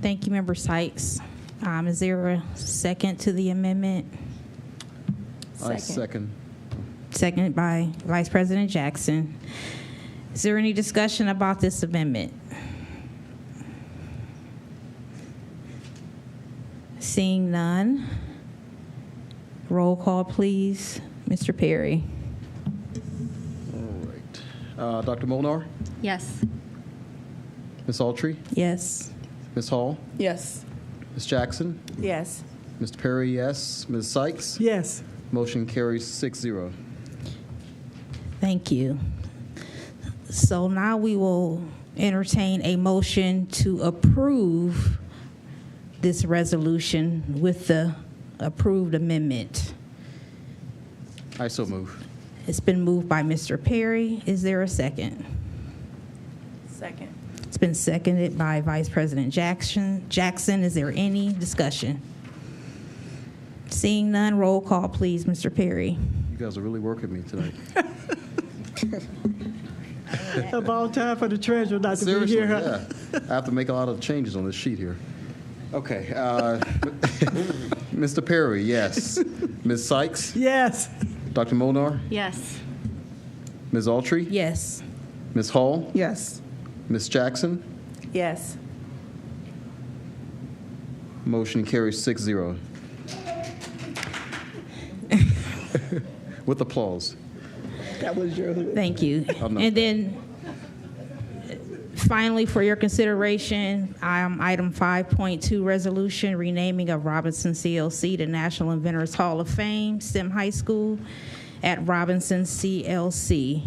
Thank you, Member Sykes. Is there a second to the amendment? I second. Seconded by Vice President Jackson. Is there any discussion about this amendment? Seeing none, roll call, please. Mr. Perry. All right. Dr. Molnar. Yes. Ms. Autry. Yes. Ms. Hall. Yes. Ms. Jackson. Yes. Mr. Perry, yes. Ms. Sykes. Yes. Motion carries 6-0. Thank you. So now we will entertain a motion to approve this resolution with the approved amendment. I so move. It's been moved by Mr. Perry. Is there a second? Second. It's been seconded by Vice President Jackson. Is there any discussion? Seeing none, roll call, please, Mr. Perry. You guys are really working me tonight. About time for the treasurer not to be Seriously, here. yeah. I have to make a lot of changes on this sheet here. Okay. Mr. Perry, yes. Ms. Sykes. Yes. Dr. Molnar, Yes. Ms. Autry, Yes. Ms. Hall, Yes. Ms. Jackson. Yes. Motion carries 6-0. With applause. That was your. Thank you. I'm not- And then finally, for your consideration, item 5.2, resolution renaming of Robinson CLC to National Inventors Hall of Fame, STEM High School at Robinson CLC.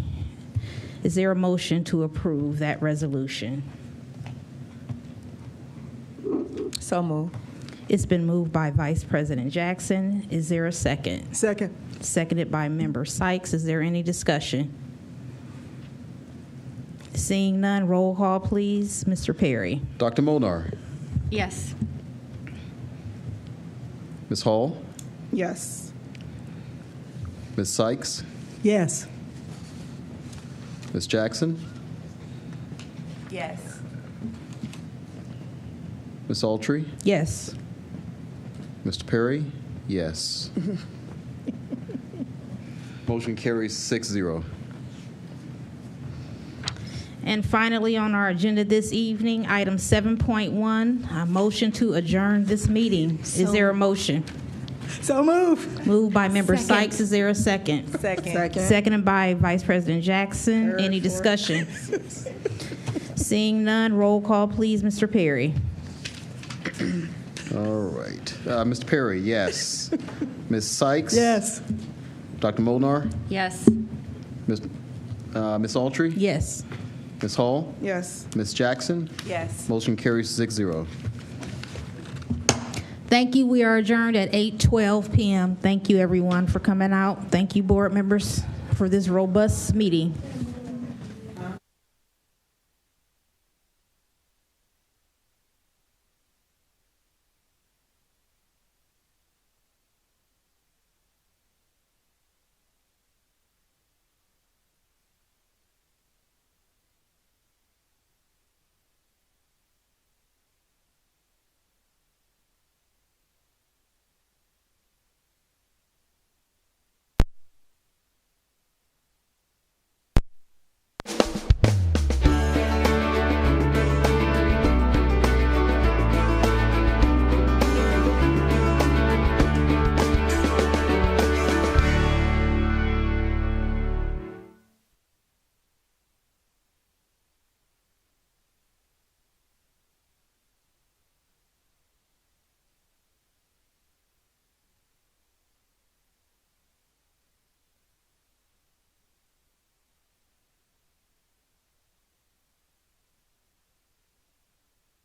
Is there a motion to approve that resolution? So moved. It's been moved by Vice President Jackson. Is there a second? Second. Seconded by Member Sykes. Is there any discussion? Seeing none, roll call, please. Mr. Perry. Dr. Molnar, Yes. Ms. Hall, Yes. Ms. Sykes, Yes. Ms. Jackson, Yes. Ms. Autry, Yes. Mr. Perry, yes. Motion carries 6-0. And finally, on our agenda this evening, item 7.1, a motion to adjourn this meeting. Is there a motion? So move. Moved by Member Second. Sykes. Is there a second? Second. Seconded by Vice President Jackson. Any discussion? Seeing none, roll call, please. Mr. Perry. All right. Mr. Perry, yes. Ms. Sykes? Yes. Dr. Molnar? Yes. Ms. Autry? Yes. Ms. Hall? Yes. Ms. Jackson? Yes. Motion carries 6-0. Thank you. We are adjourned at 8:12 p.m. Thank you, everyone, for coming out. Thank you, board members, for this robust meeting.